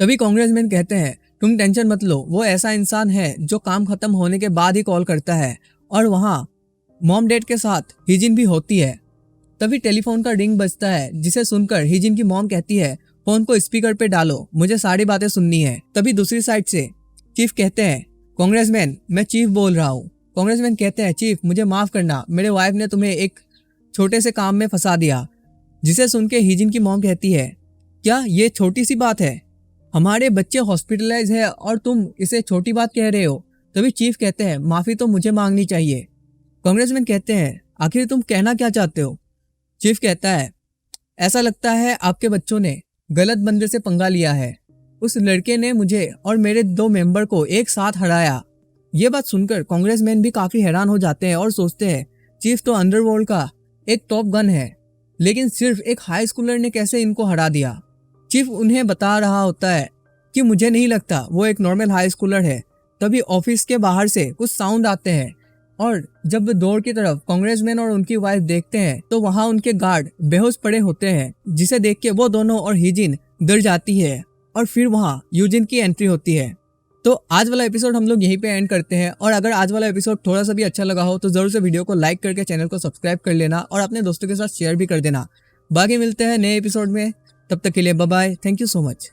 तभी कांग्रेसमैन कहते हैं, तुम टेंशन मत लो, वो ऐसा इंसान है जो काम खत्म होने के बाद ही कॉल करता है। और वहाँ मॉम डैड के साथ हिजिन भी होती है। तभी टेलीफोन का रिंग बजता है, जिसे सुनकर हिजिन की मॉम कहती है, फोन को स्पीकर पे डालो, मुझे सारी बातें सुननी है। तभी दूसरी साइड से चीफ कहते हैं, कांग्रेसमैन मैं चीफ बोल रहा हूँ। कांग्रेसमैन कहते हैं, चीफ मुझे माफ करना, मेरे वाइफ ने तुम्हें एक छोटे से काम में फंसा दिया। जिसे सुन के हिजिन की मॉम कहती है, क्या ये छोटी सी बात है? हमारे बच्चे हॉस्पिटलाइज है और तुम इसे छोटी बात कह रहे हो। तभी चीफ कहते हैं, माफी तो मुझे मांगनी चाहिए। कांग्रेसमैन कहते हैं, आखिर तुम कहना क्या चाहते हो? चीफ कहता है, ऐसा लगता है आपके बच्चों ने गलत बंदे से पंगा लिया है। उस लड़के ने मुझे और मेरे 2 मेंबर को एक साथ हराया। ये बात सुनकर कांग्रेसमैन भी काफी हैरान हो जाते हैं और सोचते हैं, चीफ तो अंडरवर्ल्ड का एक टॉप गन है, लेकिन सिर्फ एक हाई स्कूलर ने कैसे इनको हरा दिया? चीफ उन्हें बता रहा होता है कि मुझे नहीं लगता वो एक नॉर्मल हाई स्कूलर है। तभी ऑफिस के बाहर से कुछ साउंड आते हैं और जब डोर की तरफ कांग्रेसमैन और उनकी वाइफ देखते हैं तो वहाँ उनके गार्ड बेहोश पड़े होते हैं, जिसे देख के वो दोनों और हिजिन डर जाती है और फिर वहाँ यूजिन की एंट्री होती है। तो आज वाला एपिसोड हम लोग यहीं पे एंड करते हैं। और अगर आज वाला एपिसोड थोड़ा सा भी अच्छा लगा हो तो जरूर से वीडियो को लाइक करके चैनल को सब्सक्राइब कर लेना और अपने दोस्तों के साथ शेयर भी कर देना। बाकी मिलते हैं नए एपिसोड में, तब तक के लिए bye bye, thank you so much.